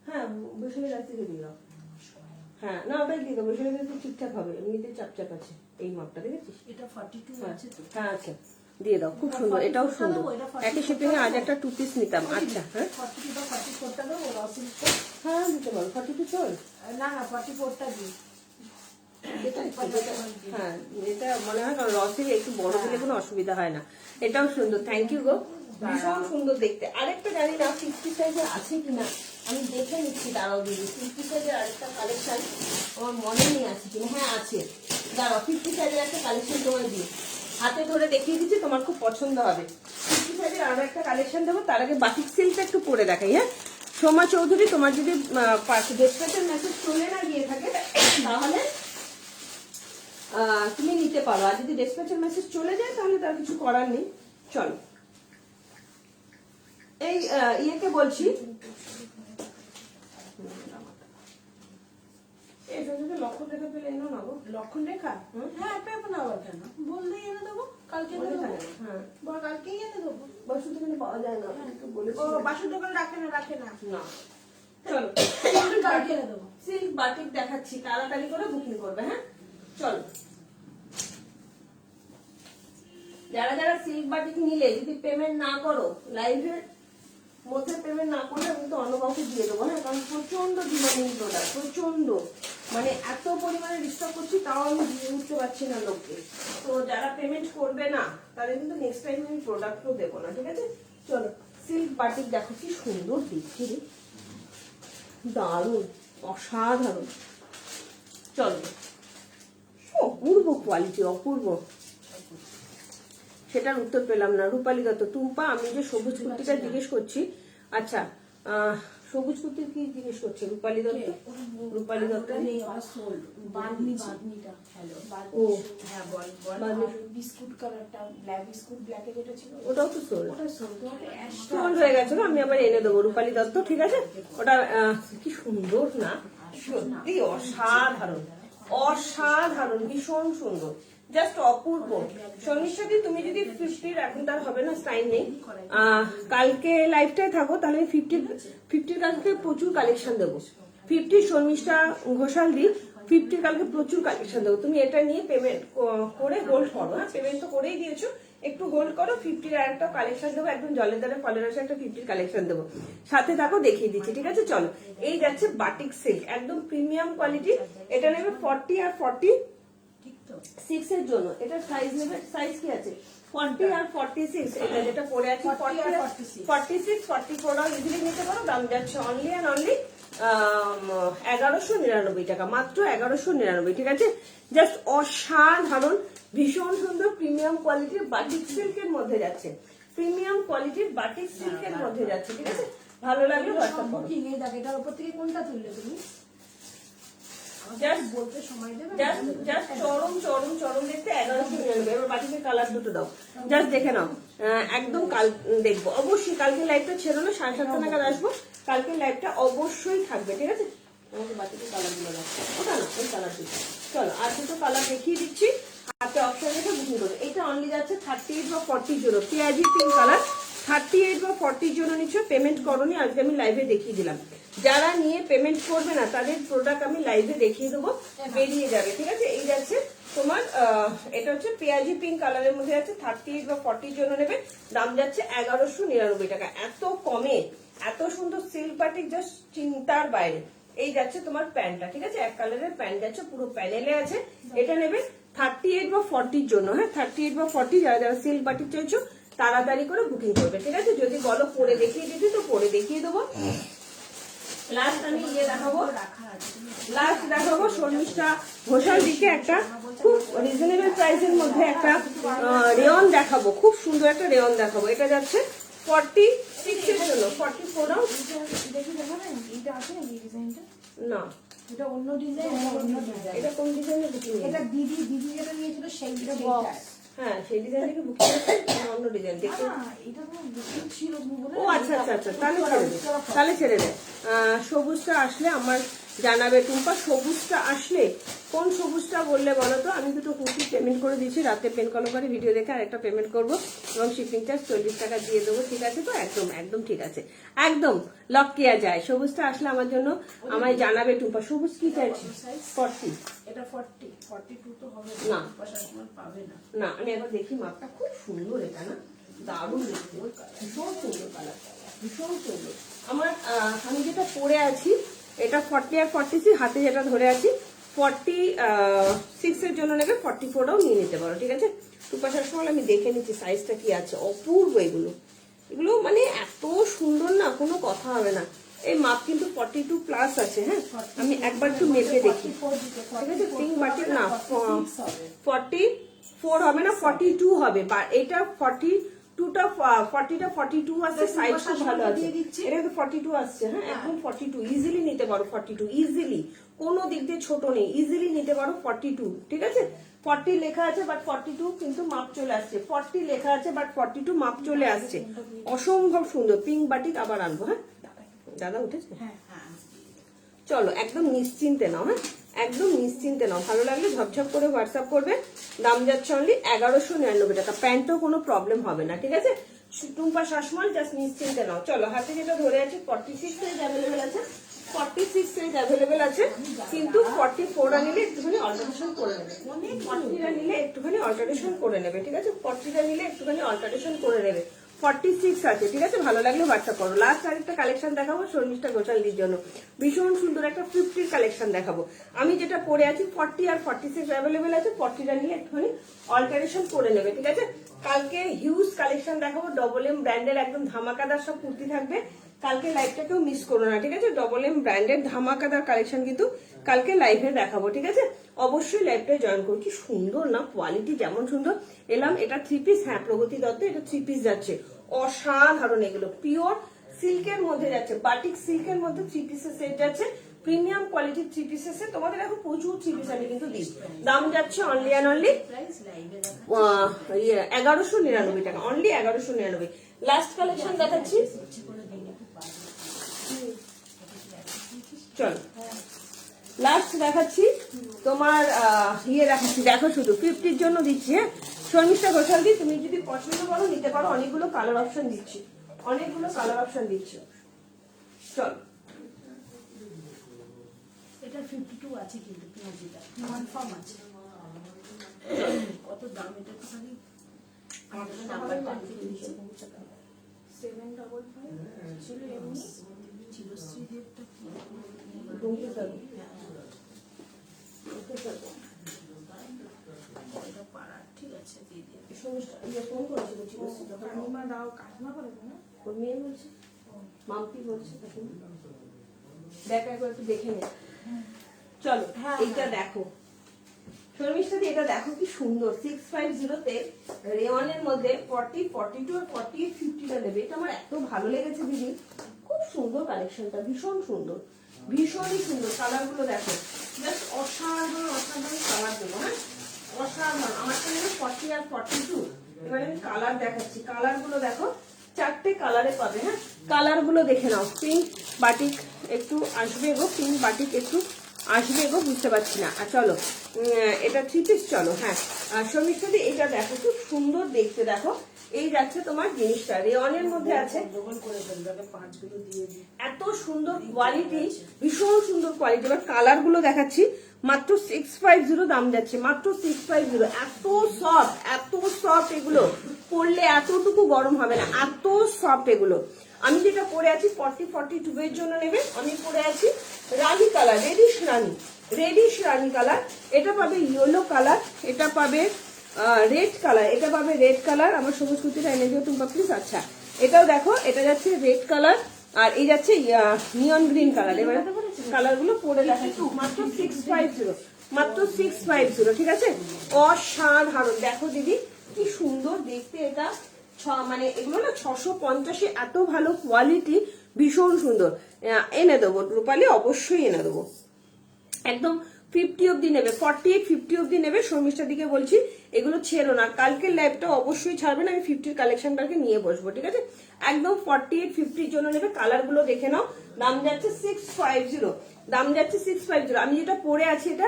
হ্যাঁ বৈশালী রাত থেকে দিও। হ্যাঁ না ওটাই দিয়ে দেবো, বৈশালী রাত ঠিকঠাক হবে, এমনিতে চাপচাপ আছে। এই মাপটা দেখেছিস? এটা 42 আছে তো। হ্যাঁ আচ্ছা দিয়ে দাও, খুব সুন্দর, এটাও সুন্দর। একই শিপিং এ আজ একটা 2 পিস নিতাম। আচ্ছা হ্যাঁ 42 বা 44 টা দাও, র সিল্কটা। হ্যাঁ দিতে পারো, 42 চল। না না 44 টা দিই। হ্যাঁ এটা মনে হয় কারণ রসের একটু বড় দিলে কোনো অসুবিধা হয় না। এটাও সুন্দর, থ্যাংক ইউ গো, ভীষণ সুন্দর দেখতে। আরেকটা জানি না 50 সাইজের আছে কিনা, আমি দেখে নিচ্ছি, দাঁড়াও দিদি। 50 সাইজের আরেকটা কালেকশন আমার মনে নেই আছে কিনা। হ্যাঁ আছে, দাঁড়াও 50 সাইজের একটা কালেকশন তোমায় দিই, হাতে ধরে দেখিয়ে দিচ্ছি, তোমার খুব পছন্দ হবে। 50 সাইজের আরো একটা কালেকশন দেবো, তার আগে বাটিক সিল্কটা একটু পরে দেখাই। হ্যাঁ সোমা চৌধুরী, তোমার যদি ডেসপ্যাচের মেসেজ চলে না গিয়ে থাকে তাহলে তুমি নিতে পারো, আর যদি ডেসপ্যাচের মেসেজ চলে যায় তাহলে তার কিছু করার নেই। চলো এই ইয়েকে বলছি, লক্ষণ রেখা পেলে এনো না গো। লক্ষণ রেখা? হ্যাঁ পেবো না আবার কেন, বললেই এনে দেবো, কালকে এনে দেবো। হ্যাঁ বল কালকেই এনে দেবো। বাসুর দোকানে পাওয়া যায় না, বলেছি। ও বাসুর দোকানে রাখে না, রাখে না। না চলো কালকে এনে দেবো। সিল্ক বাটিক দেখাচ্ছি, তাড়াতাড়ি করে বুকিং করবে। হ্যাঁ চলো, যারা যারা সিল্ক বাটিক নিলে যদি পেমেন্ট না করো, লাইভের মধ্যে পেমেন্ট না করলে আমি তো অন্য কাউকে দিয়ে দেবো। হ্যাঁ, কারণ প্রচন্ড ডিমান্ডিং প্রোডাক্ট, প্রচন্ড, মানে এত পরিমাণে ডিস্টার্ব করছি তাও আমি দিয়ে উঠতে পারছি না লোককে। তো যারা পেমেন্ট করবে না তাদের কিন্তু নেক্সট টাইম আমি প্রোডাক্টও দেবো না, ঠিক আছে। চলো সিল্ক বাটিক দেখো কি সুন্দর দেখছি রে, দারুণ, অসাধারণ। চলো, অপূর্ব কোয়ালিটি, অপূর্ব। সেটার উত্তর পেলাম না। রূপালী দত্ত, টুম্পা আমি যে সবুজ কুর্তিটা জিজ্ঞেস করছি, আচ্ছা সবুজ কুর্তির কি জিজ্ঞেস করছে রূপালী দত্ত? রূপালী দত্ত নেই, আমার সোল্ড। বাঁধনিটা হ্যালো, ও হ্যাঁ বল বল। আর বিস্কুট কালারটা, ব্ল্যাক বিস্কুট, ব্ল্যাকে যেটা ছিল ওটাও তো সোল, ওটা সোল্ড। ওটা সোল হয়ে গেছে, আমি আবার এনে দেবো। রূপালী দত্ত, ঠিক আছে। ওটা কি সুন্দর না, সত্যি অসাধারণ, অসাধারণ, ভীষণ সুন্দর, জাস্ট অপূর্ব। শর্মিষ্ঠাদি তুমি যদি 50-র, এখন তার হবে না, টাইম নেই, কালকে লাইভটাই থাকো, তাহলে 50-র কালকে প্রচুর কালেকশন দেবো। 50 শর্মিষ্ঠা ঘোষাল দি 50 কালকে প্রচুর কালেকশন দেবো। তুমি এটা নিয়ে পেমেন্ট করে হোল্ড করো। হ্যাঁ, পেমেন্ট তো করেই দিয়েছো, একটু হোল্ড করো। 50-র আর একটা কালেকশন দেবো, একদম জলের দ্বারা ফলের রসে একটা 50-র কালেকশন দেবো, সাথে থাকো, দেখিয়ে দিচ্ছি, ঠিক আছে। চলো, এই যাচ্ছে বাটিক সিল্ক, একদম প্রিমিয়াম কোয়ালিটি। এটা নেবে 40 আর 46 এর জন্য। এটা সাইজ নেবে, সাইজ কি আছে 40 আর 46। এটা যেটা পরে আছে 40 আর 46, 44 ইজিলি নিতে পারো। দাম যাচ্ছে অনলি অ্যান্ড অনলি 1199 টাকা, মাত্র 1199, ঠিক আছে। জাস্ট অসাধারণ, ভীষণ সুন্দর, প্রিমিয়াম কোয়ালিটির বাটিক সিল্কের মধ্যে যাচ্ছে, প্রিমিয়াম কোয়ালিটির বাটিক সিল্কের মধ্যে যাচ্ছে, ঠিক আছে। ভালো লাগলে হোয়াটসঅ্যাপ করো। বুকিং এই দেখো, এটার উপর থেকে কোনটা তুললে তুমি? জাস্ট বলতে সময় দেবে, জাস্ট চরম চরম চরম দেখতে 1199। এবার বাটিকের কালার দুটো দাও, জাস্ট দেখে নাও। একদম কাল দেখবো অবশ্যই, কালকে লাইভটা ছেড়ো না, 7:30 নাগাদ আসবো, কালকে লাইভটা অবশ্যই থাকবে, ঠিক আছে। আমাকে বাটিকের কালার গুলো দাও, ওটা না, ওই কালার দুটো। চলো, আর দুটো কালার দেখিয়ে দিচ্ছি, হাতে অপশন রেখে বুকিং করবে। এটা অনলি যাচ্ছে 38 বা 40 জন্য, পেঁয়াজি পিঙ্ক কালার। 38 বা 40 জন্য নিচ্ছ, পেমেন্ট করোনি, আজকে আমি লাইভে দেখিয়ে দিলাম। যারা নিয়ে পেমেন্ট করবে না তাদের প্রোডাক্ট আমি লাইভে দেখিয়ে দেবো, বেরিয়ে যাবে, ঠিক আছে। এই যাচ্ছে তোমার এটা হচ্ছে পেঁয়াজি পিঙ্ক কালারের মধ্যে যাচ্ছে, 38 বা 40 জন্য নেবে, দাম যাচ্ছে 1199 টাকা। এত কমে এত সুন্দর সিল্ক বাটিক, জাস্ট চিন্তার বাইরে। এই যাচ্ছে তোমার প্যান্টটা, ঠিক আছে, এক কালারের প্যান্ট যাচ্ছে, পুরো প্যানেলে আছে। এটা নেবে 38 বা 40 জন্য। হ্যাঁ, 38 বা 40 যারা যারা সিল্ক বাটিক চাইছো তাড়াতাড়ি করে বুকিং করবে, ঠিক আছে। যদি বলো পরে দেখিয়ে দিতে তো পরে দেখিয়ে দেবো। লাস্ট আমি ইয়ে দেখাবো, লাস্ট দেখাবো শর্মিষ্ঠা ঘোষাল দিকে একটা খুব রিজনেবল প্রাইসের মধ্যে একটা রেয়ন দেখাবো, খুব সুন্দর একটা রেয়ন দেখাবো। এটা যাচ্ছে 46 এর জন্য, 44 নাও দেখি দেখাবেন। এটা আছে এই ডিজাইনটা? না, এটা অন্য ডিজাইন, অন্য ডিজাইন। এটা কোন ডিজাইনের বুকিং? এটা দিদি যেটা নিয়েছিল সেইটা বক্স। হ্যাঁ, সেই ডিজাইন থেকে বুকিং করতে, অন্য ডিজাইন দেখতে। এটা তো বুকিং ছিল বলে। ও আচ্ছা আচ্ছা আচ্ছা, তাহলে ছেড়ে দে, তাহলে ছেড়ে দে। সবুজটা আসলে আমার জানাবে টুম্পা, সবুজটা আসলে কোন সবুজটা বললে বলো তো। আমি দুটো কুর্তি পেমেন্ট করে দিয়েছি, রাতে পেন কলম করে ভিডিও দেখে আর একটা পেমেন্ট করবো, এবং শিপিং চার্জ 40 টাকা দিয়ে দেবো, ঠিক আছে তো। একদম একদম ঠিক আছে, একদম লক কিয়া যায়। সবুজটা আসলে আমার জন্য আমায় জানাবে টুম্পা। সবুজ কি চাইছি? 40। এটা 40, 42 তো হবে না, পাবে না। না, আমি একবার দেখি মাপটা, খুব সুন্দর এটা না, দারুণ দেখতে, ভীষণ সুন্দর কালার, ভীষণ সুন্দর। আমার আমি যেটা পরে আছি এটা 40 আর 46, হাতে যেটা ধরে আছি 46 এর জন্য নেবে, 44টাও নিয়ে নিতে পারো, ঠিক আছে। টুপাশার সময় আমি দেখে নিচ্ছি সাইজটা কি আছে, অপূর্ব এগুলো, এগুলো মানে এত সুন্দর না, কোনো কথা হবে না। এই মাপ কিন্তু 42 প্লাস আছে। হ্যাঁ, আমি একবার একটু মেপে দেখি, ঠিক আছে। পিঙ্ক বাটিক না, 44 হবে না, 42 হবে, বা এটা টুটা 40টা 42 আসছে, সাইজ খুব ভালো আছে। দিয়ে দিচ্ছি। এটা কিন্তু 42 আসছে, হ্যাঁ একদম 42 ইজিলি নিতে পারো, 42 ইজিলি, কোনো দিক দিয়ে ছোট নেই, ইজিলি নিতে পারো 42, ঠিক আছে। 40 লেখা আছে বাট 42 কিন্তু মাপ চলে আসছে, 40 লেখা আছে বাট 42 মাপ চলে আসছে, অসম্ভব সুন্দর। পিঙ্ক বাটিক আবার আনবো, হ্যাঁ দাদা উঠেছে, হ্যাঁ হ্যাঁ চলো একদম নিশ্চিন্তে নাও, হ্যাঁ একদম নিশ্চিন্তে নাও, ভালো লাগলে ঝপঝপ করে হোয়াটসঅ্যাপ করবে। দাম যাচ্ছে অনলি 1199 টাকা, প্যান্টও কোনো প্রবলেম হবে না, ঠিক আছে। টুম্পা শাসমল, জাস্ট নিশ্চিন্তে নাও। চলো হাতে যেটা ধরে আছে 46 সাইজ অ্যাভেলেবেল আছে, 46 সাইজ অ্যাভেলেবেল আছে, কিন্তু 44 নিলে একটুখানি অল্টারেশন করে নেবে, 40 নিলে একটুখানি অল্টারেশন করে নেবে, ঠিক আছে। 40 নিলে একটুখানি অল্টারেশন করে নেবে, 46 আছে, ঠিক আছে। ভালো লাগলে হোয়াটসঅ্যাপ করো। লাস্ট আরেকটা কালেকশন দেখাবো শর্মিষ্ঠা গোসালদির জন্য, ভীষণ সুন্দর একটা 50 কালেকশন দেখাবো। আমি যেটা পরে আছি 40 আর 46 অ্যাভেলেবেল আছে, 40টা নিলে একটুখানি অল্টারেশন করে নেবে, ঠিক আছে। কালকে হিউজ কালেকশন দেখাবো, ডবল এম ব্র্যান্ডের একদম ধামাকাদার সব কুর্তি থাকবে, কালকে লাইভটাকেও মিস করো না, ঠিক আছে। ডবল এম ব্র্যান্ডের ধামাকাদার কালেকশন কিন্তু কালকে লাইভে দেখাবো, ঠিক আছে। অবশ্যই লাইভটা জয়েন করো। কি সুন্দর না, কোয়ালিটি যেমন সুন্দর। এলাম এটা 3 পিস, হ্যাঁ প্রগতি দত্ত, এটা 3 পিস যাচ্ছে, অসাধারণ। এগুলো পিওর সিল্কের মধ্যে যাচ্ছে, বাটিক সিল্কের মধ্যে 3 পিসের সেট যাচ্ছে, প্রিমিয়াম কোয়ালিটির 3 পিসের সেট। তোমাদের এখন প্রচুর 3 পিস আমি কিন্তু দিই। দাম যাচ্ছে অনলি অ্যান্ড অনলি 1199 টাকা, অনলি 1199। লাস্ট কালেকশন দেখাচ্ছি, চল লাস্ট দেখাচ্ছি তোমার ইয়ে দেখাচ্ছি, দেখো শুধু 50-র জন্য দিচ্ছি, হ্যাঁ শর্মিষ্ঠা ঘোষালদি, তুমি যদি পছন্দ করো নিতে পারো, অনেকগুলো কালার অপশন দিচ্ছি, অনেকগুলো কালার অপশন দিচ্ছি। চল এটা 52 আছে কিন্তু পিওজিটা কনফার্ম আছে। কত দাম এটা তো খালি নাম্বারটা লিখে দিয়েছে 755 ছিল, এমনি ছিল শ্রীদেবটা কি ঘুমতে যাবো, এটা পাড়া, ঠিক আছে দিয়ে দিয়ে। শর্মিষ্ঠা ইয়ে ফোন করেছিল, ঠিক আছে, যখন কাকিমা দাও, কাকিমা করে না, ওর মেয়ে বলছে, মাম্পি বলছে, তখন দেখ একবার একটু দেখে নে। চলো এইটা দেখো শর্মিষ্ঠা দি, এটা দেখো কি সুন্দর, 650 তে রেওয়ানের মধ্যে 40, 42 আর 48, 50টা নেবে। এটা আমার এত ভালো লেগেছে দিদি, খুব সুন্দর কালেকশনটা, ভীষণ সুন্দর, ভীষণই সুন্দর। কালার গুলো দেখো, জাস্ট অসাধারণ অসাধারণ কালার দেবো, হ্যাঁ অসাধারণ। আমার তো 40 আর 42, এবারে আমি কালার দেখাচ্ছি, কালার গুলো দেখো, 4টে কালারে পাবে, হ্যাঁ কালার গুলো দেখে নাও। পিঙ্ক বাটিক একটু আসবে গো, পিঙ্ক বাটিক একটু আসবে গো, বুঝতে পারছি না। আর চলো এটা 3 পিস, চলো হ্যাঁ শর্মিষ্ঠা দি এটা দেখো, খুব সুন্দর দেখতে, দেখো এই যাচ্ছে তোমার জিনিসটা, রেওয়ানের মধ্যে আছে, এত সুন্দর কোয়ালিটি, ভীষণ সুন্দর কোয়ালিটি। এবার কালার গুলো দেখাচ্ছি, মাত্র 650 দাম যাচ্ছে, মাত্র 650। এত সফট, এত সফট, এগুলো পরলে এতটুকু গরম হবে না, এত সফট এগুলো। আমি যেটা পরে আছি 40-42 এর জন্য নেবে, আমি পরে আছি রানী কালার, রেডিশ রানী কালার, এটা পাবে ইয়েলো কালার, এটা পাবে রেড কালার, এটা পাবে রেড কালার। আমার সবুজ কুচিটা এনে দিও তুমি প্লিজ। আচ্ছা এটাও দেখো, এটা যাচ্ছে রেড কালার, আর এই যাচ্ছে নিয়ন গ্রিন কালার। এবারে কালার গুলো পরে দেখাচ্ছি, মাত্র 650, মাত্র 650, ঠিক আছে। অসাধারণ, দেখো দিদি কি সুন্দর দেখতে এটা, মানে এগুলো না 650, এত ভালো কোয়ালিটি, ভীষণ সুন্দর। এনে দেবো রূপালী, অবশ্যই এনে দেবো, একদম 50 অব্দি নেবে, 48-50 অব্দি নেবে। শর্মিষ্ঠার দিকে বলছি এগুলো ছেড়ো না, কালকের লাইভটা অবশ্যই ছাড়বেন, আমি 50-র কালেকশনটাকে নিয়ে বসবো, ঠিক আছে। একদম 48-50-র জন্য নেবে। কালার গুলো দেখে নাও, দাম যাচ্ছে 650, দাম যাচ্ছে 650। আমি যেটা পরে আছি এটা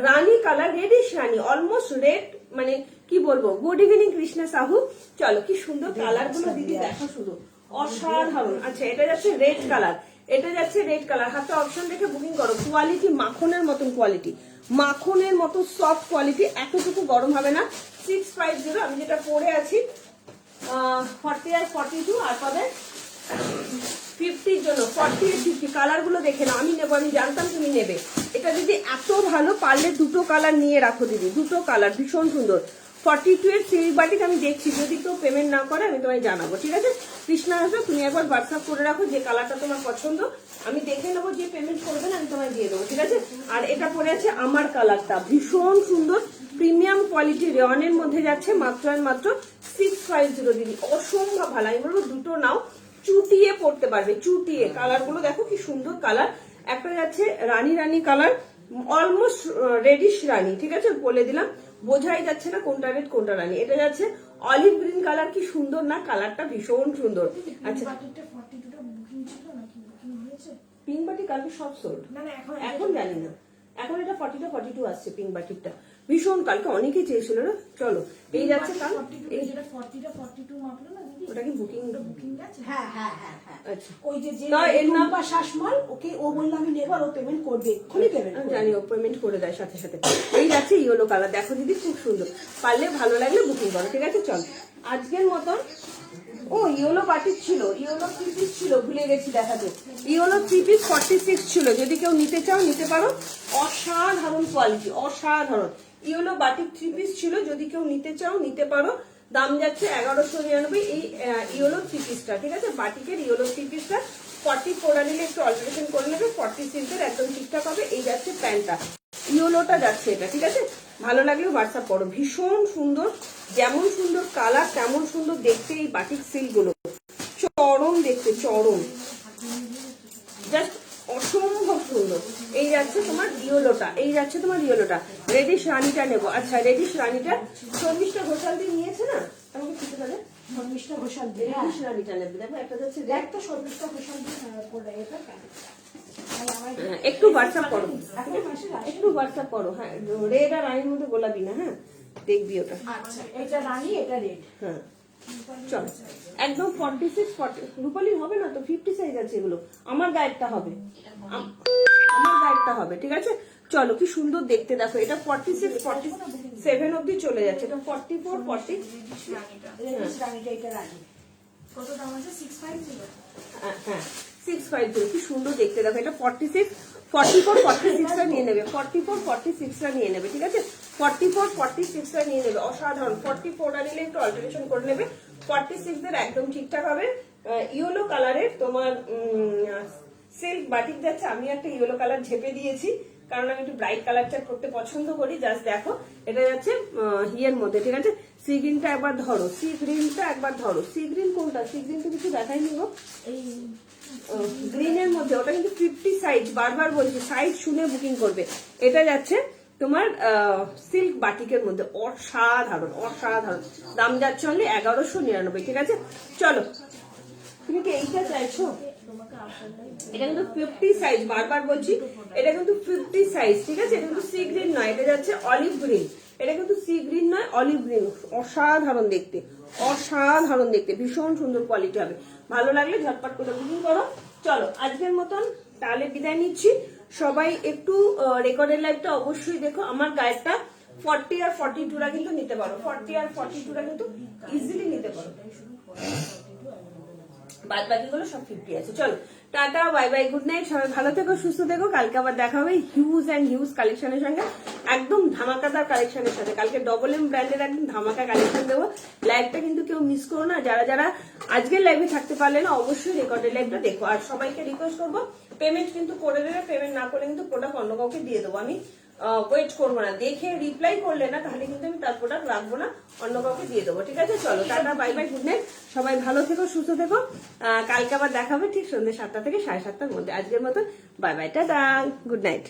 রানী কালার, রেডিশ রানী, অলমোস্ট রেড, মানে কি বলবো। গুড ইভিনিং কৃষ্ণা সাহু, চলো কি সুন্দর কালার গুলো দিদি দেখো শুধু, অসাধারণ। আচ্ছা এটা যাচ্ছে রেড কালার, এটা যাচ্ছে রেড কালার, হাতে অপশন দেখে বুকিং করো। কোয়ালিটি মাখনের মতন কোয়ালিটি, মাখনের মতো সফট কোয়ালিটি, এতটুকু গরম হবে না। 650। আমি যেটা পরে আছি 40 আর 42, আর পাবে 50-র জন্য 40-50। কালার গুলো দেখে নাও, আমি নেবো, আমি জানতাম তুমি নেবে। এটা যদি এত ভালো, পারলে দুটো কালার নিয়ে রাখো দিদি, দুটো কালার ভীষণ সুন্দর। 42 এর সিল্ক বাটিক আমি দেখছি, যদি কেউ পেমেন্ট না করে আমি তোমায় জানাবো, ঠিক আছে। কৃষ্ণা হাসা, তুমি একবার হোয়াটসঅ্যাপ করে রাখো যে কালারটা তোমার পছন্দ, আমি দেখে নেবো, যে পেমেন্ট করবে না আমি তোমায় দিয়ে দেবো, ঠিক আছে। আর এটা পরে আছে আমার কালারটা, ভীষণ সুন্দর, প্রিমিয়াম কোয়ালিটি রেওয়ানের মধ্যে যাচ্ছে মাত্র আর মাত্র 650 দিদি। অসম্ভব ভালো, আমি বলবো দুটো নাও, চুটিয়ে পড়তে পারবে, চুটিয়ে। কালার গুলো দেখো কি সুন্দর কালার। একটা যাচ্ছে রানী রানী কালার, অলমোস্ট রেডিশ রানী, ঠিক আছে বলে দিলাম, বোঝাই যাচ্ছে না কোনটা রেড কোনটা রানী। এটা যাচ্ছে অলিভ গ্রিন কালার, কি সুন্দর না কালারটা, ভীষণ সুন্দর। আচ্ছা বাটিকটা 42টা বুকিং ছিল নাকি বুকিং হয়েছে? পিঙ্ক বাটি কালকে সব সোল্ড, না না এখন এখন জানি না, এখন এটা 42 আসছে পিঙ্ক বাটিকটা, ভীষণ কালকে অনেকেই চেয়েছিল না। চলো এই যাচ্ছে কাল, 42 যেটা 40টা 42 মাপলো না দিদি, ওটা কি বুকিং? বুকিং আছে। হ্যাঁ হ্যাঁ হ্যাঁ হ্যাঁ, আচ্ছা ওই যে না, এর নাম বা শাসমল, ওকে ও বললো আমি নেব, আর ও পেমেন্ট করবে, এক্ষুনি পেমেন্ট আমি জানি ও পেমেন্ট করে দেয় সাথে সাথে। এই যাচ্ছে ইয়েলো কালার, দেখো দিদি খুব সুন্দর, পারলে ভালো লাগলে বুকিং করো, ঠিক আছে। চল আজকের মতন, ও ইয়েলো বাটিক ছিল, ইয়েলো 3 পিস ছিল, ভুলে গেছি দেখাতে, ইয়েলো 3 পিস 46 ছিল, যদি কেউ নিতে চাও নিতে পারো, অসাধারণ কোয়ালিটি, অসাধারণ। ইয়েলো বাটিক 3 পিস ছিল, যদি কেউ নিতে চাও নিতে পারো, দাম যাচ্ছে 1199 এই ইয়েলো 3 পিসটা, ঠিক আছে। বাটিকের ইয়েলো 3 পিসটা 44 নিলে একটু অল্টারেশন করে নেবে, 46 এর একদম ঠিকঠাক হবে। এই যাচ্ছে প্যান্টটা, ইয়েলোটা যাচ্ছে এটা, ঠিক আছে। ভালো লাগলে হোয়াটসঅ্যাপ করো, ভীষণ সুন্দর, যেমন সুন্দর কালার তেমন সুন্দর দেখতে এই বাটিক সিল্ক গুলো, চরম দেখতে, চরম, জাস্ট অসম্ভব সুন্দর। এই যাচ্ছে তোমার ইয়েলোটা, এই যাচ্ছে তোমার ইয়েলোটা, রেডিশ রানীটা নেবো। আচ্ছা রেডিশ রানীটা 24টা ঘোষাল দিয়ে নিয়েছে না, আমাকে কিছু তাহলে 24টা ঘোষাল দিয়ে, রেডিশ রানীটা নেবে। দেখো একটা যাচ্ছে দেখ তো 24টা ঘোষাল দিয়ে করে এটা কেন? একটু হোয়াটসঅ্যাপ করো, একটু হোয়াটসঅ্যাপ করো। হ্যাঁ রেড আর রানীর মধ্যে গোলাপি না, হ্যাঁ দেখবি ওটা। আচ্ছা এটা রানী, এটা রেড। হ্যাঁ চল একদম 46 রূপালির হবে না তো, 50 সাইজ আছে এগুলো, আমার গায়েরটা হবে, আমার গায়েরটা হবে, ঠিক আছে। চলো কি সুন্দর দেখতে, দেখো এটা 46 47 অব্দি চলে যাচ্ছে, এটা 44 40। রানীটা এটা রানী, কত দাম আছে? 650। হ্যাঁ 650, কি সুন্দর দেখতে, দেখো এটা 46 44 46টা নিয়ে নেবে, 44 46টা নিয়ে নেবে, ঠিক আছে। 44 46টা নিয়ে নেবে, অসাধারণ। 44টা নিলে একটু অল্টারেশন করে নেবে, 46 এর একদম ঠিকঠাক হবে। ইয়েলো কালারের তোমার সিল্ক বাটিক যাচ্ছে, আমি একটা ইয়েলো কালার ঝেপে দিয়েছি কারণ আমি একটু ব্রাইট কালারটা করতে পছন্দ করি। জাস্ট দেখো এটা যাচ্ছে ইয়ের মধ্যে, ঠিক আছে। সি গ্রিনটা একবার ধরো, সি গ্রিনটা একবার ধরো, সি গ্রিন কোনটা? সি গ্রিন তো কিছু দেখাইনি গো, এই গ্রিনের মধ্যে, ওটা কিন্তু 50 সাইজ, বারবার বলছি সাইজ শুনে বুকিং করবে। এটা যাচ্ছে তোমার সিল্ক বাটিকের মধ্যে, অসাধারণ অসাধারণ, দাম যাচ্ছে অনলি 1199, ঠিক আছে। চলো তুমি কি এইটা চাইছো? এটা কিন্তু 50 সাইজ, বারবার বলছি এটা কিন্তু 50 সাইজ, ঠিক আছে। এটা কিন্তু সি গ্রিন নয়, এটা যাচ্ছে অলিভ গ্রিন, এটা কিন্তু সি গ্রিন নয় অলিভ গ্রিন, অসাধারণ দেখতে, অসাধারণ দেখতে, ভীষণ সুন্দর কোয়ালিটি হবে। ভালো লাগলে ঝটপট করে বুকিং করো। চলো আজকের মতন তাহলে বিদায় নিচ্ছি, সবাই একটু রেকর্ডের লাইভটা অবশ্যই দেখো। আমার গায়েরটা 40 আর 42টা কিন্তু নিতে পারো, 40 আর 42টা কিন্তু ইজিলি নিতে পারো, বাদ বাকিগুলো সব 50 আছে। চলো tata, bye bye, good night, সবাই ভালো থেকো সুস্থ থেকো। কালকে আবার দেখা হবে হিউজ অ্যান্ড হিউজ কালেকশনের সঙ্গে, একদম ধামাকাদার কালেকশনের সাথে। কালকে ডবল এম ব্র্যান্ডের একদম ধামাকা কালেকশন দেবো। লাইভটা কিন্তু কেউ মিস করো না, যারা যারা আজকের লাইভে থাকতে পারলে না অবশ্যই রেকর্ডের লাইভটা দেখো। আর সবাইকে রিকোয়েস্ট করবো পেমেন্ট কিন্তু করে দেবে, পেমেন্ট না করলে কিন্তু প্রোডাক্ট অন্য কাউকে দিয়ে দেবো, আমি ওয়েট করবো না, দেখে রিপ্লাই করলে না তাহলে কিন্তু আমি তার প্রোডাক্ট রাখবো না, অন্য কাউকে দিয়ে দেবো, ঠিক আছে। চলো tata, bye bye, good night, সবাই ভালো থেকো সুস্থ থেকো। কালকে আবার দেখাবে ঠিক সন্ধ্যে 7টা থেকে 7:30টার মধ্যে। আজকের মতো bye bye, tata, good night.